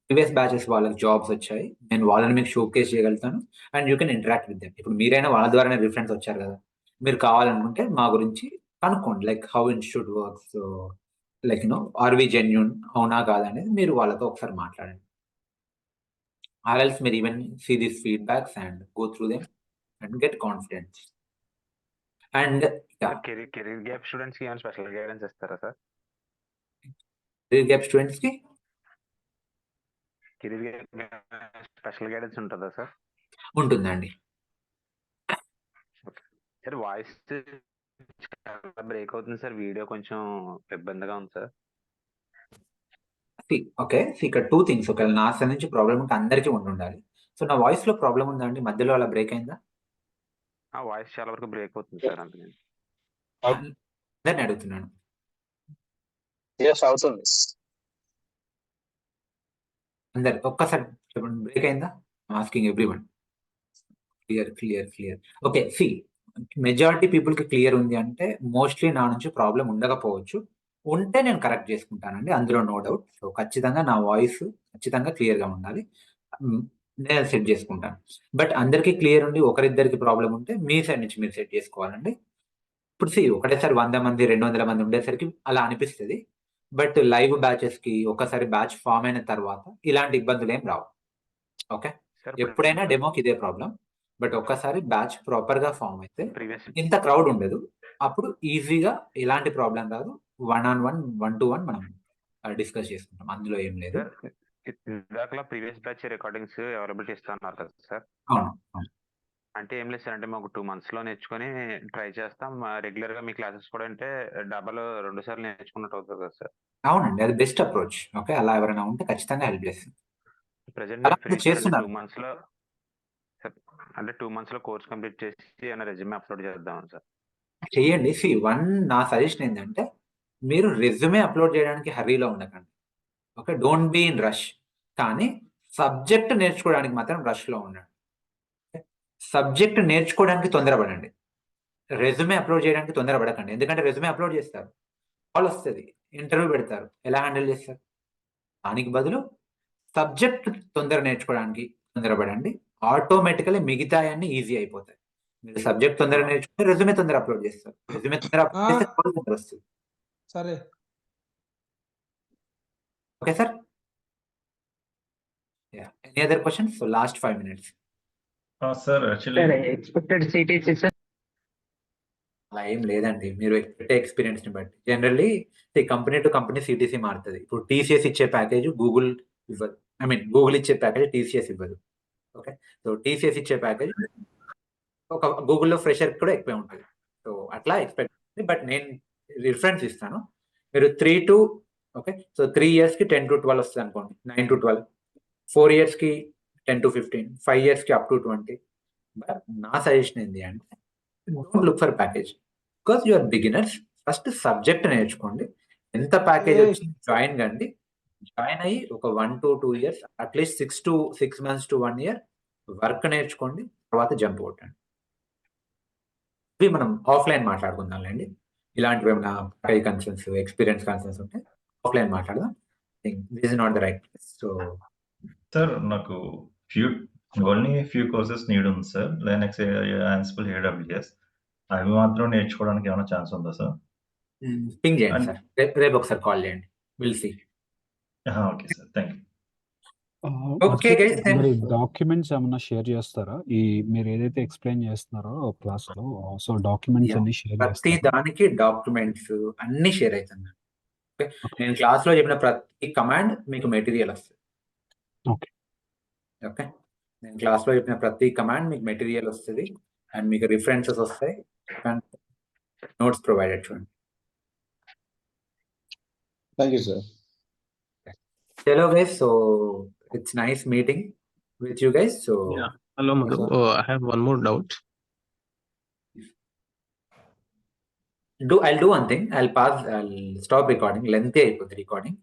ప్రీవియస్ బ్యాచెస్ వాళ్ళకి జాబ్స్ వచ్చాయి, నేను వాళ్ళని మీకు షోకేస్ చేయగలుగుతాను and you can interact with them. ఇప్పుడు మీరైనా వాళ్ళ ద్వారానే రిఫరెన్స్ వచ్చారు కదా, మీరు కావాలనుకుంటే మా గురించి కనుక్కోండి, like how institute works, like are we genuine, అవునా కాదనేది మీరు వాళ్ళతో ఒకసారి మాట్లాడండి. ఆర్ ఎల్స్ మీరు even see these feedbacks and go through them and get confidence. And career gap students కి ఏమైనా స్పెషల్ గైడెన్స్ ఇస్తారా సార్? కెరీర్ గ్యాప్ స్టూడెంట్స్ కి కెరీర్ స్పెషల్ గైడెన్స్ ఉంటుందా సార్? ఉంటుందండి. సార్ వాయిస్ చాలా బ్రేక్ అవుతుంది సార్, వీడియో కొంచెం ఇబ్బందిగా ఉంది సార్. ఓకే, ఇక్కడ 2 థింగ్స్. ఒకవేళ నా సైడ్ నుంచి ప్రాబ్లం ఉంటే అందరికీ ఉండాలి. సో నా వాయిస్ లో ప్రాబ్లం ఉందా అండి? మధ్యలో అలా బ్రేక్ అయిందా? ఆ వాయిస్ చాలా వరకు బ్రేక్ అవుతుంది సార్, అందుకని అందరిని అడుగుతున్నాను. అవుతుంది. అందరు ఒక్కసారి చెప్పండి, బ్రేక్ అయిందా? Asking everyone. క్లియర్. ఓకే, సి మెజారిటీ పీపుల్ కి క్లియర్ ఉంది అంటే మోస్ట్లీ నా నుంచి ప్రాబ్లం ఉండకపోవచ్చు. ఉంటే నేను కరెక్ట్ చేసుకుంటానండి, అందులో నో డౌట్. సో ఖచ్చితంగా నా వాయిస్ ఖచ్చితంగా క్లియర్ గా ఉండాలి, నేను సెట్ చేసుకుంటాను. బట్ అందరికీ క్లియర్ ఉండి ఒకరిద్దరికి ప్రాబ్లం ఉంటే మీ సైడ్ నుంచి మీరు సెట్ చేసుకోవాలండి. ఇప్పుడు ఒకటేసారి 100 మంది 200 మంది ఉండేసరికి అలా అనిపిస్తుంది. బట్ లైవ్ బ్యాచెస్ కి ఒకసారి బ్యాచ్ ఫామ్ అయిన తర్వాత ఇలాంటి ఇబ్బందులు ఏం రావు. ఓకే, ఎప్పుడైనా డెమోకి ఇదే ప్రాబ్లం. బట్ ఒక్కసారి బ్యాచ్ ప్రాపర్ గా ఫామ్ అయితే ఇంత క్రౌడ్ ఉండదు, అప్పుడు ఈజీగా ఎలాంటి ప్రాబ్లం రాదు. 1-on-1 మనం డిస్కస్ చేసుకుంటాం, అందులో ఏం లేదు. ఇందాకలా ప్రీవియస్ బ్యాచ్ రికార్డింగ్స్ అవైలబిలిటీ ఇస్తున్నారు కదా సార్? అవును. అంటే ఏం లేదు సార్, అంటే మాకు 2 months లో నేర్చుకొని ట్రై చేస్తాం. రెగ్యులర్ గా మీ క్లాసెస్ కూడా అంటే 2 సార్లు నేర్చుకున్నట్టు అవుతుంది కదా సార్? అవునండి, అది బెస్ట్ అప్రోచ్. ఓకే, అలా ఎవరైనా ఉంటే ఖచ్చితంగా హెల్ప్ చేస్తుంది. ప్రెసెంట్ చేస్తున్నారు 2 months లో సార్, అంటే 2 months లో కోర్స్ కంప్లీట్ చేసి ఏమైనా రెజ్యూమే అప్లోడ్ చేద్దాం సార్? చేయండి. నా సజెషన్ ఏంటంటే మీరు రెజ్యూమే అప్లోడ్ చేయడానికి హర్రీలో ఉండకండి. Okay, don't be in rush. కానీ సబ్జెక్ట్ నేర్చుకోవడానికి మాత్రం రష్ లో ఉండండి. సబ్జెక్ట్ నేర్చుకోవడానికి తొందరపడండి, రెజ్యూమే అప్లోడ్ చేయడానికి తొందరపడకండి. ఎందుకంటే రెజ్యూమే అప్లోడ్ చేస్తారు, కాల్ వస్తుంది, ఇంటర్వ్యూ పెడతారు, ఎలా హ్యాండిల్ చేస్తారు? దానికి బదులు సబ్జెక్ట్ తొందర నేర్చుకోవడానికి తొందరపడండి, ఆటోమేటికలీ మిగతా అన్ని ఈజీ అయిపోతాయి. మీరు సబ్జెక్ట్ తొందర నేర్చుకుంటే రెజ్యూమే తొందర అప్లోడ్ చేస్తారు, రెజ్యూమే తొందర అప్లోడ్ చేస్తే కాల్ తొందర వస్తుంది. సరే, okay sir. Any other questions? So last 5 minutes. Sir actually expected CTC sir? అలా ఏం లేదండి, మీరు పెట్టే ఎక్స్పీరియన్స్ ని బట్టి. Generally company to company CTC మారుతుంది. ఇప్పుడు TCS ఇచ్చే ప్యాకేజ్ గూగుల్ ఇవ్వదు, గూగుల్ ఇచ్చే ప్యాకేజ్ TCS ఇవ్వదు. ఓకే, సో TCS ఇచ్చే ప్యాకేజ్ ఒక గూగుల్లో ఫ్రెషర్ కూడా ఎక్కువే ఉంటుంది. సో అట్లా ఎక్స్పెక్ట్. బట్ నేను రిఫరెన్స్ ఇస్తాను, మీరు 3 to 3 years కి 10 to 12 వస్తుంది అనుకోండి, 9 to 12. 4 years కి 10 to 15, 5 years కి up to 20. బట్ నా సజెషన్ ఏంటి అంటే don't look for package, because you are beginners. First subject నేర్చుకోండి, ఎంత ప్యాకేజ్ వచ్చి జాయిన్ కండి. జాయిన్ అయ్యి ఒక 1 to 2 years, at least 6 months to 1 year work నేర్చుకోండి, తర్వాత జంప్ కొట్టండి. ఇవి మనం ఆఫ్లైన్ మాట్లాడుకుందాంలేండి. ఇలాంటివి ఏమైనా ప్యాకేజ్ కన్సర్న్స్, ఎక్స్పీరియన్స్ కన్సర్న్స్ ఉంటే ఆఫ్లైన్ మాట్లాడదాం. This is not the right place. So sir నాకు ఓన్లీ ఫ్యూ కోర్సెస్ నీడ్ ఉంది సార్, లైనక్స్, ఆన్సిబుల్, AWS. అవి మాత్రం నేర్చుకోవడానికి ఏమైనా ఛాన్స్ ఉందా సార్? పింగ్ చేయండి సార్, రేపు ఒకసారి కాల్ చేయండి, will see. Okay sir, thank you. Okay, guys. Then మరి డాక్యుమెంట్స్ ఏమన్నా షేర్ చేస్తారా? ఈ మీరు ఏదైతే ఎక్స్ప్లెయిన్ చేస్తున్నారో క్లాస్‌లో సో డాక్యుమెంట్స్ yeah, అన్ని షేర్ ప్రతి చేస్తారా? దానికి డాక్యుమెంట్స్ అన్ని షేర్ అవుతుంది. Okay, okay. నేను క్లాస్లో చెప్పిన ప్రతి కమాండ్ మీకు మెటీరియల్ వస్తుంది. ఓకే. ఓకే, నేను క్లాస్లో చెప్పిన ప్రతి కమాండ్ మీకు మెటీరియల్ వస్తుంది అండ్ మీకు రిఫరెన్సెస్ వస్తాయి అండ్ నోట్స్ ప్రొవైడెడ్ చూడండి. Thank you, sir. Hello guys, so it's nice meeting with you guys. So Yeah. Hello, Madhu. sir. Oh, I have one more doubt. I'll do one thing. I'll stop recording. Lengthy అయిపోతుంది recording.